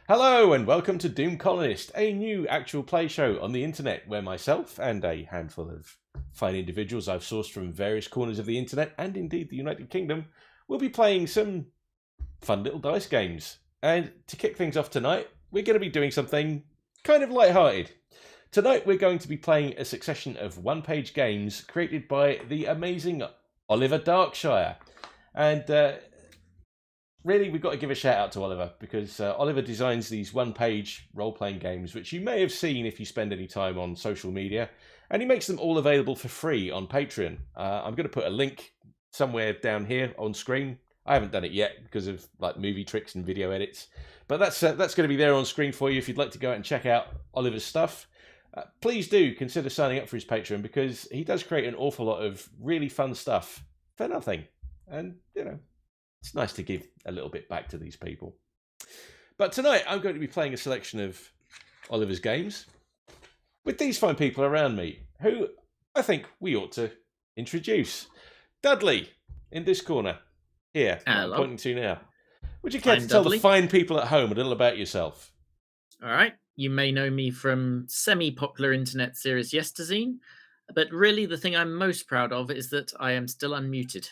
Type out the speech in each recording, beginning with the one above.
Hello and welcome to Doom Colonist, a new actual play show on the internet where myself and a handful of fine individuals I've sourced from various corners of the internet and indeed the United Kingdom will be playing some fun little dice games. And to kick things off tonight, we're going to be doing something kind of light-hearted. Tonight we're going to be playing a succession of one-page games created by the amazing Oliver Darkshire. And really, we've got to give a shout out to Oliver because Oliver designs these one-page role-playing games, which you may have seen if you spend any time on social media, and he makes them all available for free on Patreon. I'm going to put a link somewhere down here on screen. I haven't done it yet because of like movie tricks and video edits, but that's going to be there on screen for you if you'd like to go out and check out Oliver's stuff. Please do consider signing up for his Patreon because he does create an awful lot of really fun stuff for nothing, and you know. It's nice to give a little bit back to these people. But tonight I'm going to be playing a selection of Oliver's games with these fine people around me, who I think we ought to introduce. Dudley, in this corner, here, I'm pointing to now. Would you care to tell the fine people at home a little about yourself? All right. You may know me from semi-popular internet series Yesterzine, but really the thing I'm most proud of is that I am still unmuted.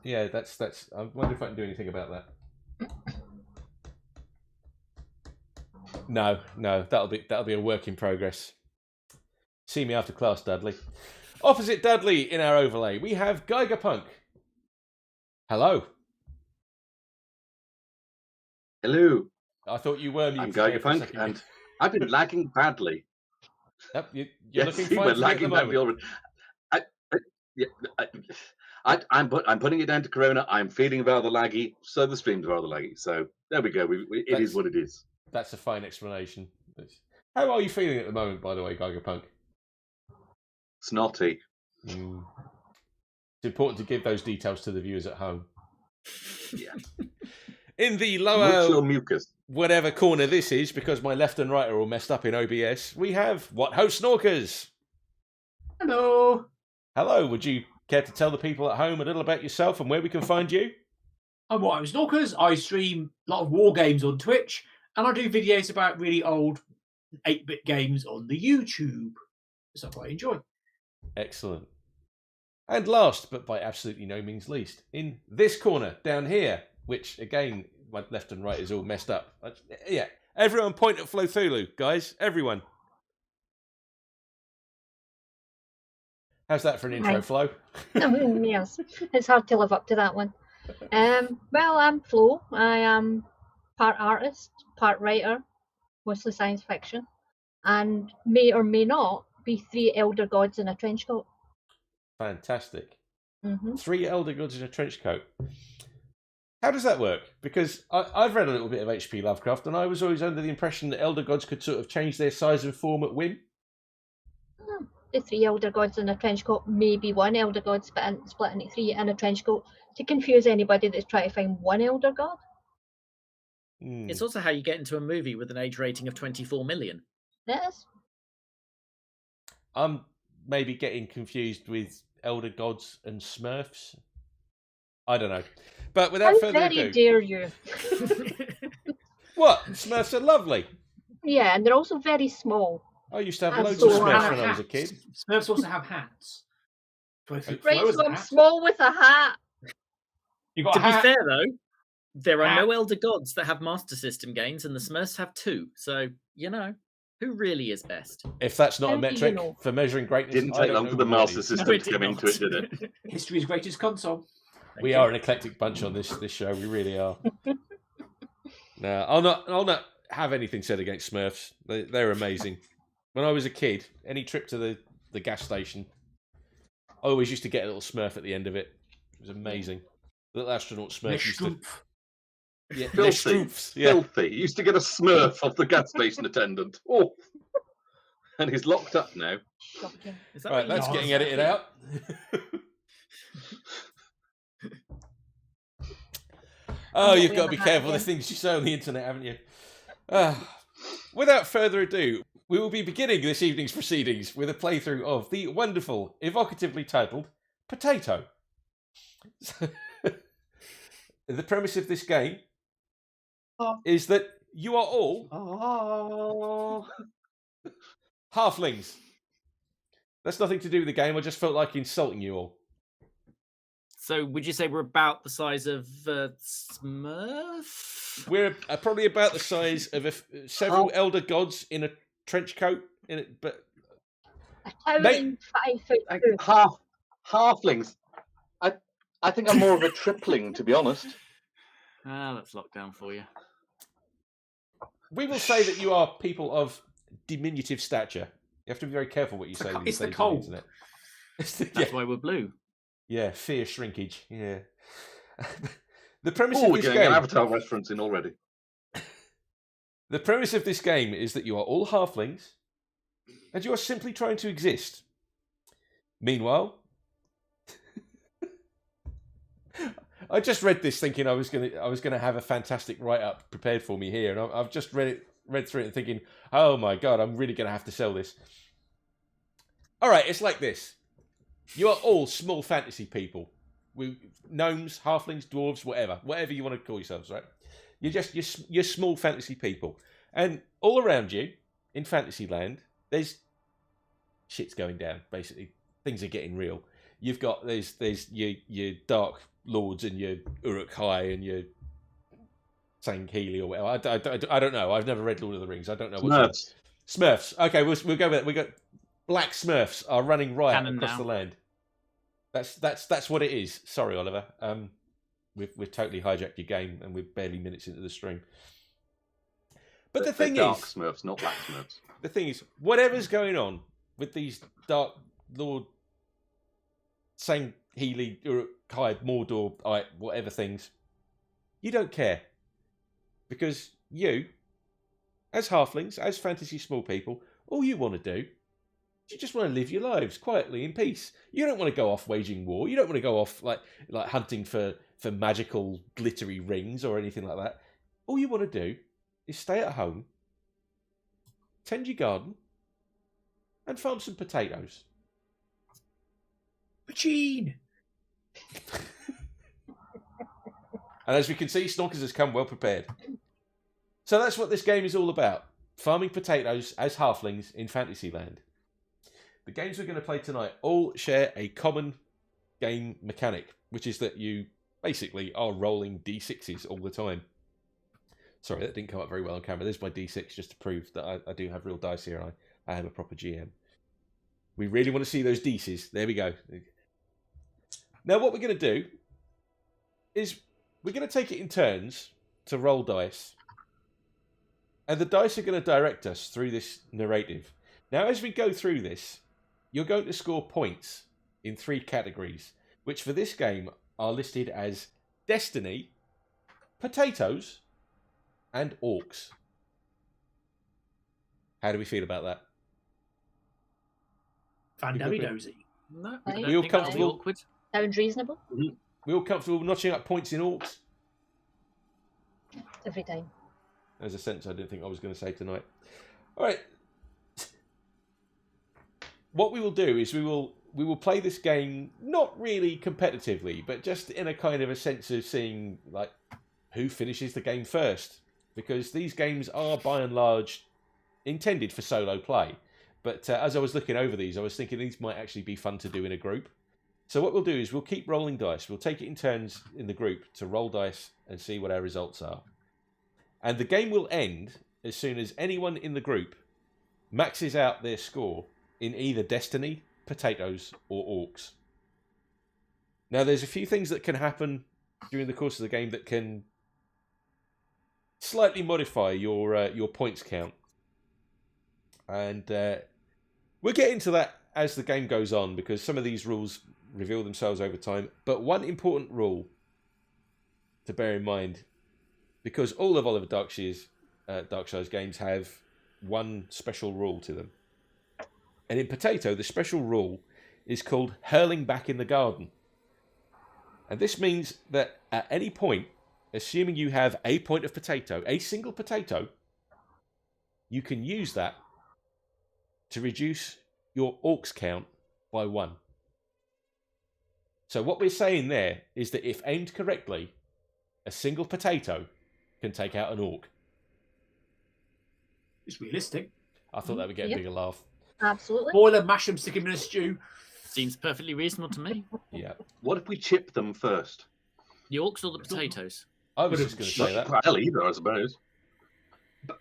Yeah, that's. I wonder if I can do anything about that. No, that'll be a work in progress. See me after class, Dudley. Opposite Dudley in our overlay, we have Gigerpunk. Hello. Hello. I thought you were muted. I'm Gigerpunk, and I've been lagging badly. Yep, you're looking fine lagging badly already. I'm putting it down to Corona. I'm feeling rather laggy, so the stream's rather laggy. So there we go. It is what it is. That's a fine explanation. How are you feeling at the moment, by the way, Gigerpunk? Snotty. It's important to give those details to the viewers at home. Yeah. In the lower mucus, whatever corner this is, because my left and right are all messed up in OBS, we have Ho Snorkers. Hello. Hello. Would you care to tell the people at home a little about yourself and where we can find you? I'm Ho Snorkers. I stream a lot of war games on Twitch, and I do videos about really old 8-bit games on the YouTube. Stuff I enjoy. Excellent. And last, but by absolutely no means least, in this corner down here, which again, my left and right is all messed up. Yeah, everyone point at Flothulhu, guys. Everyone. How's that for an intro, Flo? Yes, it's hard to live up to that one. Well, I'm Flo. I am part artist, part writer, mostly science fiction, and may or may not be 3 elder gods in a trench coat. Fantastic. Mm-hmm. 3 elder gods in a trench coat. How does that work? Because I've read a little bit of H.P. Lovecraft, and I was always under the impression that elder gods could sort of change their size and form at whim. The 3 elder gods in a trench coat, maybe 1 elder god split into 3 in a trench coat to confuse anybody that's trying to find 1 elder god. It's also how you get into a movie with an age rating of 24 million. Yes. I'm maybe getting confused with elder gods and Smurfs. I don't know. But without further ado... How dare you? What? Smurfs are lovely. Yeah, and they're also very small. I used to have loads of Smurfs when I was a kid. Smurfs also have hats. Right, so I'm small with a hat. You got to be fair, though, There are no elder gods that have Master System games, and the Smurfs have 2. So, who really is best? If that's not How a do you metric know? for measuring greatness, Didn't I take don't long know for the what Master is. System No, it to did come into not. it, did it? History's greatest console. We are an eclectic bunch on this show. We really are. No, I'll not have anything said against Smurfs. They're amazing. When I was a kid, any trip to the gas station, I always used to get a little Smurf at the end of it. It was amazing. The little astronaut Smurf used to. Yeah, Filthy. Schtroumpfs, yeah. Filthy. You used to get a Smurf off the gas station attendant. Oh. And he's locked up now. Shocking. Is that Right, what you that's mean? getting edited out. Oh, you've got to be careful the things you say on the internet, haven't you? Without further ado, we will be beginning this evening's proceedings with a playthrough of the wonderful, evocatively titled Potato. The premise of this game is that you are all halflings. That's nothing to do with the game. I just felt like insulting you all. So, would you say we're about the size of Smurf? We're probably about the size of several elder gods in a trench coat. But A towering 5 foot Like, 2. halflings. I think I'm more of a tripling, to be honest. That's lockdown for you. we will say that you are people of diminutive stature. You have to be very careful what you say these It's the days on cold. the internet. That's why we're blue. Yeah, fear shrinkage. Yeah. The premise Oh, of we're this getting an game. Avatar reference in already. The premise of this game is that you are all halflings, and you are simply trying to exist. Meanwhile, I just read this thinking I was gonna have a fantastic write up prepared for me here, and I've just read through it and thinking, oh my god, I'm really gonna have to sell this. All right, it's like this: you are all small fantasy people, gnomes, halflings, dwarves, whatever you want to call yourselves, right? You're small fantasy people, and all around you in Fantasyland, there's shit's going down. Basically, things are getting real. You've got there's your dark lords and your Uruk-hai and your Sangheili or whatever. I don't know. I've never read Lord of the Rings. I don't know what's Smurfs. Okay, we'll go with it. We got black Smurfs are running riot Cannon across down. the land. That's what it is. Sorry, Oliver. We've totally hijacked your game, and we're barely minutes into the stream. But the thing dark is, Smurfs, not black Smurfs. the thing is, whatever's going on with these Dark Lord, Sangheili, Uruk-hai, Mordor, whatever things, you don't care. Because you, as halflings, as fantasy small people, all you want to do, you just want to live your lives quietly in peace. You don't want to go off waging war. You don't want to go off like hunting for magical glittery rings or anything like that. All you want to do is stay at home, tend your garden, and farm some potatoes. Machine. And as we can see, Snorkers has come well prepared. So that's what this game is all about. Farming potatoes as halflings in Fantasyland. The games we're going to play tonight all share a common game mechanic, which is that you basically are rolling d6s all the time. Sorry, that didn't come up very well on camera. There's my d6 just to prove that I do have real dice here and I am a proper GM. We really want to see those d6s. There we go. Now what we're going to do is we're going to take it in turns to roll dice. And the dice are going to direct us through this narrative. Now as we go through this, you're going to score points in 3 categories, which for this game are listed as Destiny, Potatoes, and Orcs. How do we feel about that? Fandabidozy. No, Are I you don't all think that'll be comfortable? awkward. Sounds reasonable We all comfortable notching up points in Orcs? every time. There's a sentence I didn't think I was going to say tonight. All right. What we will do is we will play this game not really competitively, but just in a kind of a sense of seeing like who finishes the game first, because these games are by and large intended for solo play. But as I was looking over these, I was thinking these might actually be fun to do in a group. So what we'll do is we'll keep rolling dice. We'll take it in turns in the group to roll dice and see what our results are. And the game will end as soon as anyone in the group maxes out their score in either Destiny, Potatoes, or Orcs. Now, there's a few things that can happen during the course of the game that can slightly modify your points count. And we'll get into that as the game goes on, because some of these rules reveal themselves over time. But one important rule to bear in mind, because all of Oliver Darkshires games have one special rule to them. And in Potato, the special rule is called hurling back in the garden. And this means that at any point, assuming you have a point of potato, a single potato, you can use that to reduce your orcs count by 1. So what we're saying there is that if aimed correctly, a single potato can take out an orc. It's realistic. I thought that would get a bigger laugh. Absolutely. Boil them, mash them, stick them in a stew. Seems perfectly reasonable to me. Yeah. What if we chip them first? The orcs or the potatoes? I was just going to say that. Well, either, I suppose.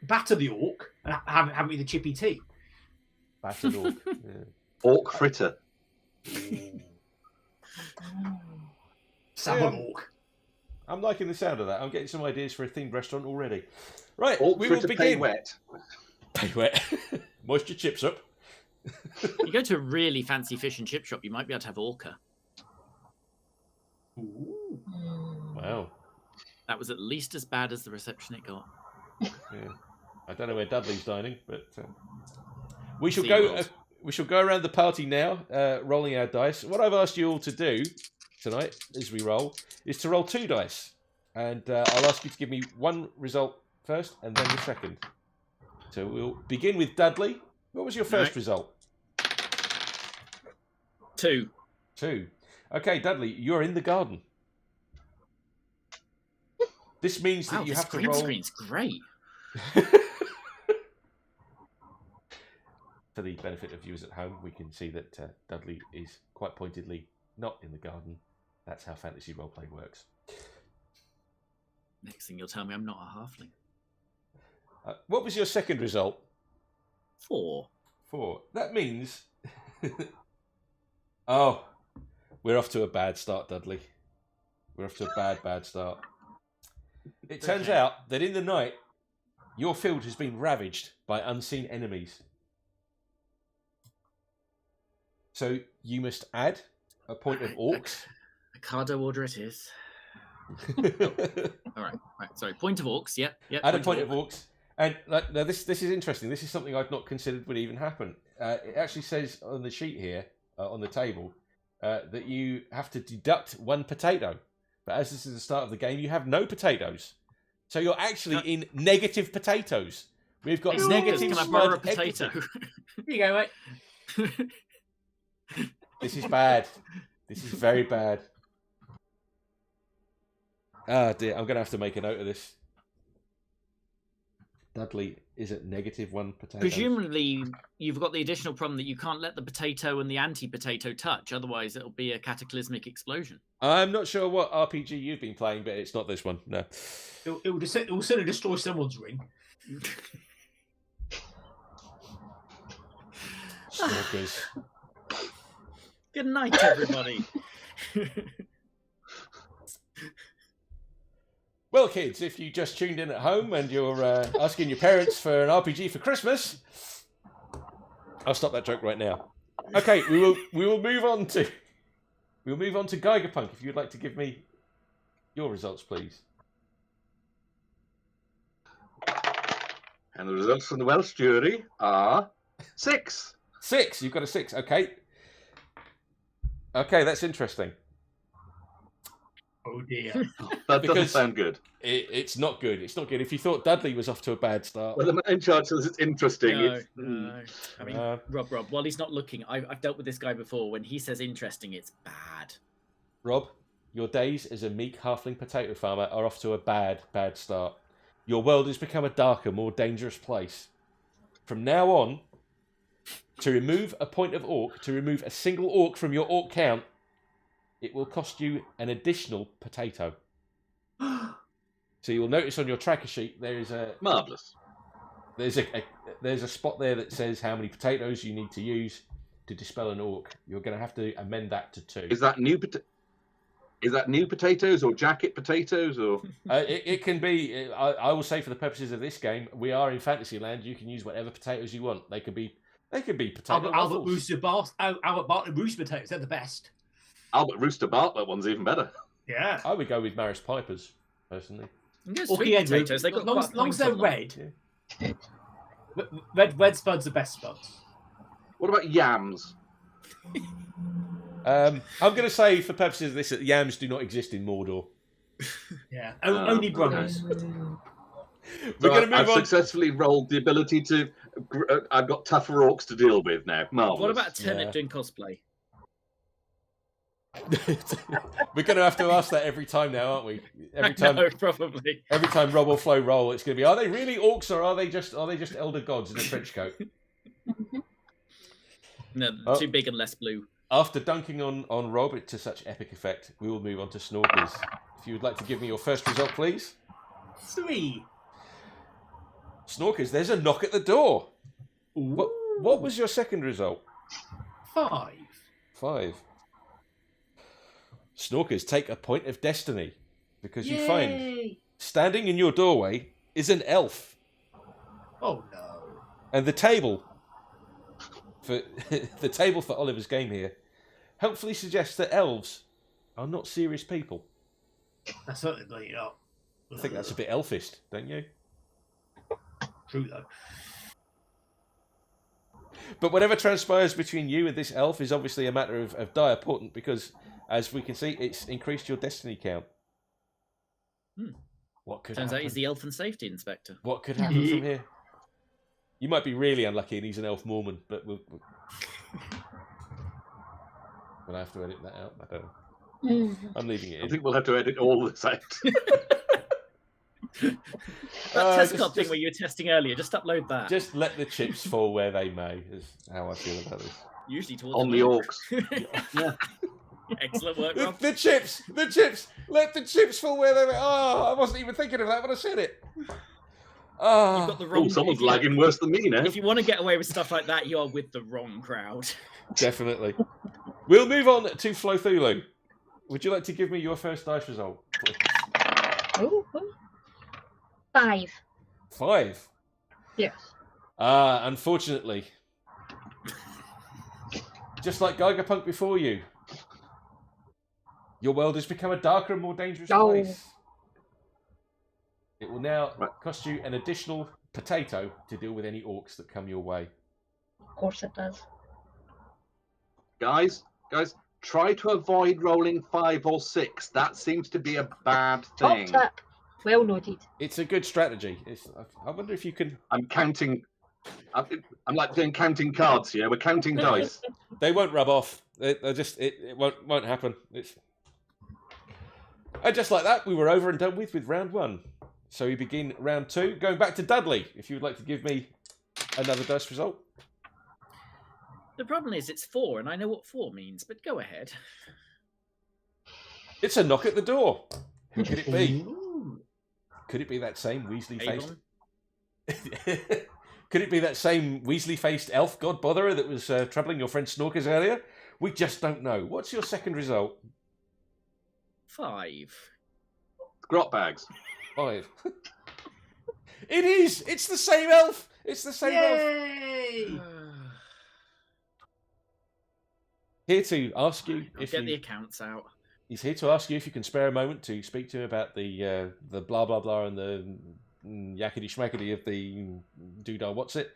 Batter the orc and have it with a chippy tea. Battered orc. Yeah. Orc fritter. Salmon orc. I'm liking the sound of that. I'm getting some ideas for a themed restaurant already. Right, Orc we will fritter begin. pay wet. Pay wet. Moisture chips up. You go to a really fancy fish and chip shop, you might be able to have orca. Ooh. Wow. That was at least as bad as the reception it got. Yeah. I don't know where Dudley's dining, but we shall Sea go. rolls. We shall go around the party now, rolling our dice. What I've asked you all to do tonight, as we roll, is to roll 2 dice, and I'll ask you to give me one result first, and then the second. So we'll begin with Dudley. What was your first result? 2. 2. Okay, Dudley, you're in the garden. This means that Wow, you this have to green roll. screen's great. For the benefit of viewers at home, we can see that Dudley is quite pointedly not in the garden. That's how fantasy roleplay works. Next thing you'll tell me I'm not a halfling. What was your second result? 4. 4. That means... Oh, we're off to a bad start, Dudley. We're off to a bad start. It turns out that in the night, your field has been ravaged by unseen enemies. So you must add a point of orcs. Ocado order it is. All right. Sorry. Point of orcs. Yep. Add a point of orcs. And now this is interesting. This is something I'd not considered would even happen. It actually says on the sheet here, on the table, that you have to deduct 1 potato. But as this is the start of the game, you have no potatoes. So you're actually in negative potatoes. We've got negative Can I borrow a smud equity. potato? Here you go, mate. This is bad. This is very bad. Ah, dear. I'm going to have to make a note of this. Dudley is at -1 potato. Presumably, you've got the additional problem that you can't let the potato and the anti-potato touch. Otherwise, it'll be a cataclysmic explosion. I'm not sure what RPG you've been playing, but it's not this one. No. It will certainly destroy someone's ring. Snorkers. Good night, everybody. Well, kids, if you just tuned in at home and you're asking your parents for an RPG for Christmas, I'll stop that joke right now. Okay, we will move on to Gigerpunk. If you'd like to give me your results, please. And the results from the Welsh jury are 6. 6. You've got a 6. Okay. Okay, that's interesting. Oh dear. That doesn't Because- sound good. It's not good. It's not good. If you thought Dudley was off to a bad start, Well, the man in charge says it's interesting. No. I mean, Uh, Rob, while he's not looking, I've dealt with this guy before. When he says interesting, it's bad. Rob, your days as a meek halfling potato farmer are off to a bad start. Your world has become a darker, more dangerous place. From now on, to remove a point of orc, to remove a single orc from your orc count, it will cost you an additional potato. So you'll notice on your tracker sheet there is a Marvellous. there's a spot there that says how many potatoes you need to use to dispel an orc. You're going to have to amend that to 2. Is that new potatoes or jacket potatoes or? It can be. I will say for the purposes of this game, we are in Fantasyland. You can use whatever potatoes you want. They could be potato Albert waffles. Albert Bartlett Rooster potatoes. They're the best. Albert Rooster Bartlett one's even better. Yeah. I would go with Maris Pipers personally. Sweet potatoes. They got as long as they're red. Yeah. Red spuds are best spuds. What about yams? I'm going to say, for purposes of this, that yams do not exist in Mordor. Yeah, only brummies. We're going to move I've on. successfuli rolled the ability to. I've got tougher orcs to deal with now. Marvelous. What about a turnip doing cosplay? We're going to have to ask that every time now, aren't we? Every time, No, probably. every time Rob or Flo roll, it's going to be: are they really orcs or are they just elder gods in a trench coat? No, too big and less blue. After dunking on Rob to such epic effect, we will move on to Snorkers. If you would like to give me your first result, please. 3. Snorkers, there's a knock at the door. What was your second result? 5. 5. Snorkers, take a point of destiny because you find standing in your doorway is an elf. Oh no! And the table for Oliver's game here helpfully suggests that elves are not serious people. That's certainly not. I think that's a bit elfist, don't you? True though. But whatever transpires between you and this elf is obviously a matter of dire important because, as we can see, it's increased your destiny count. What could Turns happen? out he's the elf and safety inspector. What could happen from here? You might be really unlucky and he's an elf Mormon, but we'll have to edit that out. I don't know. I'm leaving it I in. think we'll have to edit all this out. That test card thing where you were testing earlier, just upload that. Just let the chips fall where they may, is how I feel about this. Usually towards On the orcs. Yeah. Excellent work, Rob. The chips! Let the chips fall where they may. Oh, I wasn't even thinking of that when I said it. You've Oh, got the wrong. Oh, someone's lagging worse than me now. If you want to get away with stuff like that, you are with the wrong crowd. definitely. We'll move on to Flothulhu. Would you like to give me your first dice result? Ooh, 5. 5. Yes. Unfortunately, just like Gigerpunk before you, your world has become a darker and more dangerous place. It will now cost you an additional potato to deal with any orcs that come your way. Of course it does. Guys, try to avoid rolling 5 or 6. That seems to be a bad Top thing. tip. Well noted. It's a good strategy. I wonder if you can... I'm counting. I'm like doing counting cards here. We're counting dice. They won't rub off. It won't happen. And just like that, we were over and done with round 1. So we begin round 2. Going back to Dudley, if you would like to give me another dice result. The problem is it's 4, and I know what 4 means, but go ahead. It's a knock at the door. Who could it be? Could it be that same Weasley-faced... Could it be that same Weasley-faced elf god botherer that was troubling your friend Snorkers earlier? We just don't know. What's your second result? 5. Grot bags. 5. It is! It's the same elf! It's the same elf! Yay! Here to ask you if Get the accounts out. He's here to ask you if you can spare a moment to speak to him about the blah blah blah and the yakety schmackety of the doodah what's it?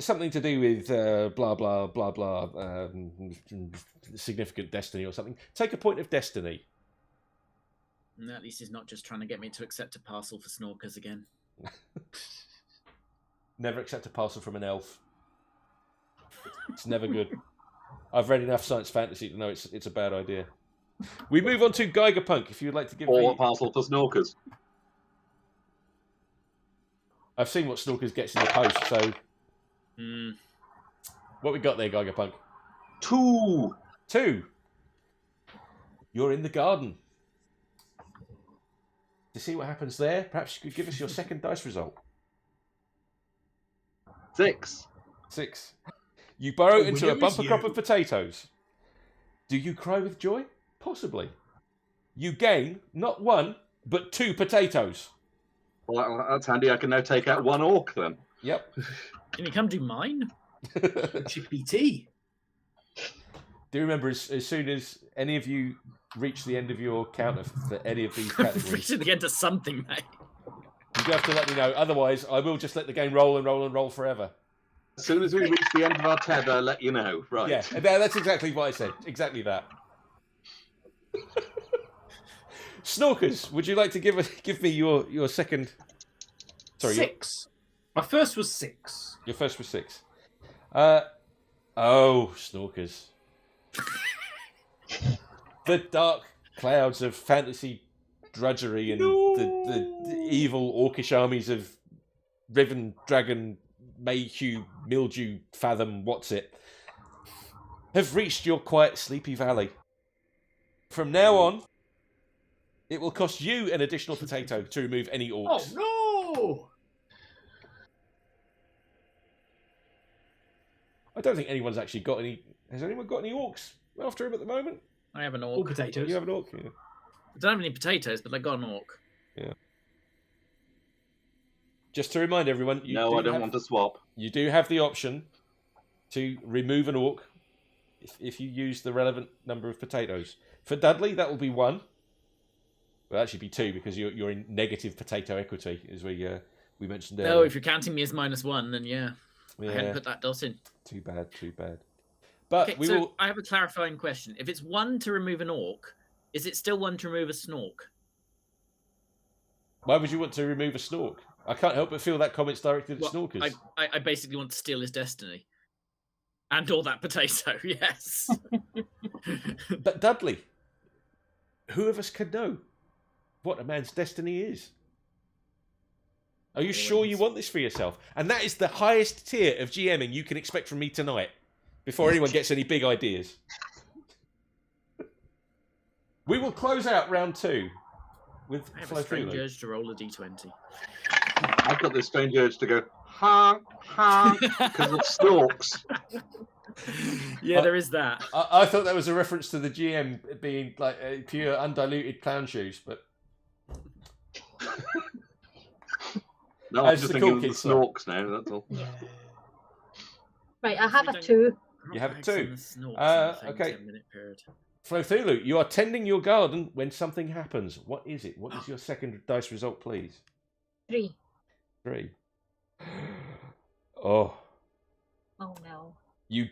Something to do with blah blah blah blah significant destiny or something. Take a point of destiny. No, at least he's not just trying to get me to accept a parcel for Snorkers again. Never accept a parcel from an elf. It's never good. I've read enough science fantasy to know it's a bad idea. We move on to Gigerpunk, if you'd like to give me... Or a parcel for Snorkers. I've seen what Snorkers gets in the post, so... What we got there, Gigerpunk? 2. 2. You're in the garden. To see what happens there, perhaps you could give us your second dice result. 6. 6. You burrow The into a winner is bumper crop you. of potatoes. Do you cry with joy? Possibly. You gain not 1, but 2 potatoes. Well, that's handy. I can now take out 1 orc then. Yep. Can you come do mine? Chippy tea. Do remember, as soon as any of you reach the end of your counter for any of these categories, Reaching the end of something, mate. you do have to let me know. Otherwise, I will just let the game roll and roll and roll forever. As soon as we reach the end of our tether, I'll let you know. Right. Yeah, and that's exactly what I said. Exactly that. Snorkers, would you like to give me your second? Sorry, 6. My first was 6. your first was 6. Snorkers. The dark clouds of fantasy drudgery and the evil orcish armies of Riven, Dragon, Mayhew, Mildew, Fathom, what's it, have reached your quiet, sleepy valley. From now on, it will cost you an additional potato to remove any orcs. Oh no! I don't think anyone's actually got any. Has anyone got any orcs after him at the moment? I have an All orc. potatoes. You have an orc? Yeah. I don't have any potatoes, but I got an orc. Just to remind everyone, No, I don't want to swap. You do have the option to remove an orc if you use the relevant number of potatoes. For Dudley, that will be 1. Well, actually, be 2 because you're in negative potato equity, as we mentioned earlier. No, if you're counting me as -1, then yeah. I hadn't Yeah, put that dot in. too bad. But Okay, we so will. I have a clarifying question. If it's 1 to remove an orc, is it still 1 to remove a snork? Why would you want to remove a snork? I can't help but feel that comment's directed at Well, snorkers. I basically want to steal his destiny. And all that potato, yes. But Dudley, who of us can know what a man's destiny is? Are you sure you want this for yourself? And that is the highest tier of GMing you can expect from me tonight, before anyone gets any big ideas. We will close out round 2 with I have a strange Flothulhu. urge to roll a d20. I've got this strange urge to go, ha, because of snorks. Yeah, there is that. I thought that was a reference to the GM being like pure undiluted clown shoes, but No, I'm As just the thinking cool of the kids say. snorks now, that's all. Right, I have We a don't- 2. You have Bags two. and the snorks in the Okay. 10-minute period. Flothulhu, you are tending your garden when something happens. What is it? What is your second dice result, please? 3. 3. Oh, Oh no. you.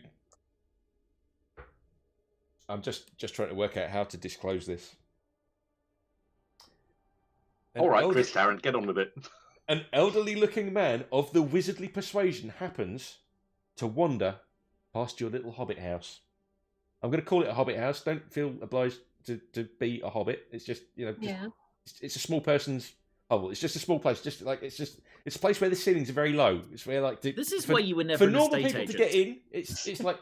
I'm just trying to work out how to disclose this. An All right, elder- Chris Tarrant, get on with it. An elderly-looking man of the wizardly persuasion happens to wander past your little hobbit house. I'm going to call it a hobbit house. Don't feel obliged to be a hobbit. It's just, Yeah. it's a small person's hovel. It's just a small place. Just like it's a place where the ceilings are very low. It's where like This is for- why you were never for an normal estate people agent. to get in. It's like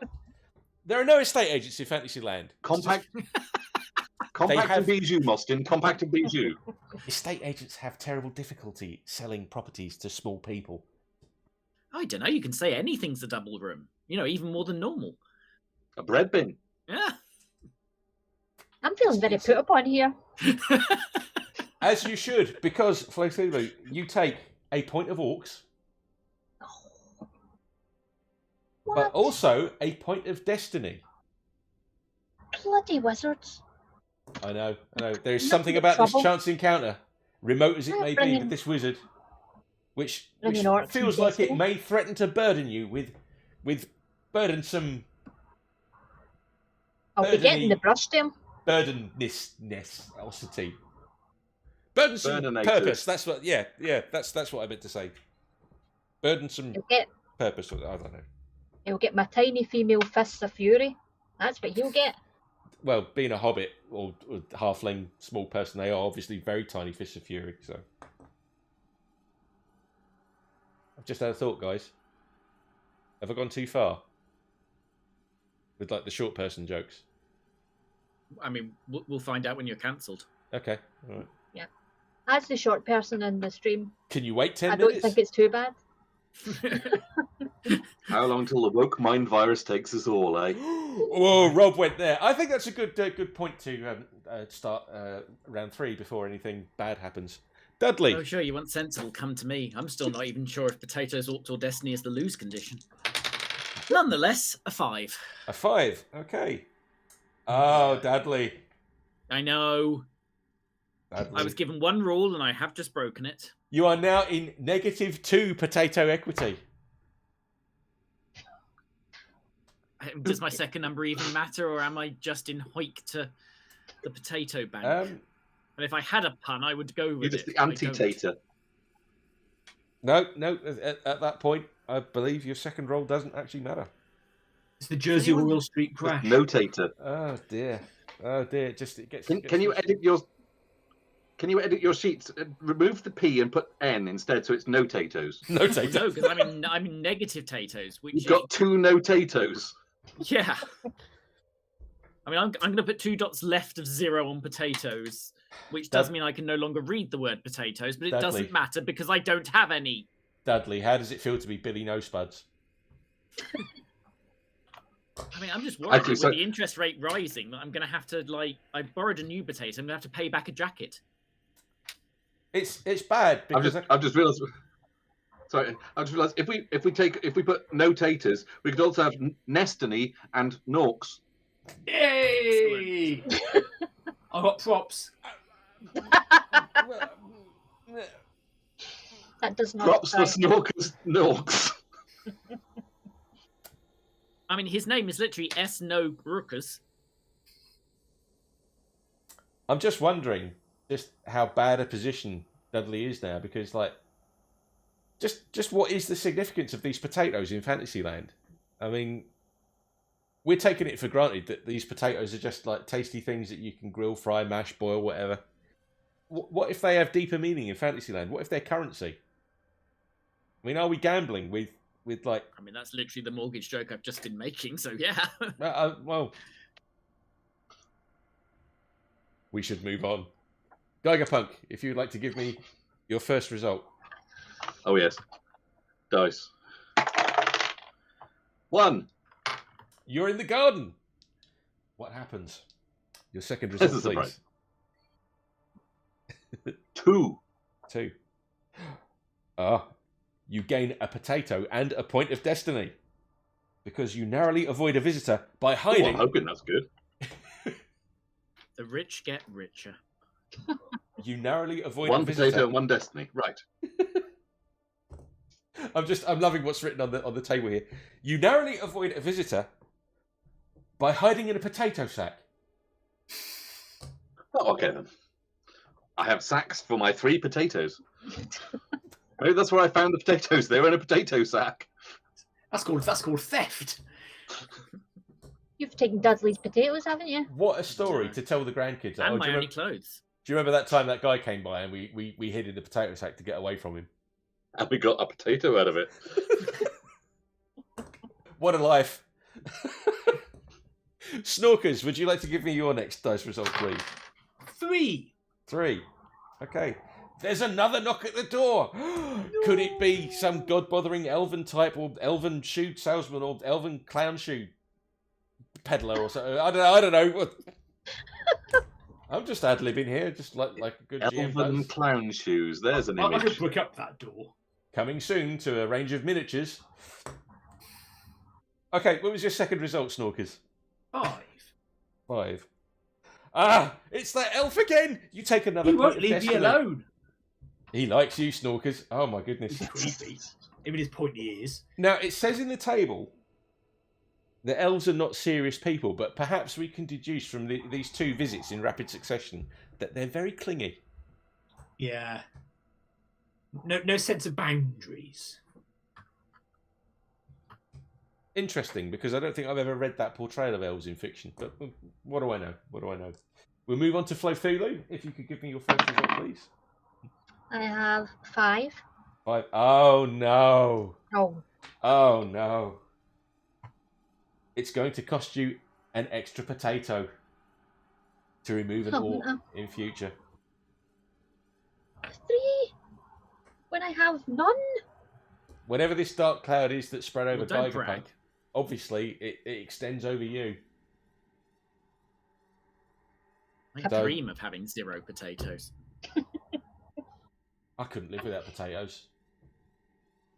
there are no estate agents in Fantasyland. Compact, They compact have- and bijou, Mostin. Compact and bijou. Estate agents have terrible difficulty selling properties to small people. I don't know. You can say anything's a double room. Even more than normal. A bread bin. Yeah. I'm feeling very put upon here. As you should, because Flothulhu, you take a point of orcs, but What? also a point of destiny. Bloody wizards. I know. There is Nothing something but about trouble. this chance encounter, remote as it Yeah, may be, bringing- with this wizard, which Bringing orcs feels and like it destiny. may threaten to burden you with burdensome I'll be getting the brush down. burdennessity. Burdensome Burdinated. purpose. That's what. Yeah. That's what I meant to say. Burdensome He'll get, purpose. I don't know. he'll get my tiny female fists of fury. That's what he'll get. Well, being a hobbit or halfling, small person, they are obviously very tiny fists of fury. So, I've just had a thought, guys. Have I gone too far with like the short person jokes? I mean, we'll find out when you're cancelled. Okay. All right. As the short person in the stream, Can you wait 10 I minutes? don't think it's too bad. How long till the woke mind virus takes us all, eh? Whoa, Rob went there. I think that's a good point to start round 3 before anything bad happens. Dudley. Oh, sure, you want sensible, come to me. I'm still not even sure if potatoes, orcs, or destiny is the lose condition. Nonetheless, a 5. A 5. Okay. Oh, Dudley. I know. Dudley. I was given one rule and I have just broken it. You are now in -2 potato equity. Does my second number even matter, or am I just in hoik to the potato bank? And if I had a pun, I would go with You're just it. the anti-tater. No. At that point, I believe your second roll doesn't actually matter. It's the Jersey Royal Street crash. No tater. Oh dear. It gets. Can you edit your? Can you edit your sheets? Remove the P and put N instead, so it's no tatoes. No taters. No, because I'm in negative taters. Which You've got 2 no tatoes. Yeah. I mean, I'm going to put 2 dots left of 0 on potatoes, which does mean I can no longer read the word potatoes, but it Dudley. doesn't matter because I don't have any. Dudley, how does it feel to be Billy No Spuds? I mean, I'm just worried Actually, that with the interest rate rising that I'm going to have to, I borrowed a new potato, I'm going to have to pay back a jacket. It's bad because I've just realised. Sorry, I just realised if we put no taters, we could also have Nestany and Norks. Yay! I got props. That does not. Props for Snorkers, Norks. I mean, his name is literally S. No Rookers. I'm just wondering just how bad a position Dudley is now, because just what is the significance of these potatoes in Fantasyland? I mean, we're taking it for granted that these potatoes are just like tasty things that you can grill, fry, mash, boil, whatever. What if they have deeper meaning in Fantasyland? What if they're currency? I mean, are we gambling with like? I mean, that's literally the mortgage joke I've just been making. So yeah. Well, we should move on. Gigerpunk, if you'd like to give me your first result. Oh yes, dice. 1. You're in the garden. What happens? Your second result, This is a please. surprise. 2. 2. You gain a potato and a point of destiny because you narrowly avoid a visitor by Oh, hiding. I'm hoping that's good. The rich get richer. You narrowly avoid 1 a visitor. potato and 1 destiny. Right. I'm loving what's written on the table here. You narrowly avoid a visitor by hiding in a potato sack. Oh, okay then. I have sacks for my 3 potatoes. Maybe that's where I found the potatoes. They were in a potato sack. That's called theft. You've taken Dudley's potatoes, haven't you? What a story to tell the grandkids. And Oh, my only clothes. do you remember that time that guy came by and we hid in the potato sack to get away from him? And we got a potato out of it. What a life. Snorkers, would you like to give me your next dice result, please? 3. 3. Okay. There's another knock at the door. Could it be some god-bothering elven type or elven shoe salesman or elven clown shoe peddler or something? I don't know. I'm just ad-libbing here, just like a good GM Elven does. clown shoes. There's an I image. could brick up that door. Coming soon to a range of miniatures. Okay, what was your second result, Snorkers? 5. 5. It's that elf again! You take another He point won't of leave me destiny. alone. He likes you, Snorkers. Oh my goodness. He's creepy. Even his pointy ears. Now, it says in the table that elves are not serious people, but perhaps we can deduce from these 2 visits in rapid succession that they're very clingy. Yeah. No sense of boundaries. Interesting, because I don't think I've ever read that portrayal of elves in fiction. But what do I know? What do I know? We'll move on to Flothulhu. If you could give me your first result, please. I have 5. 5. Oh, no. Oh, Oh, no. It's going to cost you an extra potato. to remove an Haven't orc I? in future. 3 when I have none. Whenever this dark cloud is that's spread over don't Gigerpunk, brag. obviously it extends over you. I So- dream of having 0 potatoes. I couldn't live without potatoes.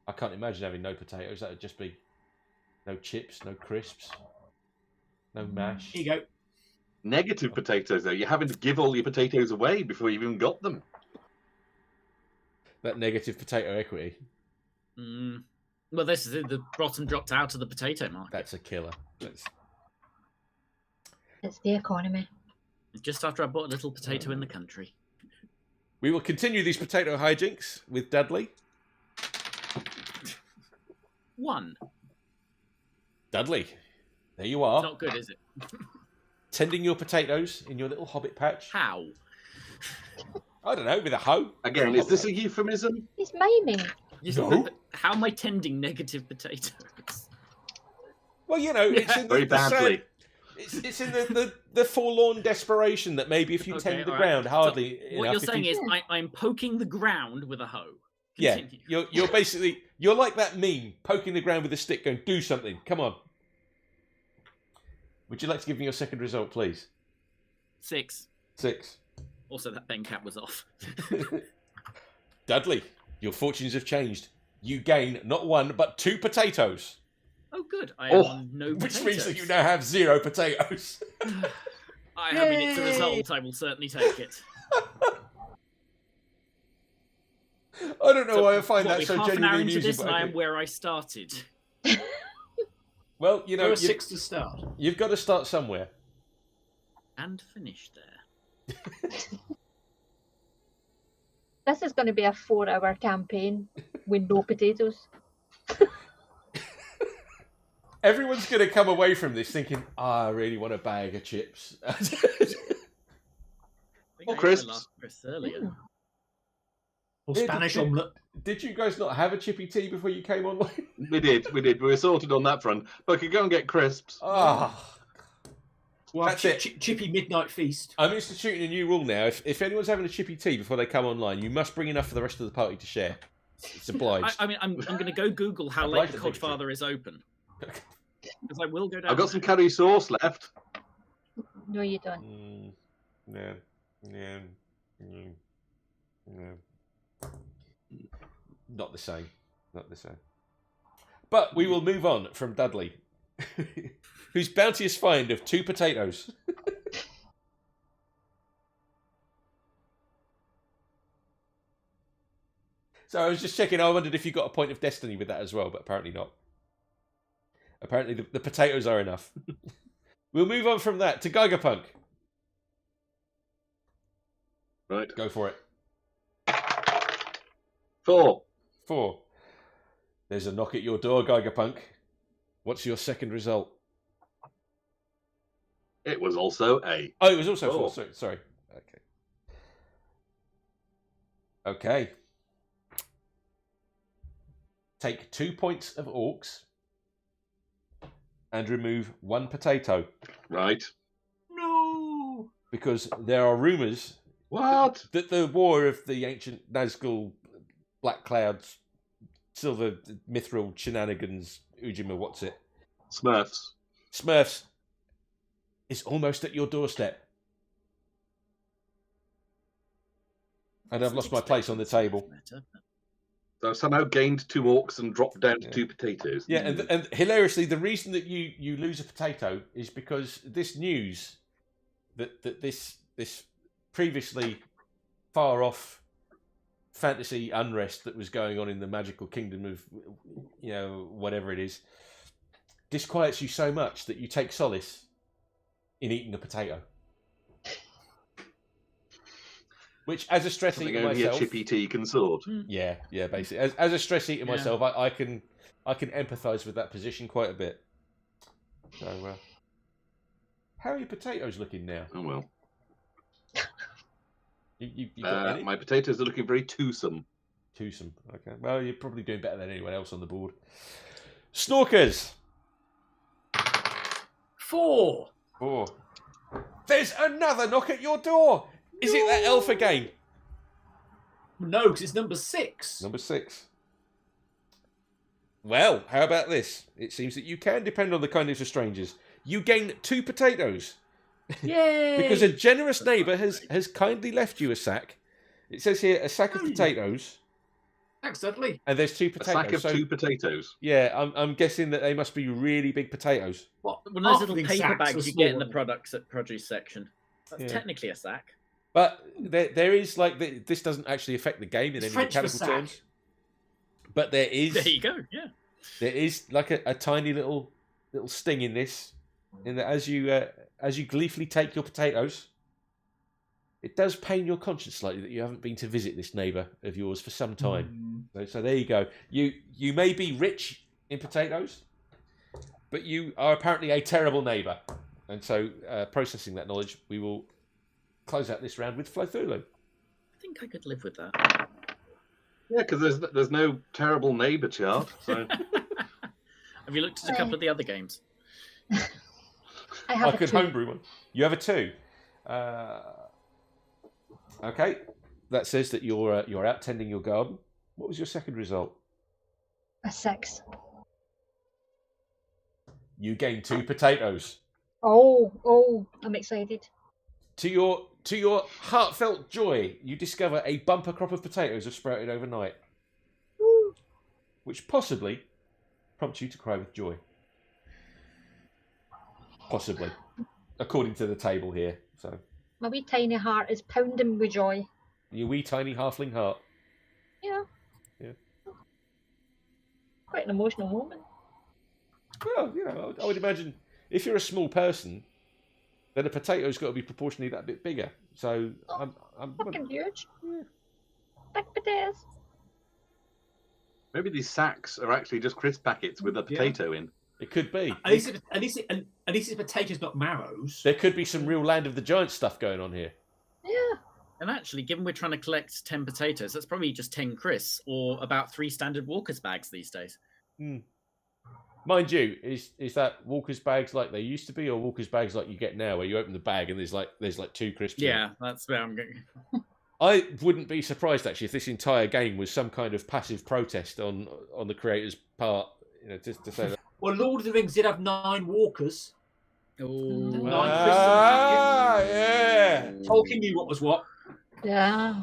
I can't imagine having no potatoes. That would just be no chips, no crisps, no mash. Here you go. Negative potatoes, though. You're having to give all your potatoes away before you even got them. That negative potato equity. Mm. Well, this is it. The bottom dropped out of the potato market. That's a killer. That's... It's the economy. Just after I bought a little potato in the country. We will continue these potato hijinks with Dudley. 1. Dudley, there you are, Not good, is it? tending your potatoes in your little hobbit patch. How? I don't know, with a hoe. Again, is this a euphemism? He's miming. No. How am I tending negative potatoes? Well, you know, it's in Very the sad, badly. it's in the forlorn desperation that maybe if you Okay, tend the all right. ground So hardly What enough. you're saying if is you... I'm poking the ground with a hoe. yeah, Continue. you're basically you're like that meme, poking the ground with a stick, going, "Do something, come on." Would you like to give me your second result, please? 6. 6. Also, that pen cap was off. Dudley, your fortunes have changed. You gain not 1 but 2 potatoes, Oh, good. I am Oh, on no which potatoes. means that you now have 0 potatoes. I mean, it's a Yay! result. I will certainly take it. I don't know So, why I find what, that we're so half an hour genuinely into amusing. this, But and I okay. am where I started. Well, you know, There are 6 to start. you've got to start somewhere. And finish there. This is going to be a 4-hour campaign with no potatoes. Everyone's going to come away from this thinking, I really want a bag of chips. I think Or I ate my crisps. last crisp earlier. Mm. Or Yeah, Spanish did- omelette. Did you guys not have a chippy tea before you came online? We did. We were sorted on that front. But I could go and get crisps. Ah, Well, That's it. Chippy midnight feast. I'm instituting a new rule now. If anyone's having a chippy tea before they come online, you must bring enough for the rest of the party to share. It's obliged. I mean, I'm going to go Google how I'd late like the to think so. Codfather is open. Because I will go down. I've got some curry sauce left. No, you don't. No. Not the same. Not the same. But we will move on from Dudley, whose bounteous find of 2 potatoes. So I was just checking. I wondered if you got a point of destiny with that as well, but apparently not. Apparently the potatoes are enough. We'll move on from that to Gigerpunk. Right. Go for it. 4. 4. There's a knock at your door, Gigerpunk. What's your second result? It was also a. Oh, it was also 4. 4. Sorry. Okay. Okay. Take 2 points of orcs and remove 1 potato Right. No. because there are rumours What? that the war of the ancient Nazgul, Black Clouds, Silver Mithril shenanigans, Ujima, what's it? Smurfs is almost at your doorstep. And I've lost my place on the table. So I've somehow gained 2 orcs and dropped down to 2 potatoes. Yeah, and hilariously, the reason that you lose a potato is because this news that this previously far off fantasy unrest that was going on in the magical kingdom of whatever it is disquiets you so much that you take solace in eating a potato. Which, as a stress Something eater only a myself, chippy tea can sort. yeah, basically, as a stress eater Yeah. myself, I can empathise with that position quite a bit. So, how are your potatoes looking now? Oh well. You got any? My potatoes are looking very twosome. Twosome. Okay. Well, you're probably doing better than anyone else on the board. Snorkers. 4. 4. There's another knock at your door. Is it that elf again? No, because it's number 6. Number 6. Well, how about this? It seems that you can depend on the kindness of strangers. You gain 2 potatoes. Yay! Because a generous neighbour has kindly left you a sack. It says here, a sack of potatoes. Thanks, Dudley. And there's 2 A potatoes. sack of 2 potatoes. Yeah, I'm guessing that they must be really big potatoes. What? One of those little Halfling paper sacks bags are you get in the small. produce section. That's Yeah. technically a sack. But there is, like, this doesn't actually affect the game in It's any French for mechanical sack. terms. But there There you go. Yeah. is like a tiny little sting in this, in that as you gleefully take your potatoes, it does pain your conscience slightly that you haven't been to visit this neighbour of yours for some time. So there you go. You may be rich in potatoes, but you are apparently a terrible neighbour. And so, processing that knowledge, we will close out this round with Flothulhu. I think I could live with that. Yeah, because there's no terrible neighbour chart. So Have you looked at a couple of the other games? I have I a could 2. homebrew one. You have a 2. Okay, that says that you're out tending your garden. What was your second result? A 6. You gain 2 potatoes. Oh, I'm excited. To your heartfelt joy, you discover a bumper crop of potatoes have sprouted overnight, Woo. which possibly prompts you to cry with joy. Possibly, according to the table here. So, My wee tiny heart is pounding with joy. your wee tiny halfling heart. Yeah. Yeah. Quite an emotional moment. Well, I would imagine if you're a small person, then a potato's got to be proportionally that bit bigger. So I'm Fucking huge. Yeah. Big potatoes. maybe these sacks are actually just crisp packets with a potato in. It could be. At least it's potatoes, not marrows. There could be some real Land of the Giants stuff going on here. Yeah. And actually, given we're trying to collect 10 potatoes, that's probably just 10 crisps, or about 3 standard Walker's bags these days. Mind you, is that Walker's bags like they used to be, or Walker's bags like you get now, where you open the bag and there's like 2 crisps? Yeah, that's where I'm going. I wouldn't be surprised actually if this entire game was some kind of passive protest on the creator's part, just to say that. Well, Lord of the Rings did have 9 walkers. Oh, Yeah. Tolkien knew what was what. Yeah.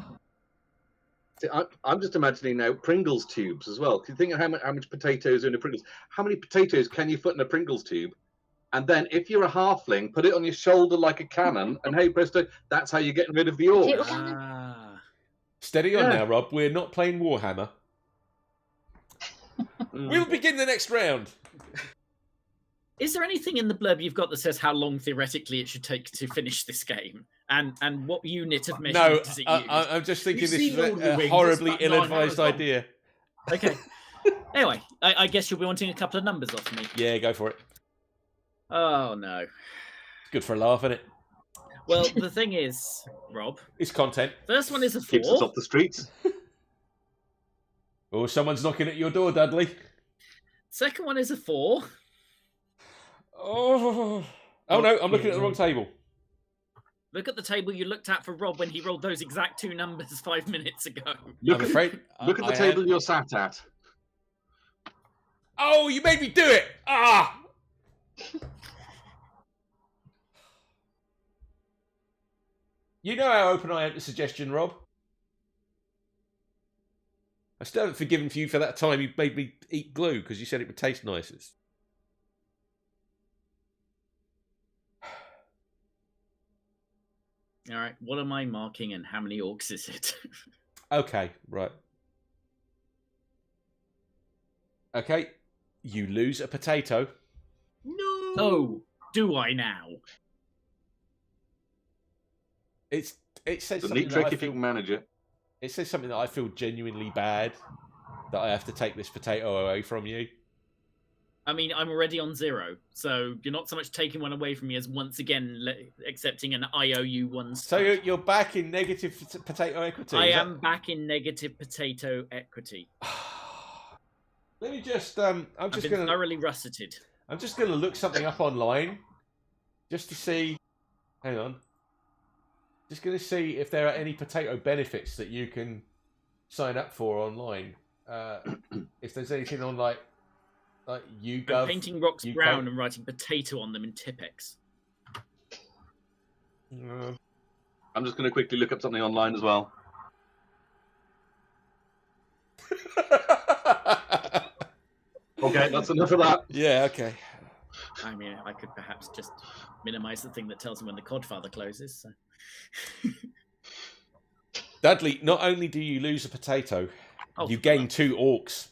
See, I'm just imagining now Pringles tubes as well. Can you think of how much potatoes are in a Pringles? How many potatoes can you put in a Pringles tube? And then, if you're a halfling, put it on your shoulder like a cannon, and hey presto, that's how you're getting rid of the Potato orcs. cannon. Steady on Yeah. now, Rob. We're not playing Warhammer. We'll begin the next round. Is there anything in the blurb you've got that says how long theoretically it should take to finish this game, and what unit of No, measurement does it use? I'm just thinking You've this seen is Lord of the a Rings, horribly it's about 9 ill-advised hours long. idea. Okay. Anyway, I guess you'll be wanting a couple of numbers off me. Yeah, go for it. Oh no. It's good for a laugh, isn't it? Well, the thing is, Rob, It's content. first one is a 4. Keeps us off the streets. Oh, someone's knocking at your door, Dudley. Second one is a 4. Oh no, I'm looking at the wrong table. Look at the table you looked at for Rob when he rolled those exact 2 numbers 5 minutes ago. Look I'm at, afraid. look at the I table am- you're sat at. Oh, you made me do it! Ah! You know how open I am to suggestion, Rob. I still haven't forgiven you for that time you made me eat glue because you said it would taste nice. All right, what am I marking and how many orcs is it? Okay, right. Okay, you lose a potato. No. Oh, do I now? It says It's a something neat that trick I if you feel, can manage it. it says something that I feel genuinely bad that I have to take this potato away from you. I mean, I'm already on 0, so you're not so much taking one away from me as once again accepting an IOU 1 So spot. you're back in negative potato equity. I is that- am back in negative potato equity. Let me just. I'm I've just been gonna. thoroughly russeted. I'm just gonna look something up online, just to see Hang on. Just going to see if there are any potato benefits that you can sign up for online. If there's anything on like YouGov. I'm painting rocks UK. brown and writing potato on them in Tipex. I'm just going to quickly look up something online as well. Okay, that's enough of that. Yeah, okay. I mean, I could perhaps just minimise the thing that tells them when the Codfather closes. So. Dudley, not only do you lose a potato, you gain 2 orcs.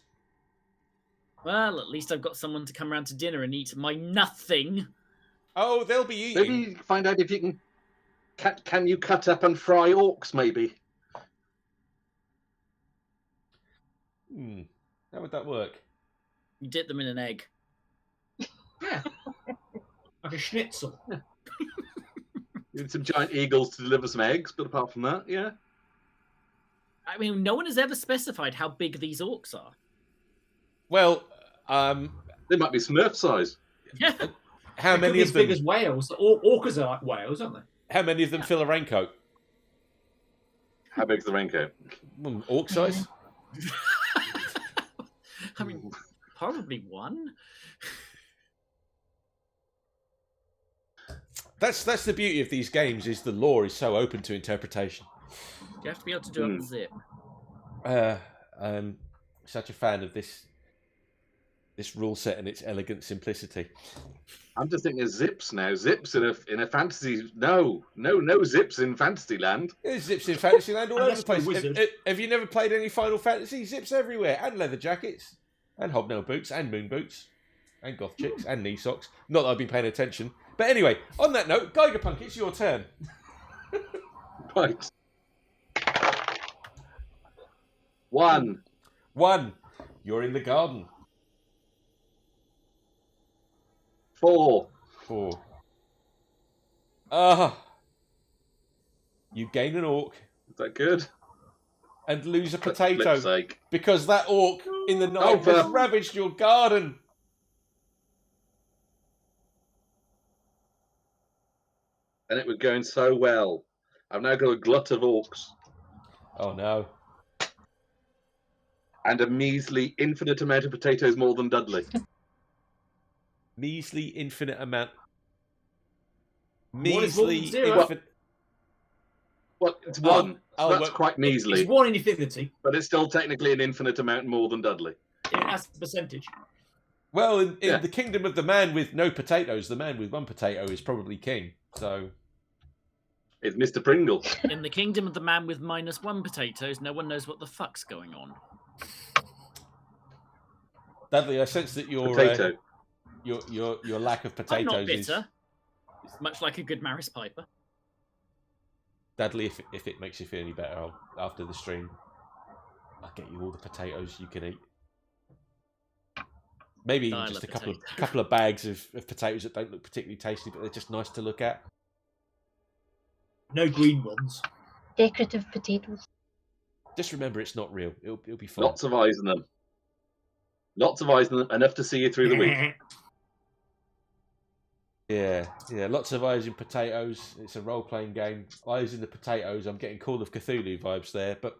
Well, at least I've got someone to come round to dinner and eat my nothing. Oh, they'll be eating. Maybe find out if you can you cut up and fry orcs, maybe? How would that work? You dip them in an egg. Yeah. Like a schnitzel. You need some giant eagles to deliver some eggs, but apart from that, yeah. I mean, no one has ever specified how big these orcs are. Well, They might be Smurf size. Yeah. how They could many be of as big them? as whales. Orcas are like whales, aren't they? How many of them fill a raincoat? How big's the raincoat? Orc size. I mean, probably one. That's the beauty of these games, is the lore is so open to interpretation. You have to be able to do unzip. I'm such a fan of this rule set and its elegant simplicity. I'm just thinking of zips now. Zips in a fantasy. No zips in Fantasyland. There's zips in Fantasyland all over Unless the place. you're a wizard. Have you never played any Final Fantasy? Zips everywhere, and leather jackets, and hobnail boots, and moon boots, and goth chicks, and knee socks. Not that I've been paying attention. But anyway, on that note, Gigerpunk, it's your turn. Right. 1. 1. You're in the garden. 4. 4. You gain an orc Is that good? and lose a For potato flip's sake. because that orc in the night has for- ravaged your garden. And it was going so well. I've now got a glut of orcs Oh no. and a measly infinite amount of potatoes more than Dudley. Measly infinite amount. One is more than Measly 0. infinite. Well, it's 1. oh, That's well, quite measly, It's 1 in infinity. but it's still technically an infinite amount more than Dudley. That's the percentage. Well, in Yeah. the kingdom of the man with no potatoes, the man with 1 potato is probably king. So It's Mr. Pringle. In the kingdom of the man with -1 potatoes, no one knows what the fuck's going on. Dudley, I sense that your Potato. your lack of I'm potatoes not is bitter. Much like a good Maris Piper. Dudley. If it makes you feel any better, after the stream, I'll get you all the potatoes you can eat. Maybe even I just love a potato. couple of bags of potatoes that don't look particularly tasty, but they're just nice to look at. No green ones. Decorative potatoes. Just remember, it's not real. It'll be fine. Lots of eyes in them. Lots of eyes in them, enough to see you through the week. Yeah. Lots of eyes in potatoes. It's a role-playing game. Eyes in the potatoes. I'm getting Call of Cthulhu vibes there, but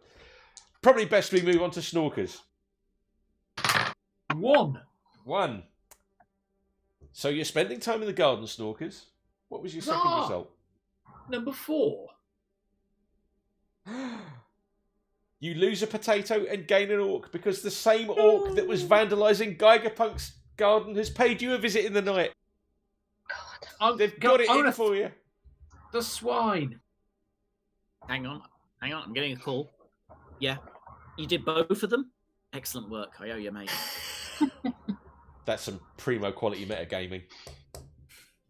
probably best we move on to Snorkers. 1. 1. So you're spending time in the garden, Snorkers. What was your second Ah. result? Number 4. You lose a potato and gain an orc because the same orc that was vandalising Gigerpunk's garden has paid you a visit in the night. They've got it in for you. The swine. Hang on. I'm getting a call. Yeah. You did both of them? Excellent work. I owe you, mate. That's some primo quality metagaming.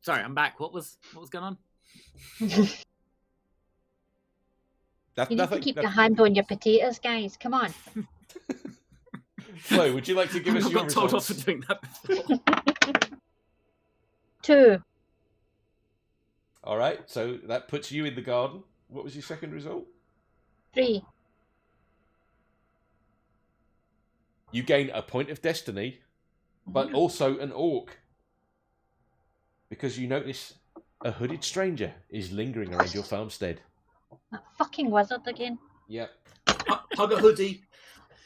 Sorry, I'm back. What was going on? That's You need nothing. to keep your hand on your potatoes, guys. Come on. Flo, would you like to give us I your got told off results? for doing that before. 2. All right, so that puts you in the garden. What was your second result? 3. You gain a point of destiny, but also an orc. Because you notice a hooded stranger is lingering around your farmstead. That fucking wizard again. Yep. Hug a hoodie.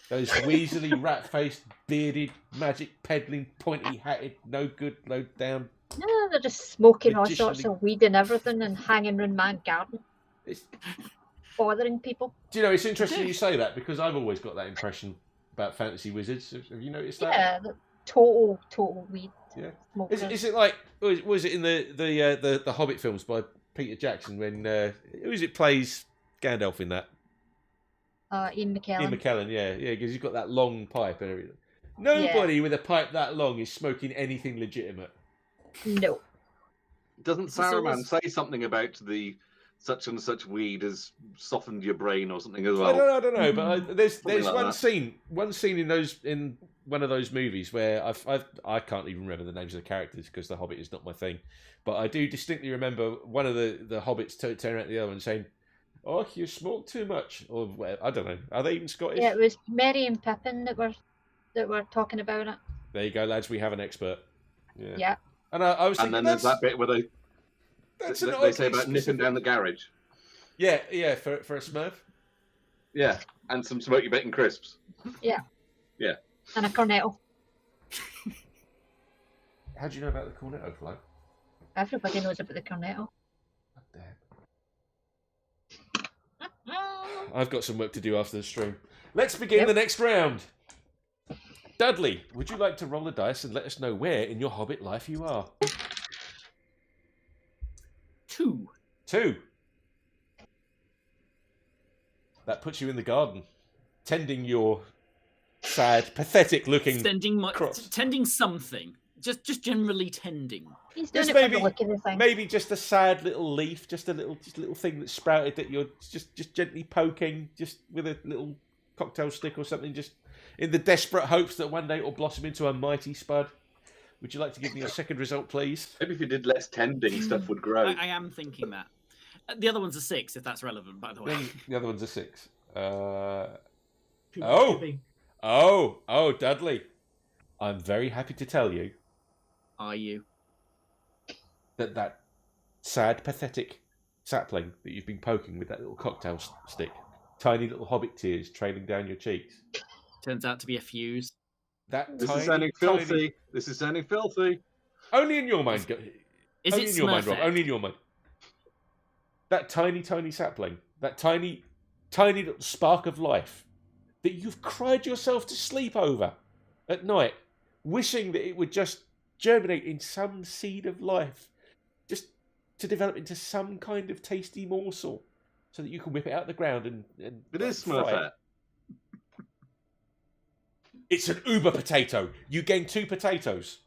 Those weaselly, rat-faced, bearded, magic-peddling, pointy-hatted, no-good, low-down. No, they're just smoking all sorts Magician-y- of weed and everything and hanging around my garden, It's, bothering people. do you know, it's interesting you say that, because I've always got that impression about fantasy wizards. Have you noticed that? Yeah, the total weed Yeah. smokers. Is it like, was it in the Hobbit films by Peter Jackson when, who is it plays Gandalf in that? Ian McKellen. Ian McKellen, yeah, because he's got that long pipe and everything. Nobody with a pipe that long is smoking anything legitimate. No. Doesn't It's always- Saruman say something about the such and such weed has softened your brain or something as well? I don't know, but there's Something like one scene in one of those movies where I can't even remember the names of the characters because The Hobbit is not my thing, but I do distinctly remember one of the hobbits turning around to the other and saying, "Oh, you smoke too much," or whatever. I don't know. Are they even Scottish? Yeah, it was Merry and Pippin that were talking about it. There you go, lads. We have an expert. Yeah. Yeah. And I was And thinking then there's that bit where they that's an say oddly about nipping specific- down the garage. Yeah, for a Smurf. Yeah, and some smoky bacon crisps. And a cornetto. How do you know about the cornetto flow? Everybody knows about the cornetto. Damn. I've got some work to do after the stream. Let's begin Yep. the next round. Dudley, would you like to roll a dice and let us know where in your Hobbit life you are? 2. 2. That puts you in the garden, tending your sad, pathetic-looking crops. Tending something. Just generally tending. He's doing Just it for maybe- the look of the thing. Maybe just a sad little leaf, just a little thing that sprouted that you're just gently poking, just with a little cocktail stick or something, just in the desperate hopes that one day it will blossom into a mighty spud. Would you like to give me your second result, please? Maybe if you did less tending, stuff would grow. I am thinking that. The other one's a 6, if that's relevant, by the way. The other one's a 6. Too Oh. much tipping. Oh, Dudley. I'm very happy to tell you Are you? that sad, pathetic sapling that you've been poking with that little cocktail stick, tiny little hobbit tears trailing down your cheeks. Turns out to be a fuse. That This tiny, is sounding tiny- filthy. This is sounding filthy. Only in your mind. Is Only it in your mind, Rob. Smurfette? Only in your mind. That tiny, tiny sapling, that tiny, tiny little spark of life that you've cried yourself to sleep over at night, wishing that it would just germinate in some seed of life, just to develop into some kind of tasty morsel, so that you can whip it out the ground and It is fry Smurfette. It's an uber potato. You gain 2 potatoes.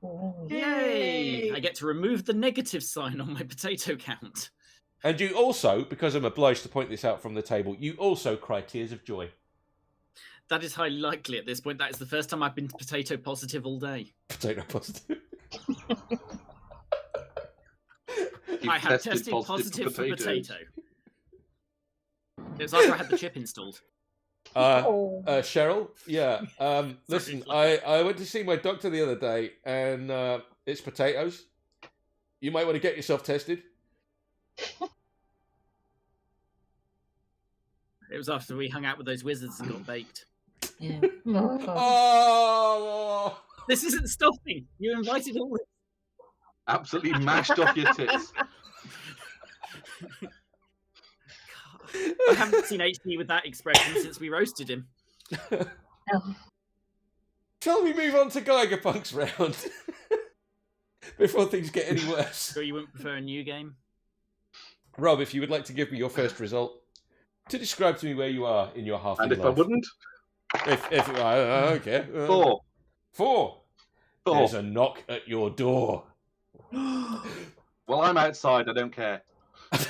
Oh. Yay! I get to remove the negative sign on my potato count. And you also, because I'm obliged to point this out from the table, you also cry tears of joy. That is highly likely at this point. That is the first time I've been potato positive all day. Potato positive. You've I have tested positive for potatoes. potato. It was after I had the chip installed. Oh. Cheryl, yeah. Listen, I went to see my doctor the other day, and it's potatoes. You might want to get yourself tested. It was after we hung out with those wizards and got baked. Yeah. Oh! This isn't stopping. You invited all this. Absolutely mashed off your tits. I haven't seen HD with that expression since we roasted him. Oh. Shall we move on to Gigerpunk's round? Before things get any worse. Sure you wouldn't prefer a new game? Rob, if you would like to give me your first result, to describe to me where you are in your half-day And if life. I wouldn't, Okay. 4. 4. 4. There's a knock at your door. Well, I'm outside. I don't care. There's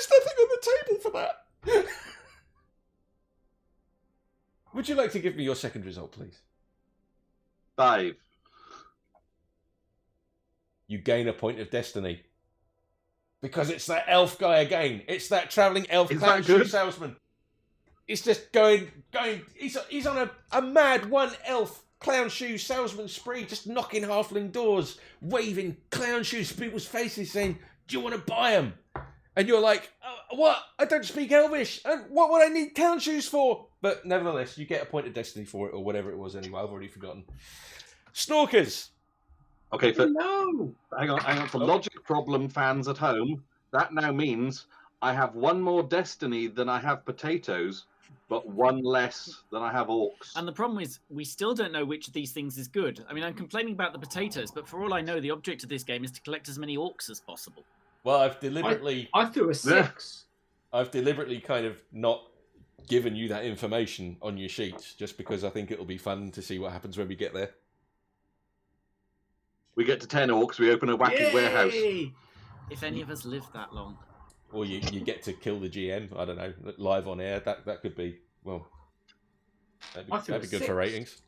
nothing on the table for that. Would you like to give me your second result, please? 5. You gain a point of destiny. Because it's that elf guy again. It's that travelling elf Is clown that good? shoe salesman. It's just going. He's on a mad one elf clown shoe salesman spree, just knocking halfling doors, waving clown shoes in people's faces, saying, "Do you want to buy them?" And you're like, "What? I don't speak Elvish. What would I need clown shoes for?" But nevertheless, you get a point of destiny for it, or whatever it was anyway. I've already forgotten. Snorkers. Okay, No. hang on. For logic problem fans at home, that now means I have one more destiny than I have potatoes, but one less than I have orcs. And the problem is, we still don't know which of these things is good. I mean, I'm complaining about the potatoes, but for all I know, the object of this game is to collect as many orcs as possible. Well, I've deliberately... I threw a 6. I've deliberately kind of not given you that information on your sheets, just because I think it'll be fun to see what happens when we get there. We get to 10 orcs, we open a wacky warehouse. If any of us live that long. Or you get to kill the GM, I don't know, live on air. That could be, well, that'd be good for ratings.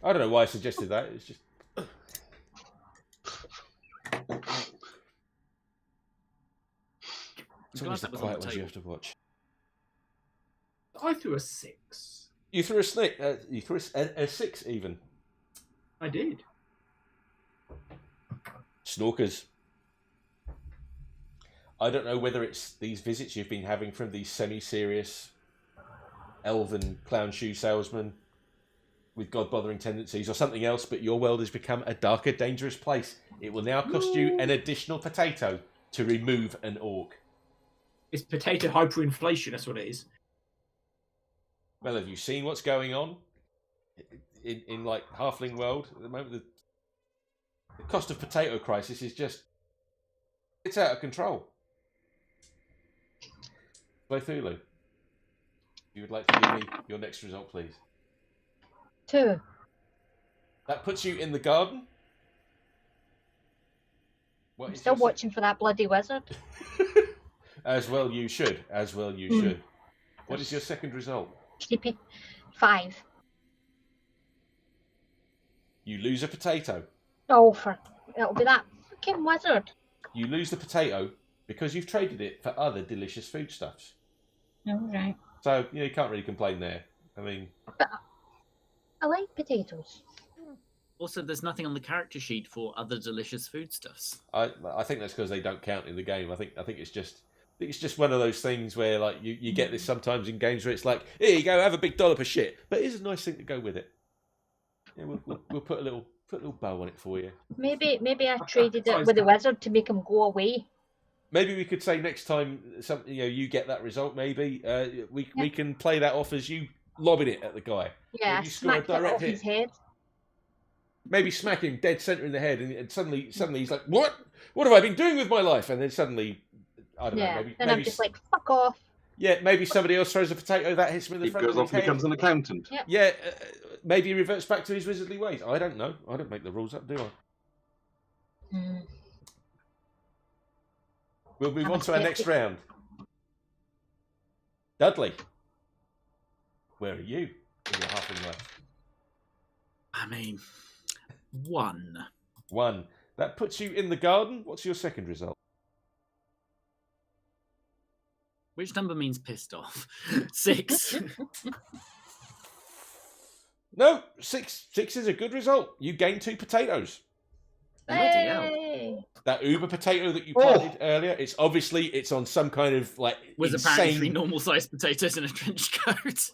I don't know why I suggested that. It's just... It's always the quiet ones you have to watch. I threw a 6. You threw a snake. You threw a 6 even. I did. Snorkers. I don't know whether it's these visits you've been having from these semi-serious elven clown shoe salesmen with god-bothering tendencies or something else, but your world has become a darker, dangerous place. It will now cost you an additional potato to remove an orc. It's potato hyperinflation, that's what it is. Well, have you seen what's going on in like halfling world at the moment? The cost of potato crisis is just, it's out of control. Flothulhu, if you would like to give me your next result, please. 2. That puts you in the garden. I'm still watching for that bloody wizard. As well you should. As well you should. What is your second result? Creepy. 5. You lose a potato. Oh, it'll be that fucking wizard. You lose the potato because you've traded it for other delicious foodstuffs. All right. So, you can't really complain there. I mean... But I like potatoes. Also, there's nothing on the character sheet for other delicious foodstuffs. I think that's because they don't count in the game. I think it's just one of those things where like you get this sometimes in games where it's like, here you go, have a big dollop of shit, but here's a nice thing to go with it. Yeah, we'll put a little bow on it for you. Maybe I traded it with the wizard to make him go away. Maybe we could say next time you get that result. Maybe we can play that off as you lobbing it at the guy. Yeah, smack it off his head. Maybe smack him dead center in the head, and suddenly he's like, "What? What have I been doing with my life?" And then suddenly, I don't know. Maybe I'm just like, "Fuck off." Yeah, maybe somebody else throws a potato that hits him in the front of his head. He goes off and becomes an accountant. Yep. Yeah, maybe he reverts back to his wizardly ways. I don't know. I don't make the rules up, do I? We'll move on to our next round. Dudley, where are you in your halfling life? I mean, 1. 1. That puts you in the garden. What's your second result? Which number means pissed off? 6. No, 6 is a good result. You gain 2 potatoes. Bloody hell. That uber potato that you planted earlier, it's on some kind of like was insane... apparently 3 normal sized potatoes in a trench coat.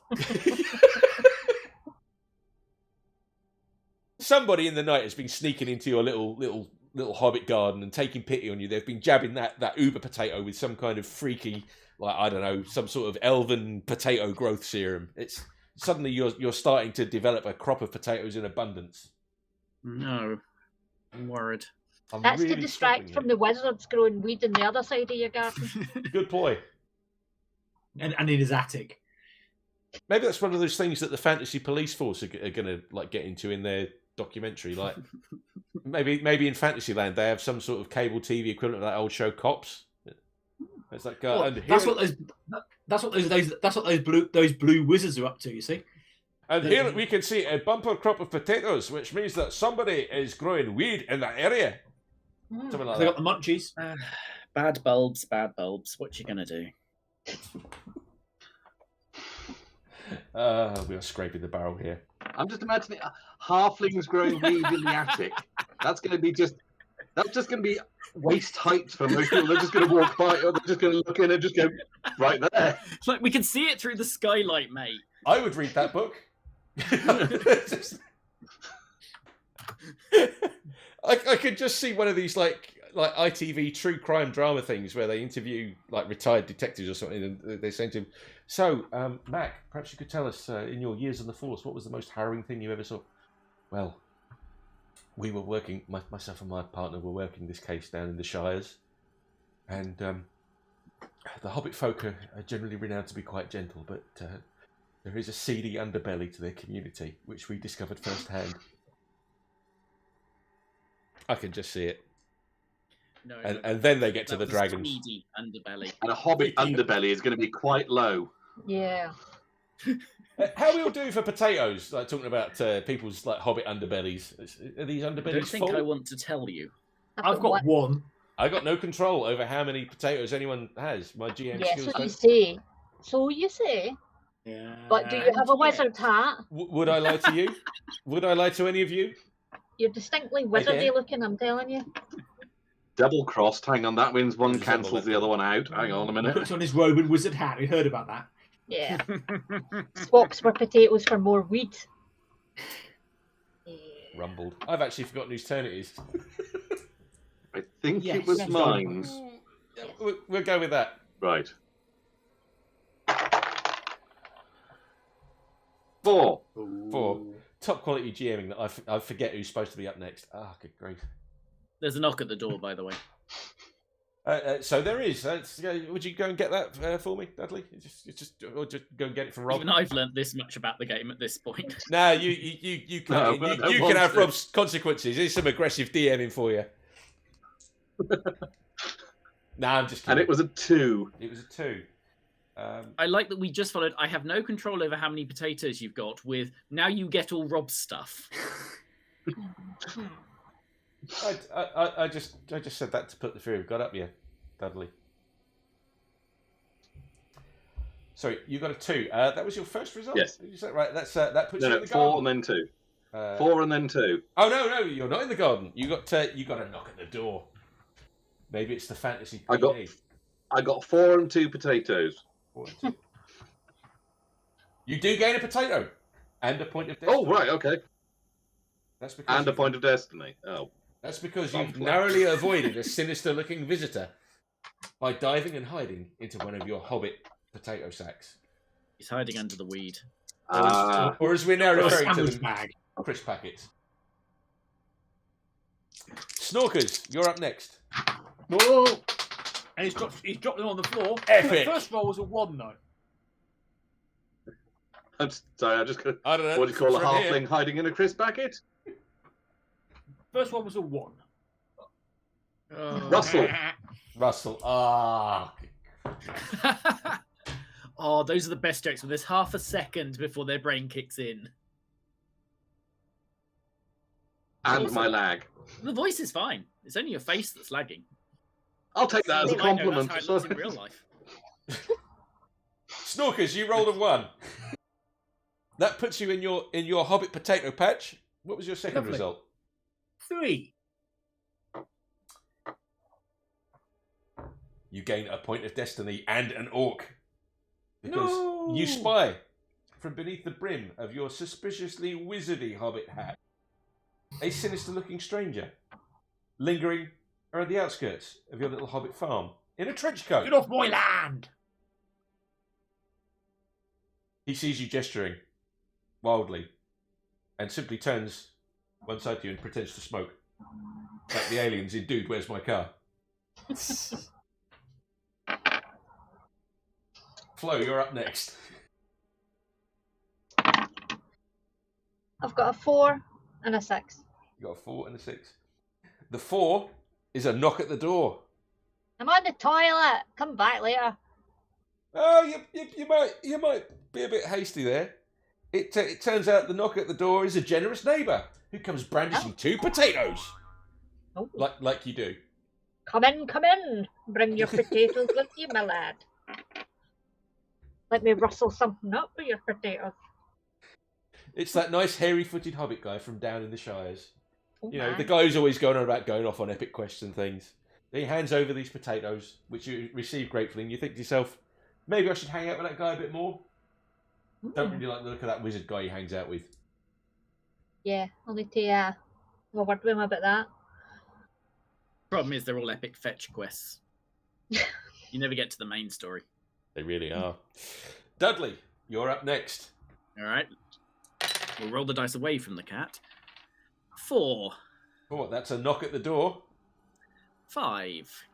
Somebody in the night has been sneaking into your little hobbit garden and taking pity on you. They've been jabbing that uber potato with some kind of freaky, like, I don't know, some sort of elven potato growth serum. It's suddenly you're starting to develop a crop of potatoes in abundance. No, I'm worried. That's really to distract from the wizards growing weed in the other side of your garden. Good ploy. And in his attic. Maybe that's one of those things that the Fantasy Police Force are going to like get into in their documentary. Like maybe in Fantasyland they have some sort of cable TV equivalent of that old show Cops. It's like that's what those blue wizards are up to. You see. And here we can see a bumper crop of potatoes, which means that somebody is growing weed in that area. Something like they that. got the munchies. Bad bulbs. What you gonna do? We are scraping the barrel here. I'm just imagining halflings growing weed in the attic. That's just going to be waist height for most people. They're just going to walk by, or they're just going to look in and just go right there. It's like we can see it through the skylight, mate. I would read that book. I could just see one of these like ITV true crime drama things where they interview like retired detectives or something, and they say to him, "So, Mac, perhaps you could tell us in your years on the force, what was the most harrowing thing you ever saw?" Well, we were working, myself and my partner were working this case down in the Shires, and the hobbit folk are generally renowned to be quite gentle, but there is a seedy underbelly to their community, which we discovered firsthand. I can just see it. No, and then they get to the dragons. Seedy underbelly. And a hobbit underbelly is going to be quite low. Yeah. How are we all doing for potatoes? Like talking about people's like hobbit underbellies. Are these underbellies I don't think full? I want to tell you. I've got one. I got no control over how many potatoes anyone has. My GM Yeah, skills. so you say. So you say. Yeah. But do you have a wizard hat? Would I lie to you? Would I lie to any of you? You're distinctly wizardy looking, I'm telling you. Double crossed. Hang on, that wins one, Resemble cancels that. the other one out. Hang on a He minute. puts on his Roman wizard hat. We heard about that. Yeah. Swaps for potatoes for more weed. Yeah. Rumbled. I've actually forgotten whose turn it is. I think Yes, it was yes. mine. We'll go with that. Right. 4. 4. Top quality GMing that I forget who's supposed to be up next. Ah, good grief. There's a knock at the door, by the way. So there is. Would you go and get that for me, Dudley? Just go and get it from Rob. Even I've learnt this much about the game at this point. No, you can. No, You can have Rob's consequences. There's some aggressive DMing for you. Nah, I'm just kidding. And it was a 2. It was a 2. I like that we just followed. I have no control over how many potatoes you've got. With now, you get all Rob's stuff. I just said that to put the fear of God up you, Dudley. Sorry, you got a 2. That was your first result. Yes. Did you say right? That puts you in the 4 garden. and then 2. 4 4 and then 2. Oh no, you're not in the garden. You got a knock at the door. Maybe it's the fantasy. I got 4 and 2 potatoes. 4 and 2. You do gain a potato and a point of destiny. Oh right, okay. That's because And a point of destiny. Oh. That's because you've Conflict. narrowly avoided a sinister-looking visitor by diving and hiding into one of your hobbit potato sacks, He's hiding under the weed. or as we're now Or a referring to sandwich them, bag. crisp packets. Snorkers, you're up next. Whoa! And he's dropped them on the floor. Epic. The first roll was a 1, though. I'm sorry, I just got. I don't know. What do you call a from here. halfling hiding in a crisp packet? First one was a 1. Russell. Russell. Ah. Oh, those are the best jokes. When there's half a second before their brain kicks in. And my lag. The voice is fine. It's only your face that's lagging. I'll take that as a I know, compliment. that's how it looks in real life. Snorkers, you rolled a 1. That puts you in your hobbit potato patch. What was your second Lovely. result? 3. You gain a point of destiny and an orc. Because No! you spy from beneath the brim of your suspiciously wizardy hobbit hat a sinister-looking stranger lingering around the outskirts of your little hobbit farm in a trench coat. Get off my land! He sees you gesturing wildly and simply turns one side to you and pretends to smoke. Like the aliens in Dude, Where's My Car? Flo, you're up next. I've got a 4 and a 6. You got a 4 and a 6. The 4 is a knock at the door. I'm on the toilet. Come back later. Oh, you might be a bit hasty there. It turns out the knock at the door is a generous neighbour who comes brandishing 2 potatoes, Oh. like you do. Come in, come in. Bring your potatoes with you, my lad. Let me rustle something up with your potatoes. It's that nice hairy-footed hobbit guy from down in the Shires. Oh, You know, man. the guy who's always going on about going off on epic quests and things. He hands over these potatoes, which you receive gratefully, and you think to yourself, maybe I should hang out with that guy a bit more. Don't really like the look of that wizard guy he hangs out with. Yeah, I'll need to have a word with him about that. Problem is, they're all epic fetch quests. You never get to the main story. They really are. Dudley, you're up next. All right. We'll roll the dice away from the cat. 4. Oh, that's a knock at the door. 5.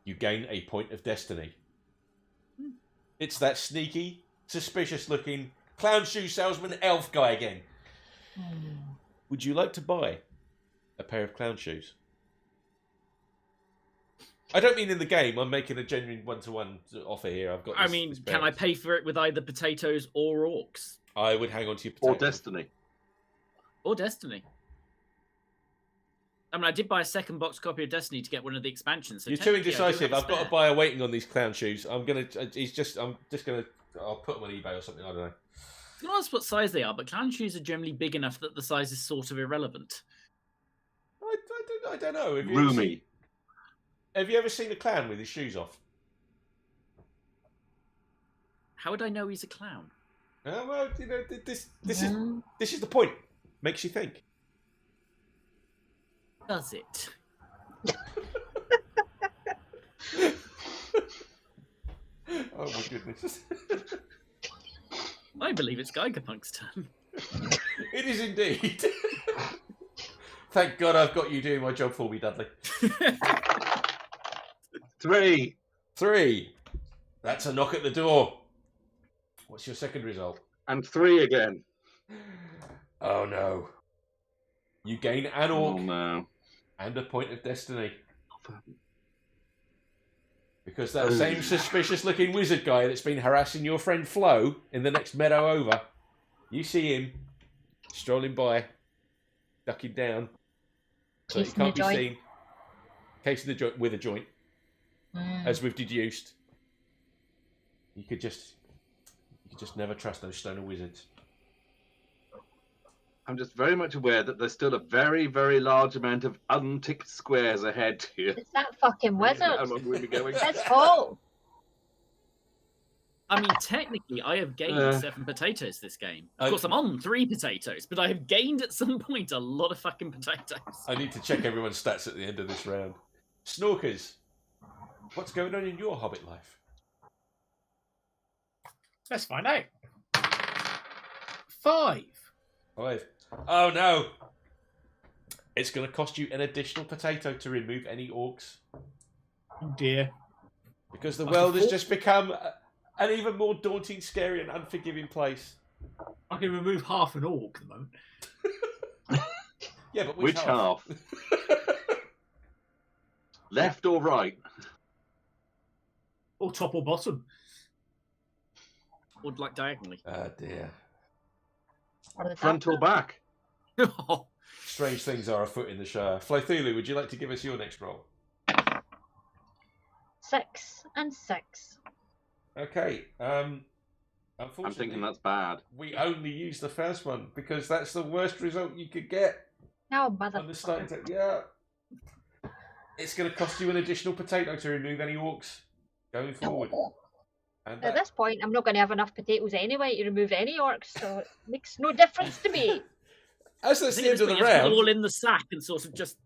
You gain a point of destiny. It's that sneaky, suspicious-looking clown shoe salesman elf guy again. Would you like to buy a pair of clown shoes? I don't mean in the game. I'm making a genuine one-to-one offer here. I've got. I mean, can I pay for it with either potatoes or orcs? I would hang on to your potatoes. Or Destiny. Or Destiny. I mean, I did buy a second box copy of Destiny to get one of the expansions. So You're too technically I do indecisive. have a I've got a spare. buyer waiting on these clown shoes. I'm just gonna. I'll put them on eBay or something. I don't know. I can ask what size they are, but clown shoes are generally big enough that the size is sort of irrelevant. I don't know. Roomy. Have you ever seen a clown with his shoes off? How would I know he's a clown? Well, you know, this is the point. Makes you think. Does it? Oh my goodness. I believe it's Gigerpunk's turn. It is indeed. Thank God I've got you doing my job for me, Dudley. 3. 3. That's a knock at the door. What's your second result? And 3 again. Oh no. You gain an orc Oh no. and a point of destiny. Because that same suspicious-looking wizard guy that's been harassing your friend Flo in the next meadow over, you see him strolling by, ducking down, so he Casing can't the be joint. seen. Casing the joint with a joint, as we've deduced. You could just never trust those stoner wizards. I'm just very much aware that there's still a very, very large amount of unticked squares ahead here. It's that fucking wizard. I'm going to be going. It's Ho. I mean, technically, I have gained 7 potatoes this game. Of course, I'm on 3 potatoes, but I have gained at some point a lot of fucking potatoes. I need to check everyone's stats at the end of this round. Snorkers, what's going on in your hobbit life? Let's find out. 5. 5. Oh no! It's going to cost you an additional potato to remove any orcs. Oh dear. Because the That's world a has four. just become an even more daunting, scary and unforgiving place. I can remove half an orc at the moment. Yeah, but Which half? Left or right? Or top or bottom. Or like diagonally. Oh dear. Or the Front or dark. back? Strange things are afoot in the Shire. Flothulhu, would you like to give us your next roll? 6 and 6. Okay. Unfortunately, I'm thinking that's bad. we only used the first one because that's the worst result you could get Oh, on the starting motherfucker. Yeah. It's going to cost you an additional potato to remove any orcs going forward. And At this point, I'm not going to have enough potatoes anyway to remove any orcs, so it makes no difference to me. as I that's think the at end this of the point you have to put round, them all in the sack and sort of just.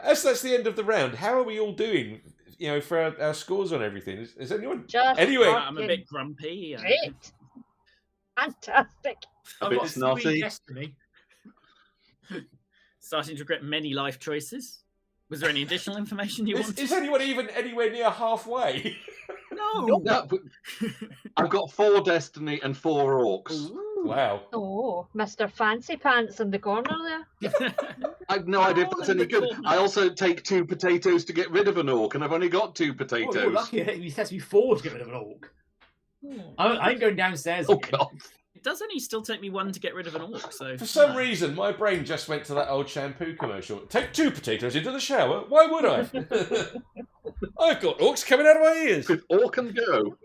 as that's the end of the round, how are we all doing? You know, for our scores on everything. Is anyone? Just Anyway. I'm a fucking bit grumpy. great. Fantastic. A I've bit got 3 snotty. Destiny. Starting to regret many life choices. Was there any additional information you wanted? Is anyone even anywhere near halfway? No. No, but I've got 4 Destiny and 4 orcs. Ooh. Wow. Oh, Mr. Fancy Pants in the corner there. I've no idea if All that's in any the good. corner. I also take 2 potatoes to get rid of an orc, and I've only got 2 Oh, you're potatoes. lucky. It has to be 4 to get rid of an orc. I ain't going downstairs Oh again. god! It does only still take me 1 to get rid of an orc, so... For some reason, my brain just went to that old shampoo commercial. Take 2 potatoes into the shower. Why would I? I've got orcs coming out of my ears. With orc and go.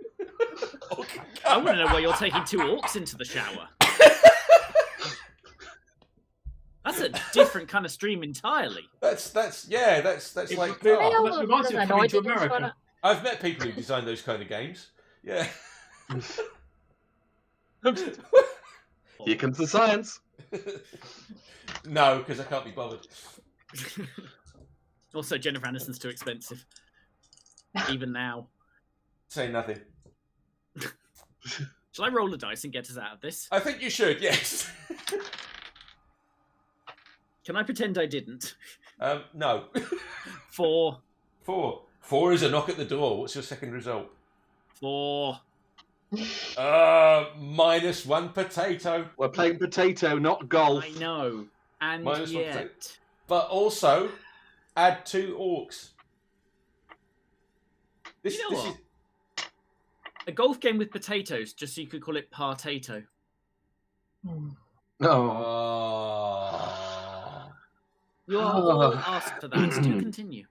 I want to know why you're taking 2 orcs into the shower. That's a different kind of stream entirely. That's like... It reminds me of coming to America. I've met people who design those kind of games. Yeah. Here comes the science. No, because I can't be bothered. Also, Jennifer Aniston's too expensive. Even now. Say nothing. Shall I roll the dice and get us out of this? I think you should, yes. Can I pretend I didn't? No. 4. 4. 4 is a knock at the door. What's your second result? 4. -1 potato. We're playing potato, not golf. I know. And -1 potato. yet... But also, add 2 orcs. This, You know this what? is... A golf game with potatoes, just so you could call it partato. Oh. You are all asked for that. Do continue.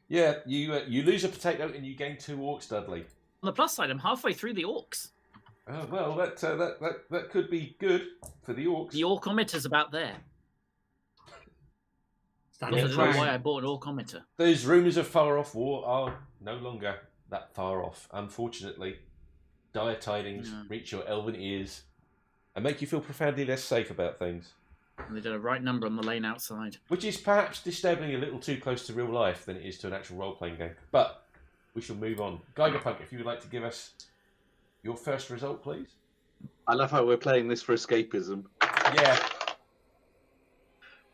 Yeah, you lose a potato and you gain 2 orcs, Dudley. On the plus side, I'm halfway through the orcs. Well, that could be good for the orcs. The orcometer's about there. I Standard don't know rank. why I bought an orcometer. Those rumours of far-off war are no longer that far off, unfortunately. Dire tidings reach your elven ears and make you feel profoundly less safe about things. And they did a right number on the lane outside. Which is perhaps disturbingly a little too close to real life than it is to an actual role-playing game. But we shall move on. Gigerpunk, if you would like to give us your first result, please. I love how we're playing this for escapism. Yeah.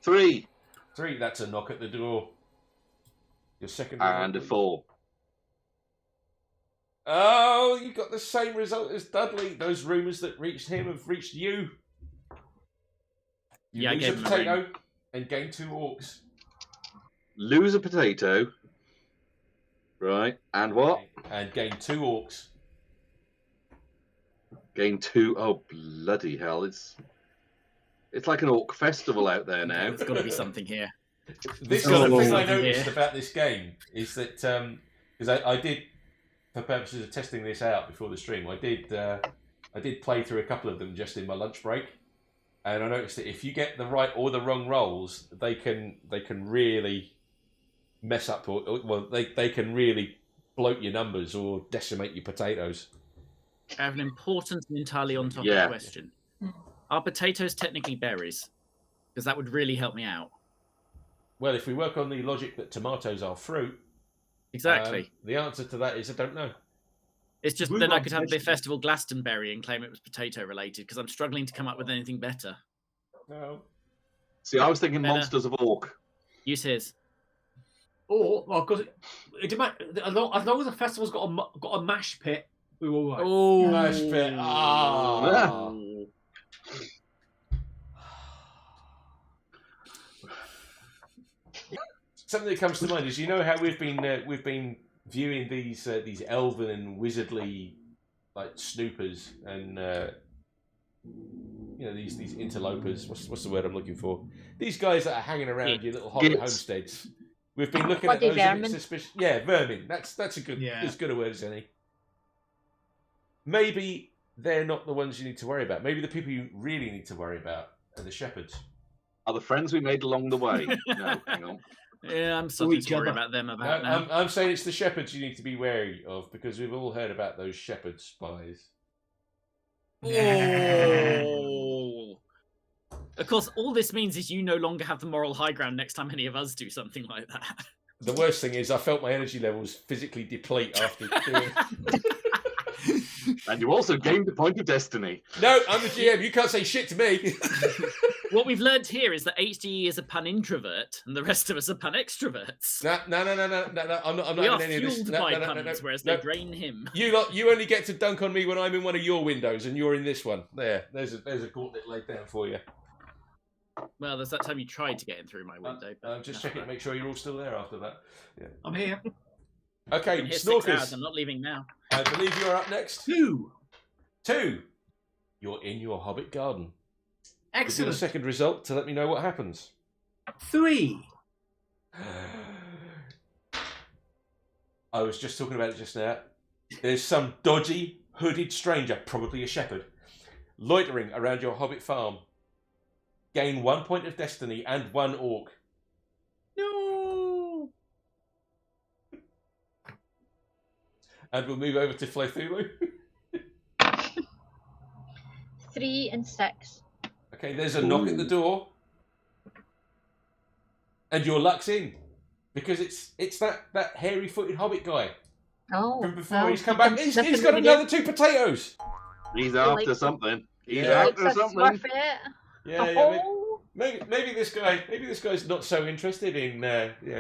3 3, that's a knock at the door. Your second and a result, 4. Oh, you got the same result as Dudley. Those rumours that reached him have reached you. You Yeah, I lose a gave him a potato and gain 2 orcs. Lose a potato. Right. And what? And gain 2 orcs. Gain 2. Oh, bloody hell. It's like an orc festival out there now. There's got to be something here. This Oh. is the thing I Yeah. noticed about this game is that because I did, for purposes of testing this out before the stream, I did play through a couple of them just in my lunch break, and I noticed that if you get the right or the wrong rolls, they can really mess up, or they can really bloat your numbers or decimate your potatoes. I have an important and entirely on topic Yeah. question. Are potatoes technically berries? Because that would really help me out. Well, if we work on the logic that tomatoes are fruit, Exactly. the answer to that is I don't know. It's just Move then I on could to have the vegetables. festival Glastonbury and claim it was potato related because I'm struggling to come up with anything better. No. See, I was thinking Better. Monsters of Orc. Use his. Or, well, because as long as the festival's got a mash pit, we're all right. Oh, Mash pit. Ah. Something that comes to mind is, you know how we've been viewing these elven and wizardly like snoopers and these interlopers. What's the word I'm looking for? These guys that are hanging around your little hobbit Gits. homesteads. We've been looking at Bloody those a bit vermin. suspicious. Yeah, vermin. That's a good as good a word as any. Maybe they're not the ones you need to worry about. Maybe the people you really need to worry about are the shepherds. Are the friends we made along the way? No, hang on. Yeah, I'm starting each to worry other. about them No, about now. I'm saying it's the shepherds you need to be wary of, because we've all heard about those shepherd spies. Oh. Of course, all this means is you no longer have the moral high ground next time any of us do something like that. The worst thing is I felt my energy levels physically deplete after doing And you also gained the point of destiny. No, I'm the GM. You can't say shit to me. What we've learned here is that HDE is a pun introvert and the rest of us are pun extroverts. No. I'm not We are in any of this. fueled No, by no, no, puns, no, whereas no. they drain him. You only get to dunk on me when I'm in one of your windows, and you're in this one. There's a gauntlet laid down for you. Well, there's that time you tried to get in through my window. But I'm just checking to make sure you're all still there after that. Yeah. I'm here. Okay, I'm here 6 hours. Snorkers. I'm not leaving now. I believe you're up next. 2. 2. You're in your hobbit garden. Give me a Excellent. second result to let me know what happens. 3. I was just talking about it just now. There's some dodgy, hooded stranger, probably a shepherd, loitering around your hobbit farm. Gain 1 point of destiny and 1 orc. No. And we'll move over to Flothulhu. 3 and 6. Okay, there's a knock at the door. And your luck's in. Because it's that hairy-footed hobbit guy Oh. from before. well, He's come back. He's sniffing got it another 2 potatoes. He's Like- after something. He's Yeah. after It's a something. smurf it. Yeah. Oh. Maybe this guy's not so interested in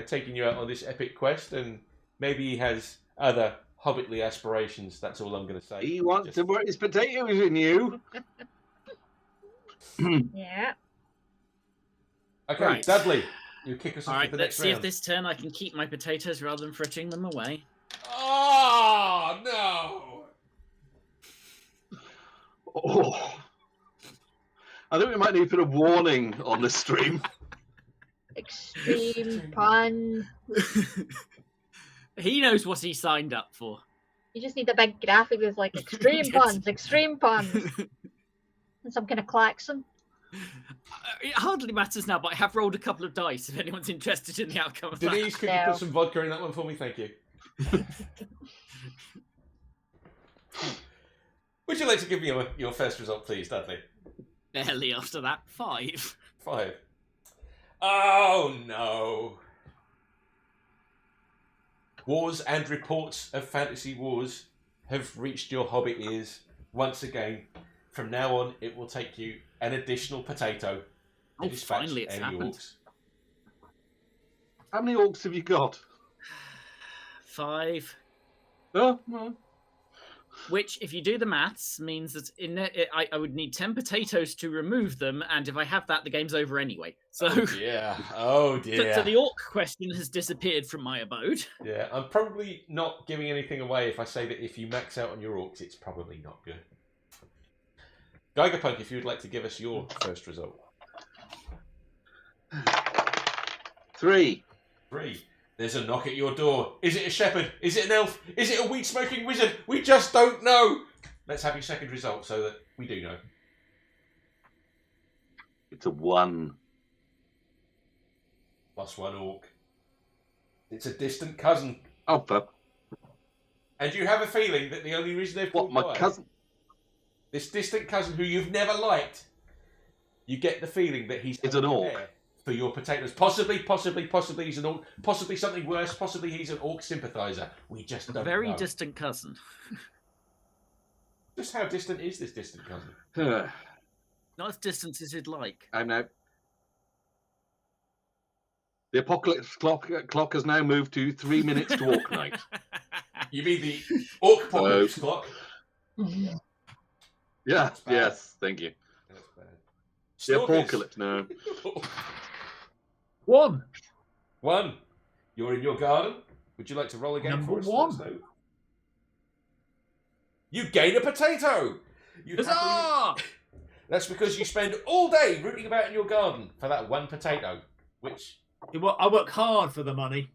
taking you out on this epic quest, and maybe he has other hobbitly aspirations. That's all I'm going to say. He wants to put his potatoes in you. Yeah. Okay, Right. Dudley, you kick us All off right, with the let's next see round. if this turn I can keep my potatoes rather than fritting them away. Oh no! Oh. I think we might need to put a warning on this stream. Extreme pun. He knows what he signed up for. You just need a big graphic that's like extreme puns, extreme puns, and some kind of klaxon. It hardly matters now, but I have rolled a couple of dice if anyone's interested in the outcome of that. Denise, could you No. put some vodka in that one for me? Thank you. Would you like to give me your first result, please, Dudley? Barely after that. 5. 5. Oh no! Wars and reports of fantasy wars have reached your hobbit ears once again. From now on, it will take you an additional potato to Oh, dispatch finally it's any happened. orcs. How many orcs have you got? 5. Oh, well. Which, if you do the maths, means that I would need 10 potatoes to remove them, and if I have that, the game's over anyway. So, Yeah. Oh dear. so the orc question has disappeared from my abode. Yeah, I'm probably not giving anything away if I say that if you max out on your orcs, it's probably not good. Gigerpunk, if you would like to give us your first result. 3. 3. There's a knock at your door. Is it a shepherd? Is it an elf? Is it a weed-smoking wizard? We just don't know. Let's have your second result so that we do know. It's a 1. +1 orc. It's a distant cousin. Oh, for And you have a feeling that the only reason they've what? called My by cousin? this distant cousin who you've never liked, you get the feeling that he's It's an only orc. there for your potatoes. Possibly he's an orc. Possibly something worse. Possibly he's an orc sympathiser. We just don't Very know. distant cousin. Just how distant is this distant cousin? Not as distant as you'd like. I'm now. The apocalypse clock has now moved to 3 minutes to orc night. You mean the orc apocalypse clock? Mhm. Yeah, That's bad. yes, thank you. That's bad. The Snorkers. apocalypse, no. 1. 1. You're in your garden. Would you like to roll again Number for us? 1. Let us know. You gain a potato. You happily- Huzzah! That's because you spend all day rooting about in your garden for that 1 potato, which I work hard for the money.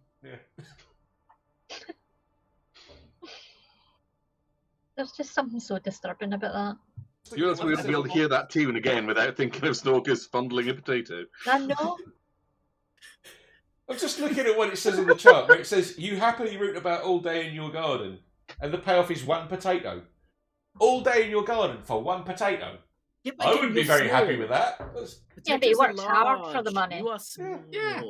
There's just something so disturbing about that. You're not supposed to be able to hear that tune again without thinking of Snorkers fondling a potato. I know. I'm just looking at what it says on the chart, where it says you happily root about all day in your garden, and the payoff is 1 potato. All day in your garden for 1 potato. Yeah, but I again, wouldn't be you're very happy small. with that. That's- Yeah, but he Potatoes are works hard for the large. money. You are small. Yeah.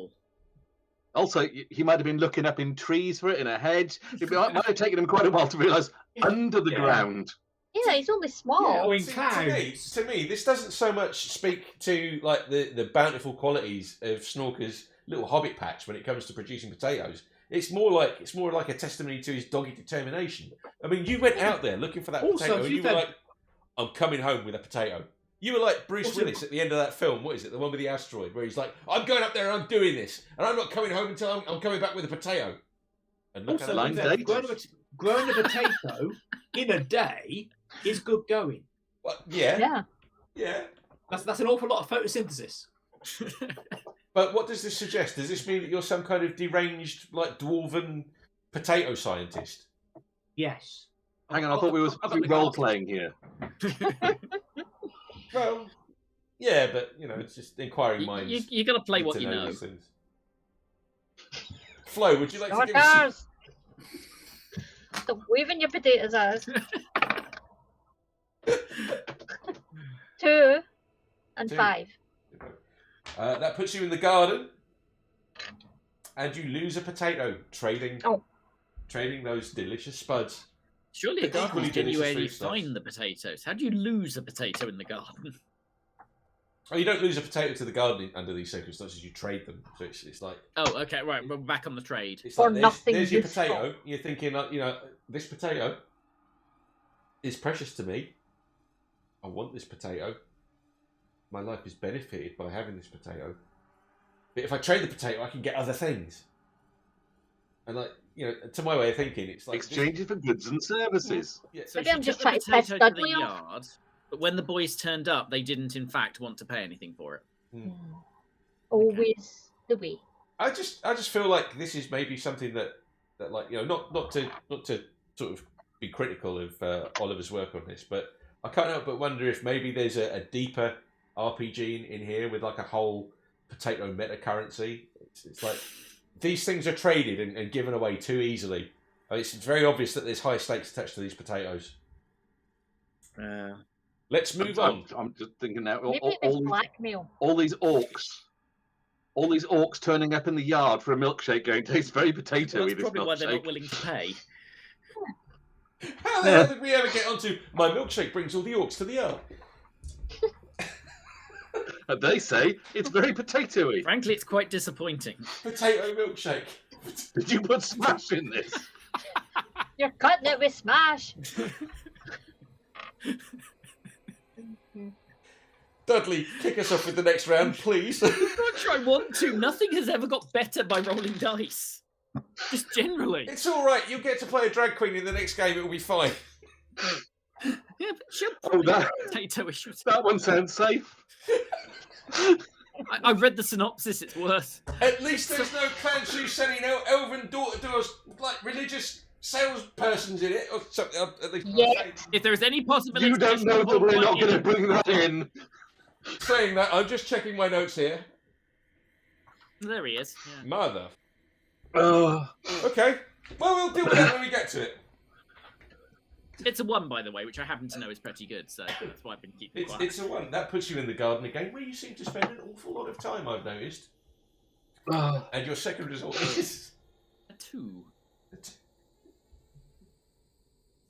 Also, he might have been looking up in trees for it, in a hedge. It might have taken him quite a while to realise under the Yeah. ground. Yeah, he's only Yeah, small. or in See, clouds. to me, this doesn't so much speak to like the bountiful qualities of Snorker's little hobbit patch when it comes to producing potatoes. It's more like a testimony to his dogged determination. I mean, you went out there looking for that Also, potato, if and you you were said- like, "I'm coming home with a potato." You were like Bruce Also- Willis at the end of that film. What is it? The one with the asteroid, where he's like, "I'm going up there and I'm doing this, and I'm not coming home until I'm coming back with a potato." And look Also, at Line that. date. growing a potato in a day is good going. Well, yeah. That's an awful lot of photosynthesis. But what does this suggest? Does this mean that you're some kind of deranged, like, dwarven potato scientist? Yes. Hang on, I thought we were supposed to be role-playing here. Well, yeah, but, it's just inquiring minds. You got to play need what to you know. these things. Flo, would you like to give us... Snorkers! Stop waving your potatoes at us. 2 and 2. 5. That puts you in the garden, and you lose a potato, trading those delicious spuds. Surely a garden Equally is genuinely where you delicious foodstuffs. find the potatoes. How do you lose a potato in the garden? Oh, you don't lose a potato to the garden under these circumstances. You trade them, so it's like. Oh, okay, right. We're back on the trade. It's For like nothing there's your useful. potato. You're thinking, this potato is precious to me. I want this potato. My life is benefited by having this potato. But if I trade the potato, I can get other things. And to my way of thinking, it's like Exchanges for goods and services. Yeah. So Maybe she I'm took just the trying to piss potato to the Dudley off. yard, but when the boys turned up, they didn't, in fact, want to pay anything for it. Always the way. I just feel like this is maybe something that not to sort of be critical of Oliver's work on this, but I can't help but wonder if maybe there's a deeper RPG in here with like a whole potato meta currency. It's like these things are traded and given away too easily. It's very obvious that there's high stakes attached to these potatoes. Let's move on. I'm just thinking now. Maybe it's blackmail. All these orcs turning up in the yard for a milkshake, going, tastes very potatoey. That's This probably why they're milkshake. not willing to pay. How the hell did we ever get onto my milkshake brings all the orcs to the yard? And they say it's very potatoey. Frankly, it's quite disappointing. Potato milkshake. Did you put smash in this? You're cutting it with smash. Dudley, kick us off with the next round, please. I'm not sure I want to. Nothing has ever got better by rolling dice. Just generally. It's all right. You'll get to play a drag queen in the next game. It will be fine. Yeah, but she'll probably have potato issues. That one sounds safe. I read the synopsis. It's worse. At least there's no clan shoe selling elven door-to-door like religious salespersons in it or something. At least Yeah. If there's any possibility, You don't know that we're not going to bring that in. saying that, I'm just checking my notes here. There he is. Yeah. Mother. Oh. Okay. Well, we'll deal with that when we get to it. It's a 1, by the way, which I happen to know is pretty good, so that's why I've been keeping quiet. It's a 1. That puts you in the garden again, where you seem to spend an awful lot of time, I've noticed. Oh. And your second result is... A 2.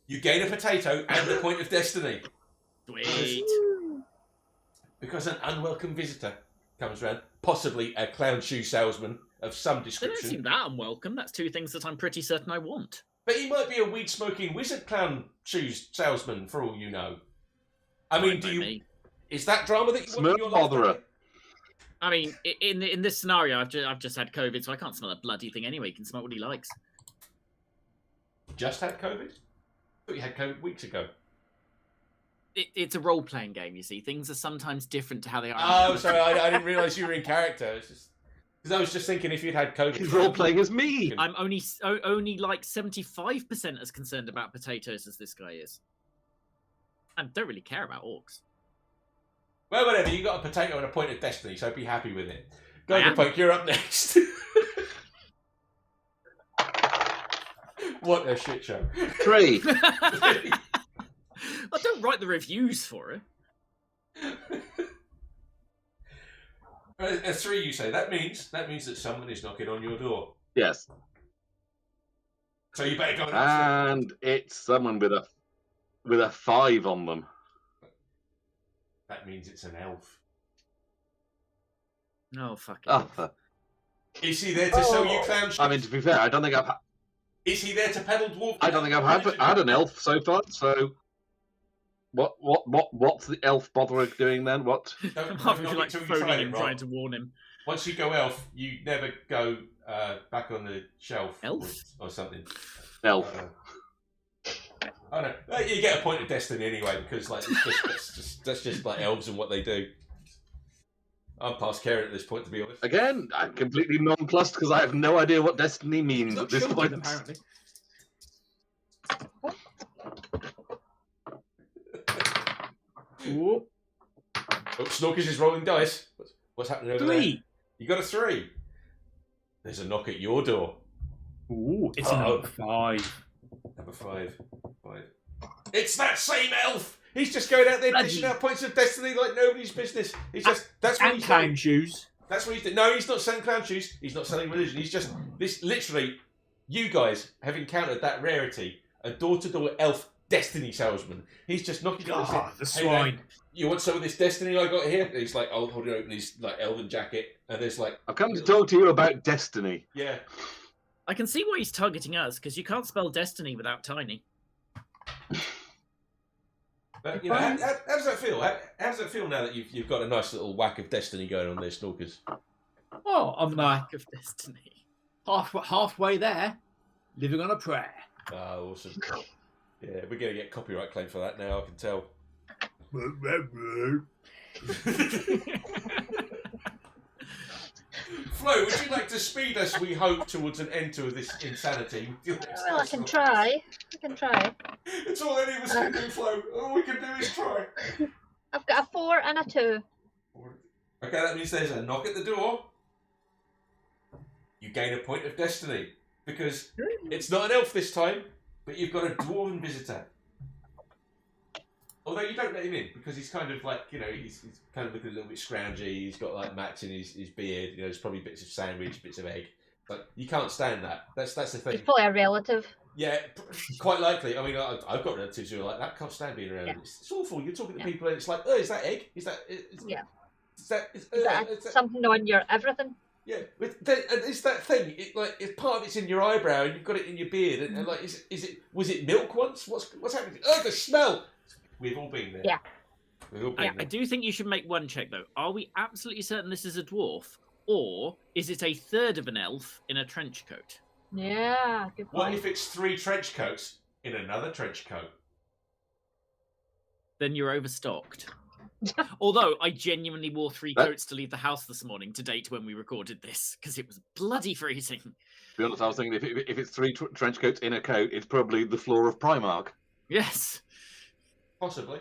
You gain a potato and the point of destiny. Sweet. Because an unwelcome visitor comes round, possibly a clown shoe salesman of some They don't description. seem that unwelcome. That's 2 things that I'm pretty certain I want. But he might be a weed-smoking wizard clown shoes salesman, for all you know. I mean, is that drama that you want in your life? Botherer. I mean, in this scenario, I've just had COVID, so I can't smell a bloody thing anyway. He can smell what he likes. Just had COVID? I thought you had COVID weeks ago. It's a role-playing game, you see. Things are sometimes different to how they are. Oh, sorry, I didn't realise you were in character. Because I was just thinking if you'd had COVID. He's role-playing as me. I'm only like 75% as concerned about potatoes as this guy is. I don't really care about orcs. Well, whatever, you got a potato and a point of destiny, so be happy with it. I am. Gigerpunk, you're up next. What a shit show. 3. I don't write the reviews for it. A 3, you say. That means that someone is knocking on your door. Yes. So you better go and answer. And it's someone with a 5 on them. That means it's an elf. No, fuck it. Oh, Is he there to sell you clown shoes? I mean, to be fair, I don't think I've Is he there to peddle dwarf? had an elf so far. So, what's the elf botherer doing then? What? I'm Don't like until you phoning try him, it, trying Rob. to warn him. Once you go elf, you never go back on the shelf. Elf? Or something. Elf. Oh no, you get a point of destiny anyway because like that's just like elves and what they do. I'm past caring at this point, to be honest. Again, I'm completely nonplussed because I have no idea what destiny It's means not at this shocking, point. apparently. Ooh. Oh, Snorkers is rolling dice. What's happening over there? 3. You got a 3. There's a knock at your door. Ooh, it's a number 5. Number 5. It's that same elf. He's just going out there dishing out points of destiny like nobody's business. He's just that's what And he's clown doing. shoes. That's what he's doing. No, he's not selling clown shoes. He's not selling religion. He's just this. Literally, you guys have encountered that rarity. A door-to-door elf destiny salesman. He's just knocking on God, the Hey, swine. man, you want some of this destiny I got here? And he's like, oh, holding open his like elven jacket, and there's like, I've come to talk to you about destiny. yeah. I can see why he's targeting us, because you can't spell destiny without tiny. But you know, how does that feel? How does that feel now that you've got a nice little whack of destiny going on there, Snorkers? Oh, I'm like Lack of destiny. halfway there, living on a prayer. Oh, awesome. Yeah, we're going to get copyright claim for that now, I can tell. Flo, would you like to speed us, we hope, towards an end to this insanity? Well, I can try. It's all any of us can do, Flo. All we can do is try. I've got a 4 and a 2. Okay, that means there's a knock at the door. You gain a point of destiny. Because it's not an elf this time, but you've got a dwarven visitor. Although you don't let him in, because he's kind of like, you know, he's kind of looking a little bit scroungy, he's got like mats in his beard, you know, there's probably bits of sandwich, bits of egg. But you can't stand that. That's the thing. He's probably a relative. Yeah, quite likely. I mean, I've got relatives who are like that. Can't stand being around. Yeah. It's awful. You're talking to people, and it's like, oh, is that egg? Is that? Yeah. Is that? Is that something on your everything? Yeah, and it's that thing. It like it's part of it's in your eyebrow, and you've got it in your beard, and like, is it? Was it milk once? What's happening? Oh, the smell. We've all been there. Yeah. We've all been I there. do think you should make one check, though. Are we absolutely certain this is a dwarf? Or is it a third of an elf in a trench coat? Yeah, good What point. if it's 3 trench coats in another trench coat? Then you're overstocked. Although I genuinely wore 3 coats to leave the house this morning to date when we recorded this, because it was bloody freezing. To be honest, I was thinking if it's 3 trench coats in a coat, it's probably the floor of Primark. Yes. Possibly.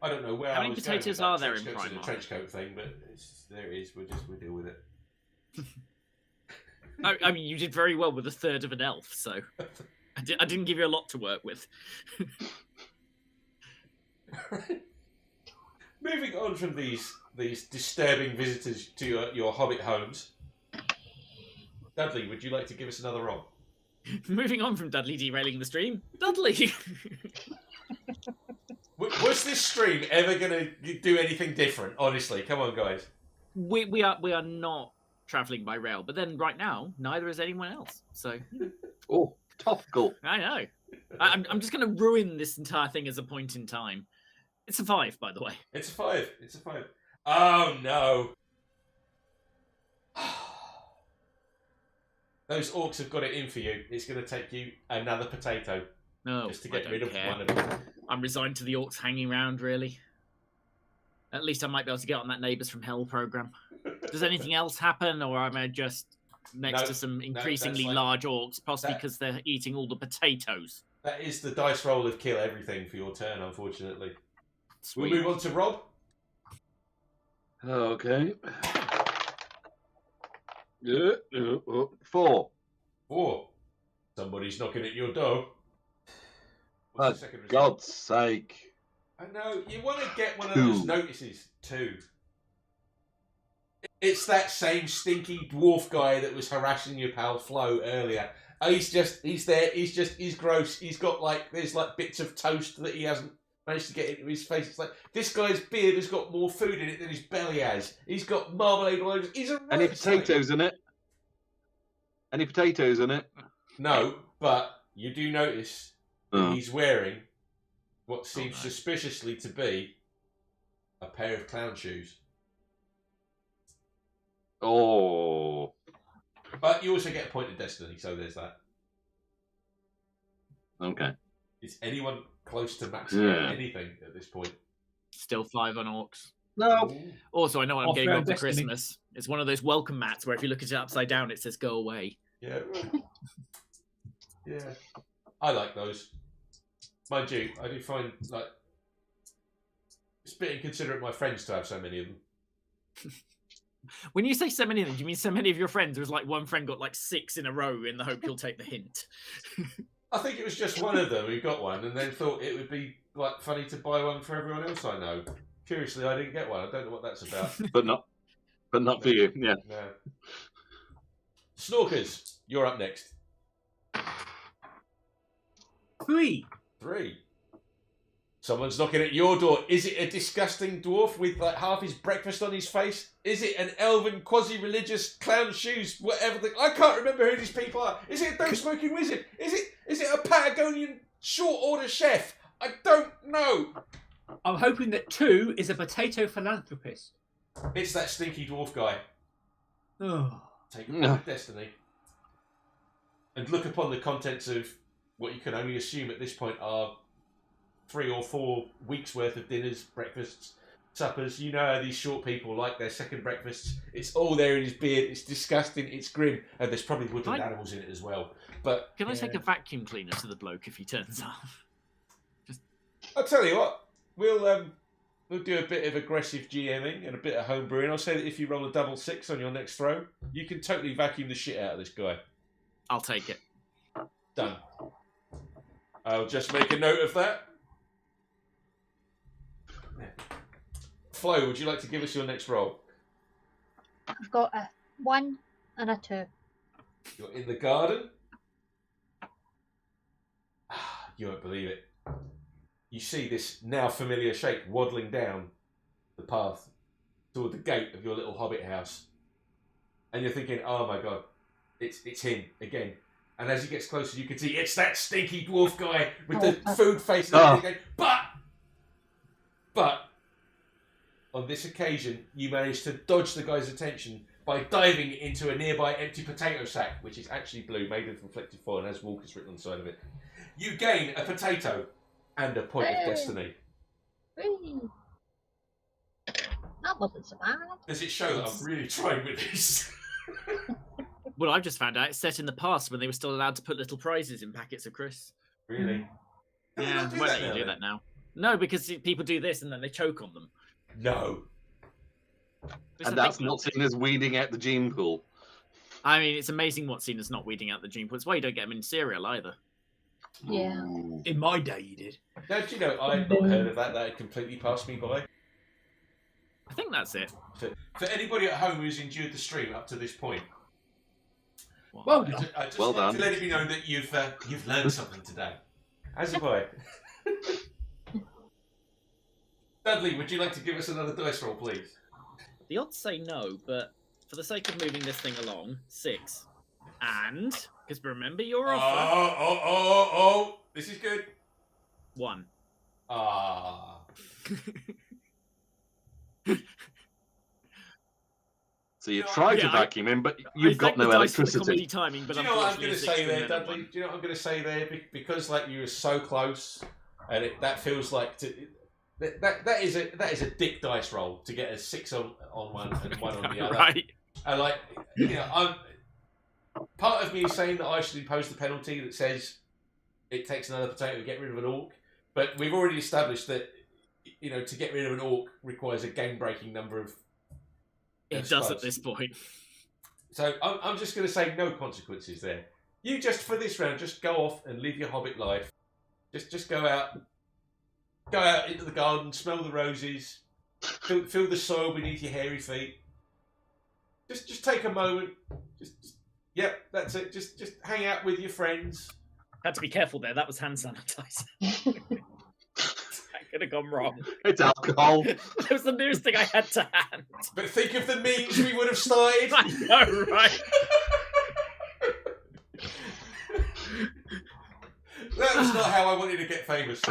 I don't know where. How I many was going potatoes with that are there trench in coats and Primark? the trench coat thing, but there it is. We'll deal with it. I mean, you did very well with a third of an elf, so I didn't give you a lot to work with. Moving on from these disturbing visitors to your hobbit homes, Dudley, would you like to give us another roll? Moving on from Dudley derailing the stream, Dudley. Was this stream ever going to do anything different? Honestly, come on, guys. we are not traveling by rail, but then right now neither is anyone else. So Oh, topical. I know. I'm just going to ruin this entire thing as a point in time. It's a 5, by the way. It's a 5. Oh no. Those orcs have got it in for you. It's going to take you another potato No, just to I get don't rid of care. one of them. I'm resigned to the orcs hanging around, really. At least I might be able to get on that Neighbours from Hell program. Does anything else happen, or am I just next No, to some that's increasingly like- large orcs, possibly that- because they're eating all the potatoes? That is the dice roll of kill everything for your turn, unfortunately. Sweet. We'll move on to Rob. Okay. 4. 4. Somebody's knocking at your door. For What's the second result? God's sake. I know, you want to get one of those 2. notices. 2. It's that same stinky dwarf guy that was harassing your pal Flo earlier. Oh, he's there, he's gross. He's got there's bits of toast that he hasn't managed to get into his face. It's like, this guy's beard has got more food in it than his belly has. He's got marmalade all over. He's a Any right snake. potatoes in it? Any potatoes in it? No, but you do notice that Oh. he's wearing what seems no. suspiciously to be a pair of clown shoes. Oh. But you also get a point of destiny, so there's that. Okay. Is anyone close to maxing Yeah. out anything at this point? Still 5 on orcs. No. Ooh. Also, I know what I'm Off getting road on for Destiny. Christmas. It's one of those welcome mats where if you look at it upside down, it says "Go away." Yeah. Yeah. I like those. Mind you, I do find like it's a bit inconsiderate of my friends to have so many of them. When you say so many of them, do you mean so many of your friends? There's like one friend got like 6 in a row in the hope you'll take the hint. I think it was just one of them who got one and then thought it would be like funny to buy one for everyone else I know. Curiously, I didn't get one. I don't know what that's about. But not for you. Yeah. No. Snorkers, you're up next. 3. 3. Someone's knocking at your door. Is it a disgusting dwarf with like half his breakfast on his face? Is it an elven, quasi-religious clown shoes? Whatever. I can't remember who these people are. Is it a dope-smoking wizard? Is it a Patagonian short-order chef? I don't know. I'm hoping that 2 is a potato philanthropist. It's that stinky dwarf guy. Oh. Take upon the destiny. And look upon the contents of what you can only assume at this point are 3 or 4 weeks worth of dinners, breakfasts, suppers. You know how these short people like their second breakfasts. It's all there in his beard. It's disgusting. It's grim. And there's probably woodland animals in it as well. But Can I take a vacuum cleaner to the bloke if he turns up? I'll tell you what. We'll do a bit of aggressive GMing and a bit of homebrewing. I'll say that if you roll a double 6 on your next throw, you can totally vacuum the shit out of this guy. I'll take it. Done. I'll just make a note of that. Flo, would you like to give us your next roll? I've got a 1 and a 2. You're in the garden. You won't believe it. You see this now familiar shape waddling down the path toward the gate of your little hobbit house. And you're thinking, oh my god, it's him again. And as he gets closer, you can see it's that stinky dwarf guy with the food face and everything. But on this occasion, you manage to dodge the guy's attention by diving into a nearby empty potato sack, which is actually blue, made of reflective foil and has Walkers written on the side of it. You gain a potato and a point of destiny. Whee! That wasn't so bad. Does it show that I'm really trying with this? Well, I've just found out it's set in the past when they were still allowed to put little prizes in packets of crisps. Really? Yeah, why don't you do that now? No, because people do this and then they choke on them. No. And that's not seen as weeding out the gene pool. I mean, it's amazing what's seen as not weeding out the gene pool. It's why you don't get them in cereal either. Yeah. In my day, you did. Don't you know, I'd not heard of that. That had completely passed me by. I think that's it. For anybody at home who's endured the stream up to this point, Well done. I just Well like done. to let it be known that you've learned something today. As have I. Dudley, would you like to give us another dice roll, please? The odds say no, but for the sake of moving this thing along, 6. And, because remember your offer, Oh, this is good. 1. Ah. So you tried to vacuum in, but you've got no electricity. Timing, but Do you know what I'm unfortunately going to say there, a 6 and then a Dudley? 1. Do you know what I'm going to say there? Because like you were so close, and that feels like that is a dick dice roll to get a 6 on one and 1 on the other. Right. And like, you know, I'm part of me is saying that I should impose the penalty that says it takes another potato to get rid of an orc, but we've already established that, you know, to get rid of an orc requires a game-breaking number of. It does at this point. So I'm just going to say no consequences there. You just, for this round, just go off and live your hobbit life. Just go out into the garden, smell the roses, feel the soil beneath your hairy feet. Just take a moment. Yep, that's it. Just hang out with your friends. Had to be careful there. That was hand sanitizer. That could have gone wrong. It's alcohol. That was the nearest thing I had to hand. But think of the means we would have started. I know, right? That was not how I wanted to get famous.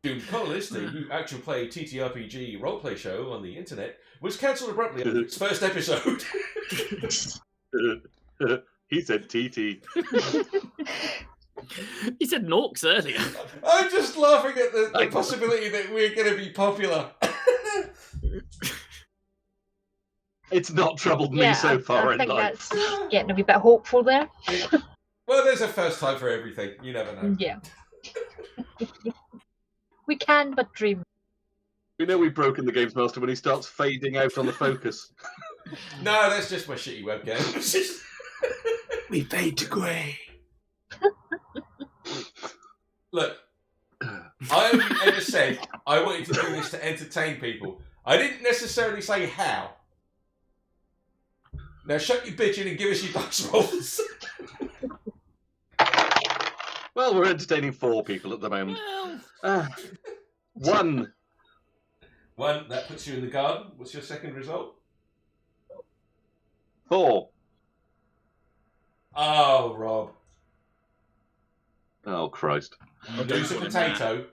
Doom Colonist, a new actual play TTRPG roleplay show on the internet, was cancelled abruptly after its first episode. He said TT. He said orcs earlier. I'm just laughing at the possibility that we're going to be popular. It's not troubled me so far I in think life. that's getting a wee bit hopeful there. Well, there's a first time for everything. You never know. Yeah. We can but dream. We know we've broken the Games Master when he starts fading out on the focus. No, that's just my shitty webcam. We fade to grey. Look, I only ever said I wanted to do this to entertain people. I didn't necessarily say how. Now shut your bitching and give us your dice rolls. Well, we're entertaining 4 people at the moment. Well, 1. 1, that puts you in the garden. What's your second result? 4. Oh, Rob. Oh, Christ. You lose a potato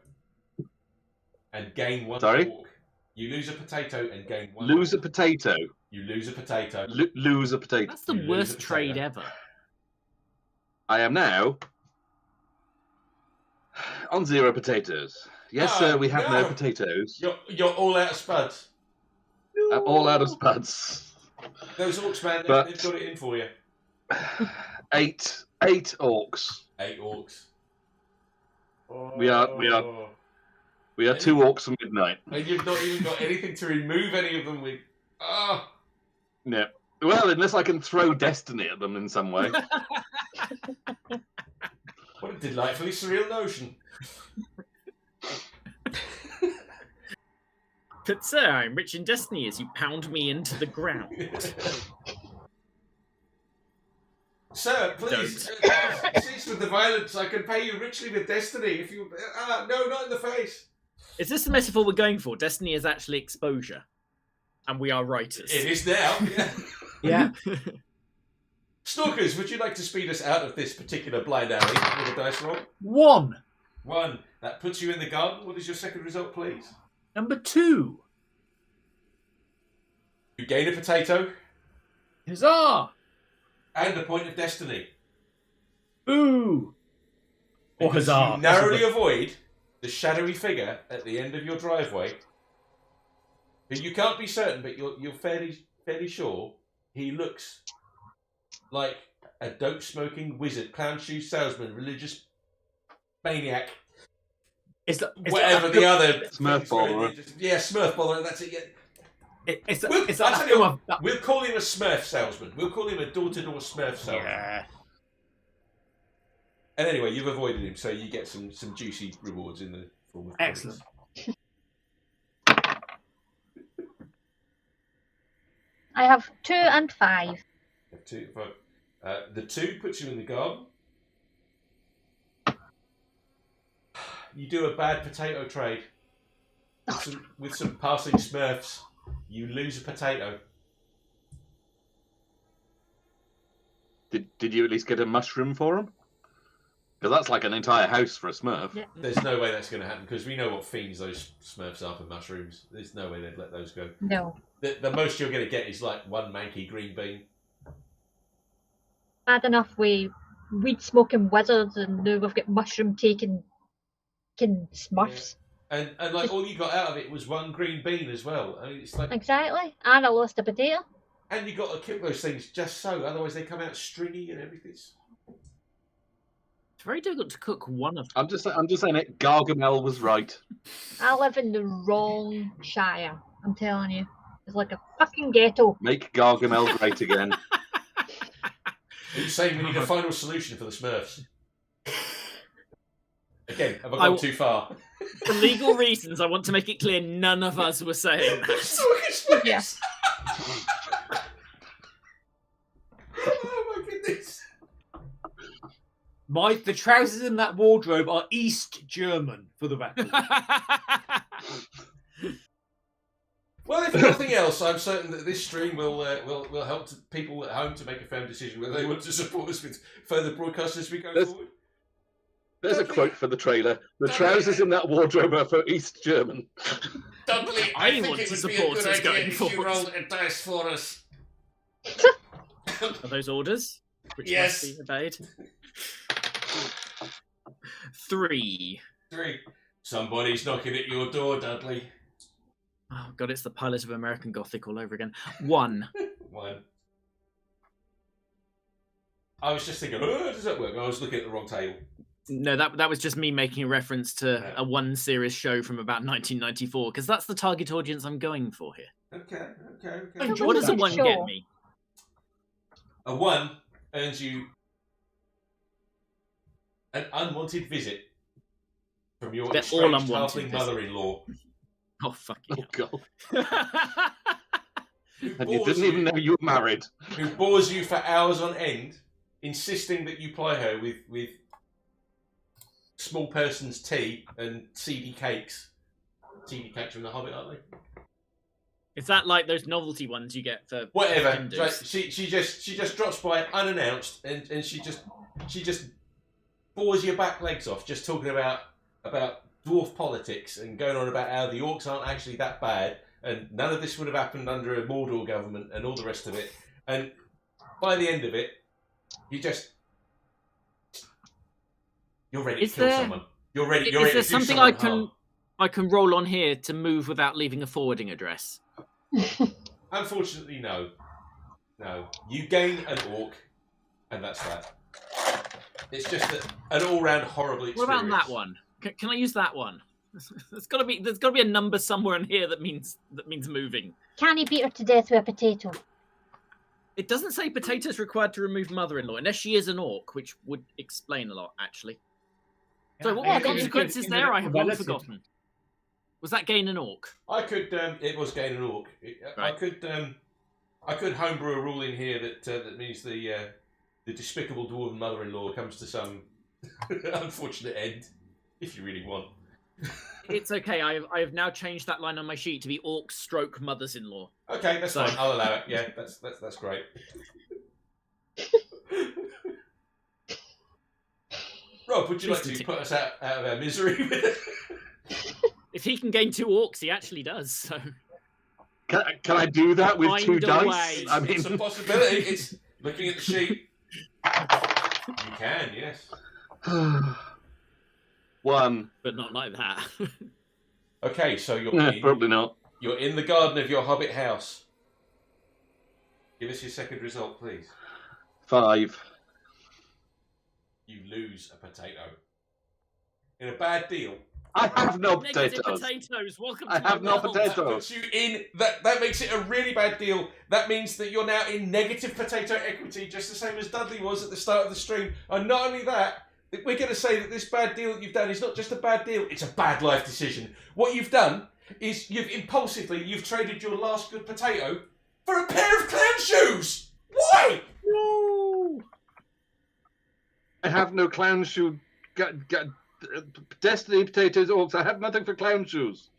and gain 1 Sorry? orc. You lose a potato and gain 1 Lose a orc. potato. You lose a potato. Lose a potato. that's the You lose worst a trade potato. ever. I am now on 0 potatoes. Yes, No, sir, we have no no. potatoes. You're all out of spuds. I'm all out of spuds. Those orcs, man, But- they've got it in for you. 8 orcs. 8 orcs. We are- We are 2 orcs from midnight. And you've not even got anything to remove any of them with. Ah. No. Well, unless I can throw destiny at them in some way. What a delightfully surreal notion. But sir, I'm rich in destiny as you pound me into the ground. Sir, please, cease with the violence. I can pay you richly with destiny if you. No, not in the face. Is this the metaphor we're going for? Destiny is actually exposure. And we are writers. It is now. Yeah. Snorkers, would you like to speed us out of this particular blind alley with a dice roll? 1. 1. That puts you in the garden. What is your second result, please? Number 2. You gain a potato Huzzah! and a point of destiny. Boo! Or Because huzzah. you narrowly avoid the shadowy figure at the end of your driveway. But you can't be certain, but you're fairly sure he looks like a dope-smoking wizard, clown shoe salesman, religious maniac, whatever the other Smurf botherer. Yeah, Smurf botherer. That's it. Yeah. I'll tell you what, we'll call him a Smurf salesman. We'll call him a door-to-door Smurf salesman. Yeah. And anyway, you've avoided him, so you get some juicy rewards in the form of Excellent. points. I have 2 and 5. The 2 puts you in the garden. You do a bad potato trade with some passing Smurfs. You lose a potato. Did you at least get a mushroom for him? Because that's like an entire house for a Smurf. Yeah. There's no way that's going to happen because we know what fiends those Smurfs are for mushrooms. There's no way they'd let those go. No. The most you're going to get is like 1 manky green bean. Bad enough we weed smoking wizards and now we've got mushroom taking Smurfs. And like all you got out of it was 1 green bean as well. I mean, it's like, Exactly. And I lost a potato. and you got to kill those things just so, otherwise they come out stringy and everything. It's very difficult to cook one of them. I'm just saying it. Gargamel was right. I live in the wrong shire. I'm telling you. It's like a fucking ghetto. Make Gargamel great again. Are you saying we need a final solution for the Smurfs? Again, have I gone too far? For legal reasons, I want to make it clear none of us were saying that. Yes. Oh my goodness. The trousers in that wardrobe are East German, for the record. Well, if nothing else, I'm certain that this stream will help people at home to make a firm decision whether they want to support us with further broadcasts as we go forward. There's a quote for the trailer. The trousers in that wardrobe are for East German. Dudley, I think want it to would be a support good us idea going if you forward. rolled a dice for us. Are those orders? Which Yes. must be obeyed. 3. 3. Somebody's knocking at your door, Dudley. Oh god, it's the pilot of American Gothic all over again. 1. 1. I was just thinking, oh, does that work? I was looking at the wrong table. No, that was just me making a reference to a 1 series show from about 1994, because that's the target audience I'm going for here. Okay. What does a 1 get me? A 1 earns you an unwanted visit from your estranged halfling mother-in-law. Oh, fuck you. Oh, God. And you didn't even know you were married. Who bores you for hours on end, insisting that you ply her with small person's tea and seedy cakes. Seedy cakes from the Hobbit, aren't they? Is that like those novelty ones you get for whatever? Right, she just drops by unannounced and she just bores your back legs off just talking about dwarf politics and going on about how the orcs aren't actually that bad and none of this would have happened under a Mordor government and all the rest of it. And by the end of it, you're ready to kill someone. You're ready. You're ready is there to do something I can roll on here to move without leaving a forwarding address? Unfortunately, no. No. You gain an orc, and that's that. It's just an all-round horrible experience. What about that one? Can I use that one? There's got to be a number somewhere in here that means moving. Can he beat her to death with a potato? It doesn't say potatoes required to remove mother-in-law, unless she is an orc, which would explain a lot, actually. So what were the consequences there? I have long forgotten. Was that gain an orc? I could. It was gain an orc. Right. I could homebrew a rule in here that means the despicable dwarven mother-in-law comes to some unfortunate end, if you really want. It's okay. I have now changed that line on my sheet to be orc stroke mothers-in-law. Okay, that's fine. I'll allow it. Yeah, that's great. Rob, would you like to put us out of our misery with it? If he can gain 2 orcs, he actually does. So can I do that with 2 dice? I mean, it's a possibility. It's looking at the sheet. You can, yes. 1, but not like that. Okay, so you're probably not. You're in the garden of your hobbit house. Give us your second result, please. 5. You lose a potato. In a bad deal. I have no Negative potatoes. Welcome I to have no world. potatoes. That puts you in that makes it a really bad deal. That means that you're now in negative potato equity, just the same as Dudley was at the start of the stream. And not only that, we're going to say that this bad deal that you've done is not just a bad deal, it's a bad life decision. What you've done is you've traded your last good potato for a pair of clown shoes. Why? No. I have no clown shoe. Destiny potatoes, orcs. I have nothing for clown shoes.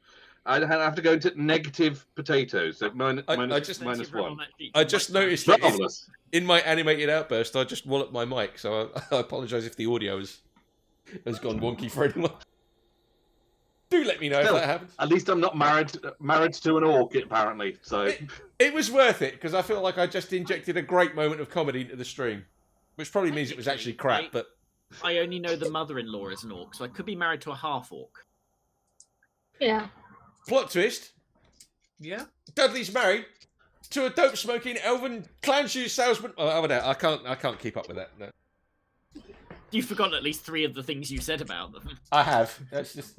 I have to go into negative potatoes. So minus 1. I just noticed that in my animated outburst, I just walloped my mic, so I apologise if the audio has gone wonky for anyone. Do let me know if that happens. At least I'm not married to an orc, apparently. So it was worth it because I feel like I just injected a great moment of comedy into the stream, which probably means it was actually crap. But I only know the mother-in-law is an orc, so I could be married to a half-orc. Yeah. Plot twist. Yeah. Dudley's married to a dope-smoking elven clown shoe salesman. Oh, I can't keep up with that. No. You've forgotten at least 3 of the things you said about them. I have. That's just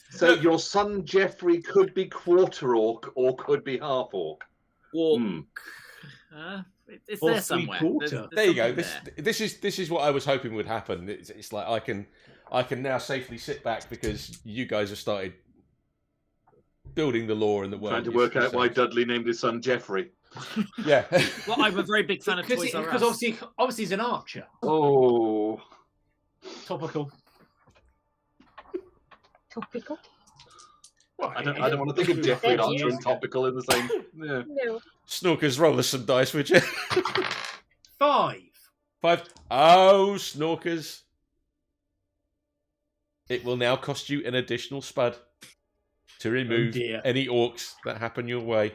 so your son Jeffrey could be quarter orc or could be half orc. Orc. It's there somewhere. There you go. This is what I was hoping would happen. It's like I can now safely sit back because you guys have started building the lore in the world. Trying to work out why Dudley named his son Jeffrey. Yeah. Well, I'm a very big fan of Toys R Us. Because obviously he's an archer. Oh. Topical. Topical? Well, I don't want to think of Jeffrey and Archer and topical in the same. Yeah. No. Snorkers, roll us some dice, would you? 5. 5. Oh, Snorkers. It will now cost you an additional spud to remove any orcs that happen your way.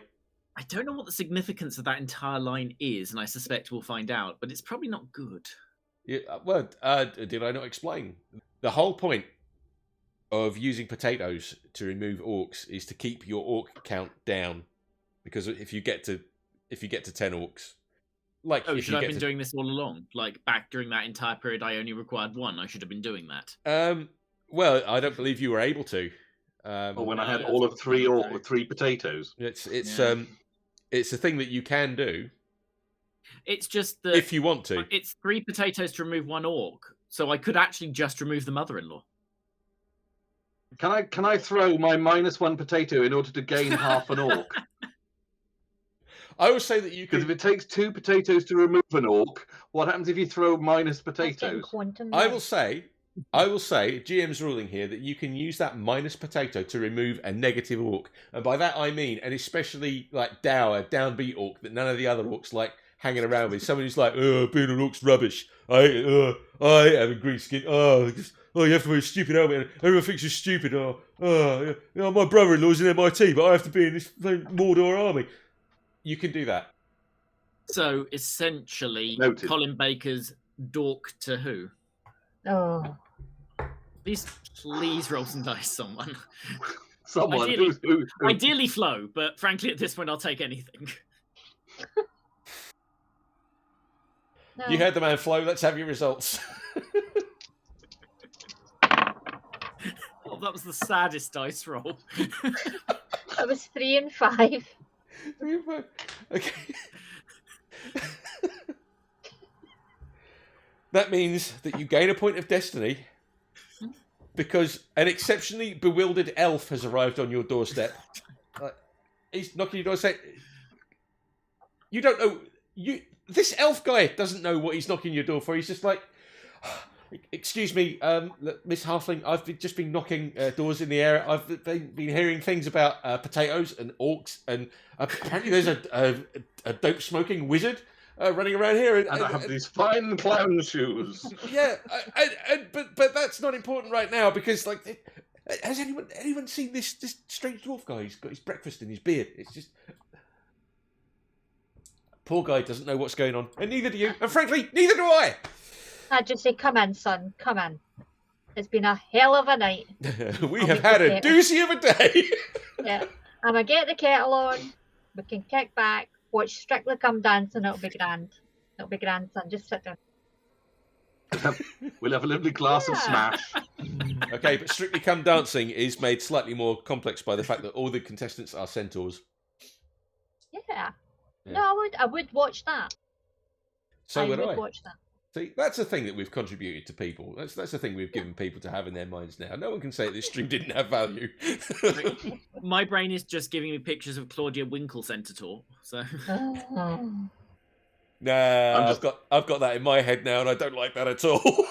I don't know what the significance of that entire line is, and I suspect we'll find out, but it's probably not good. Well, did I not explain? The whole point of using potatoes to remove orcs is to keep your orc count down, because if you get to 10 orcs, like should I have been doing this all along? Like back during that entire period, I only required one. I should have been doing that. Well, I don't believe you were able to. Or when I had all of three potatoes. It's a thing that you can do. It's just that if you want to, it's 3 potatoes to remove 1 orc, so I could actually just remove the mother-in-law. Can I throw my -1 potato in order to gain half an orc? I will say that you can. Because if it takes 2 potatoes to remove an orc, what happens if you throw minus potatoes? I will say, GM's ruling here that you can use that minus potato to remove a negative orc, and by that I mean an especially like dour, downbeat orc that none of the other orcs like hanging around with. Someone who's like, being an orc's rubbish. I hate having green skin. You have to wear a stupid helmet. And everyone thinks you're stupid. My brother-in-law's in MIT, but I have to be in this Mordor army. You can do that. So essentially, Noted. Colin Baker's dork to who? Oh. Please roll some dice, someone. Someone. Ideally Flo, but frankly at this point I'll take anything. No. You heard the man, Flo. Let's have your results. Oh, that was the saddest dice roll. It was 3 and 5. 3 and 5. Okay. That means that you gain a point of destiny because an exceptionally bewildered elf has arrived on your doorstep. He's knocking your door saying, you don't know... This elf guy doesn't know what he's knocking your door for. He's just like, excuse me, Miss Halfling, I've just been knocking doors in the area. I've been hearing things about potatoes and orcs, and apparently there's a dope-smoking wizard running around here. And I have these fine clown shoes. Yeah, but that's not important right now because, like, has anyone seen this strange dwarf guy? He's got his breakfast in his beard. It's just... Poor guy doesn't know what's going on, and neither do you, and frankly, neither do I. I just say, come in, son, come in. It's been a hell of a night. We have had a doozy of a day. Yeah, I'm gonna get the kettle on. We can kick back, watch Strictly Come Dancing. It'll be grand. It'll be grand, son. Just sit down. We'll have a lovely glass of smash. Okay, but Strictly Come Dancing is made slightly more complex by the fact that all the contestants are centaurs. Yeah. No, I would watch that. So would I. Watch that. See, that's a thing that we've contributed to people. That's a thing we've given people to have in their minds now. No one can say this stream didn't have value. My brain is just giving me pictures of Claudia Winkle Centaur. So. Nah, I've got that in my head now, and I don't like that at all.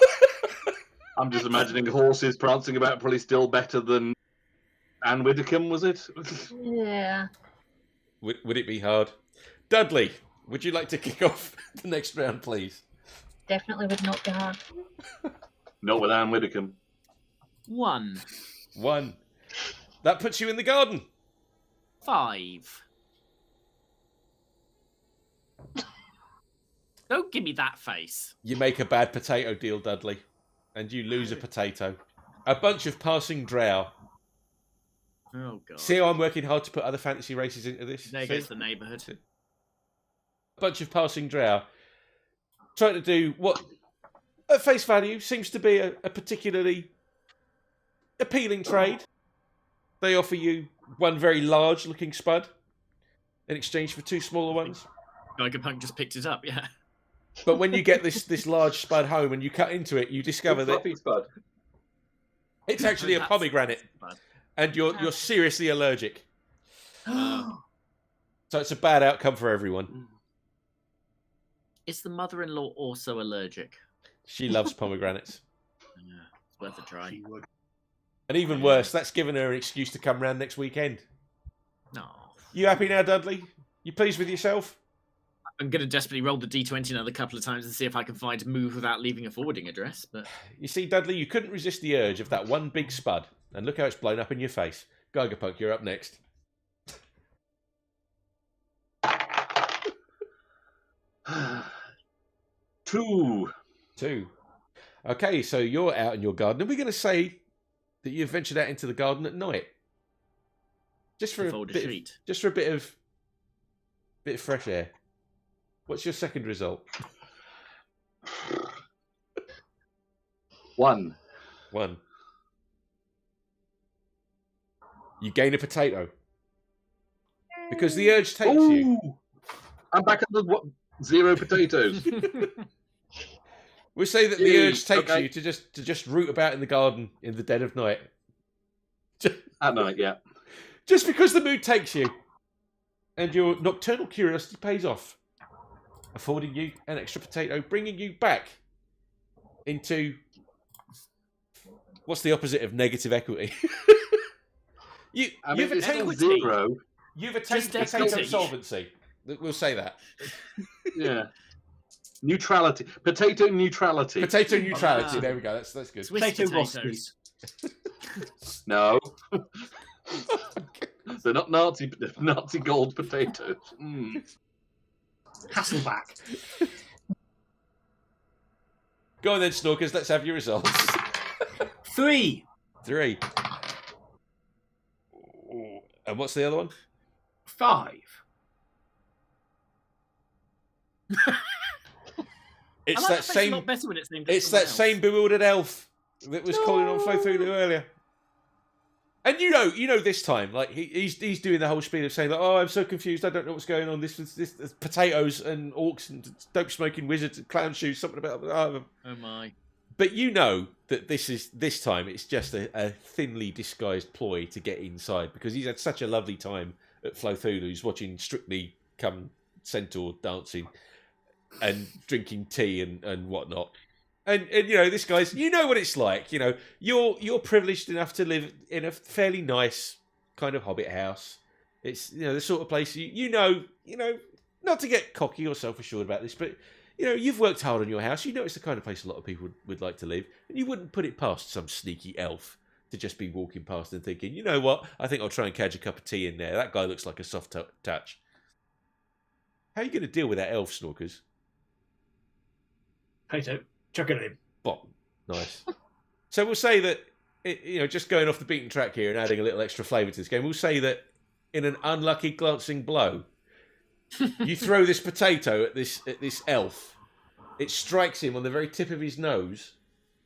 I'm just imagining horses prancing about, probably still better than Anne Widdecombe, was it? Yeah. Would it be hard? Dudley, would you like to kick off the next round, please? Definitely would not be hard. Not with Anne Widdecombe. 1. That puts you in the garden. 5. Don't give me that face. You make a bad potato deal, Dudley, and you lose a potato. A bunch of passing drow. Oh, God. See how I'm working hard to put other fantasy races into this? There goes the neighbourhood. A bunch of passing drow trying to do what, at face value, seems to be a particularly appealing trade. They offer you one very large-looking spud in exchange for 2 smaller ones. Gigerpunk just picked it up, yeah. But when you get this large spud home and you cut into it, you discover that spud. it's actually a pomegranate, and you're seriously allergic. So it's a bad outcome for everyone. Is the mother-in-law also allergic? She loves pomegranates. Yeah, it's worth a try. And even worse, that's given her an excuse to come round next weekend. No. You happy now, Dudley? You pleased with yourself? I'm going to desperately roll the D20 another couple of times and see if I can find move without leaving a forwarding address. But you see, Dudley, you couldn't resist the urge of that one big spud. And look how it's blown up in your face. Gigerpunk, you're up next. Two. 2. Okay, so you're out in your garden. Are we going to say that you've ventured out into the garden at night? Just for a bit of fresh air. What's your second result? 1. You gain a potato. Because the urge takes you. I'm back at the 0 potatoes. We say that the urge takes you to just root about in the garden in the dead of night. At night, yeah. Just because the mood takes you. And your nocturnal curiosity pays off. Affording you an extra potato, bringing you back into... What's the opposite of negative equity? You've attained 0. You've attained potato solvency. We'll say that. Yeah. Neutrality. Potato neutrality. Potato neutrality. There we go. That's good. Potato Roskies. No. They're not Nazi gold potatoes. Hasselback. Go on then, Snorkers. Let's have your results. 3. And what's the other one? 5. It's that same. A lot better when it's named. It's that same bewildered elf that was calling on Flothulhu earlier. And you know this time, like he's doing the whole spiel of saying like, "Oh, I'm so confused. I don't know what's going on. This potatoes and orcs and dope smoking wizards and clown shoes. Something about oh my." But you know that this time it's just a thinly disguised ploy to get inside because he's had such a lovely time at Flothulhu's watching Strictly come centaur dancing and drinking tea and whatnot. And this guy's, you know what it's like. You're privileged enough to live in a fairly nice kind of hobbit house. It's the sort of place you know not to get cocky or self-assured about this, but you've worked hard on your house. You know it's the kind of place a lot of people would like to live, and you wouldn't put it past some sneaky elf to just be walking past and thinking, you know what? I think I'll try and catch a cup of tea in there. That guy looks like a soft touch. How are you going to deal with that elf, Snorkers? Potato. Chuck it in. Bottom. Nice. So we'll say that, just going off the beaten track here and adding a little extra flavour to this game, we'll say that in an unlucky glancing blow, you throw this potato at this elf. It strikes him on the very tip of his nose,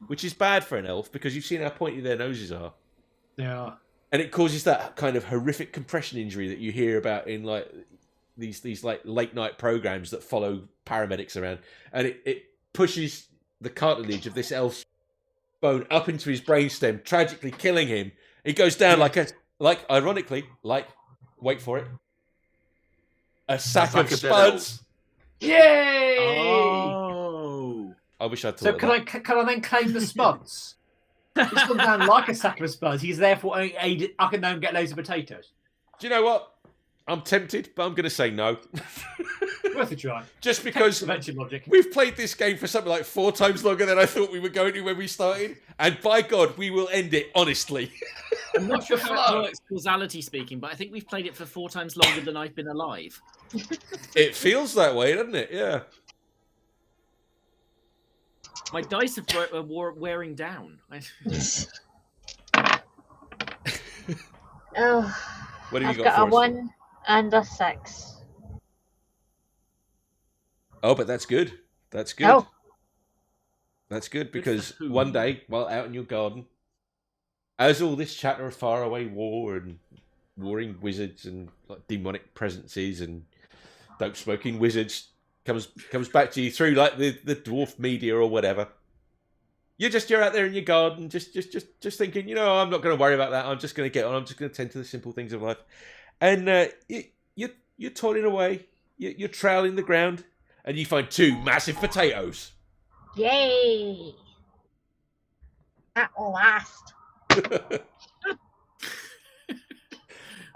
which is bad for an elf because you've seen how pointy their noses are. They are. And it causes that kind of horrific compression injury that you hear about in like these like late night programs that follow paramedics around, and it pushes the cartilage of this elf's bone up into his brainstem, tragically killing him. He goes down ironically, wait for it, a sack of spuds. Yay! Oh, I wish I'd So thought. can I then claim the spuds? He's gone down like a sack of spuds. He's therefore aided. I can then get loads of potatoes. Do you know what? I'm tempted, but I'm going to say no. Worth a try. Just because Convention logic. we've played this game for something like 4 times longer than I thought we were going to when we started, and by God, we will end it honestly. I'm not sure how it works causality speaking, but I think we've played it for 4 times longer than I've been alive. It feels that way, doesn't it? Yeah. My dice are wearing down. Oh, What have I've you got got a for us? 1 and a 6. Oh, but that's good. That's good. Oh. That's good Good because for who? one day, while out in your garden, as all this chatter of faraway war and warring wizards and like demonic presences and dope smoking wizards comes back to you through like the dwarf media or whatever. You're out there in your garden, just thinking, I'm not going to worry about that. I'm just going to get on. I'm just going to tend to the simple things of life. And you're toiling away. You're troweling the ground, and you find 2 massive potatoes. Yay! At last.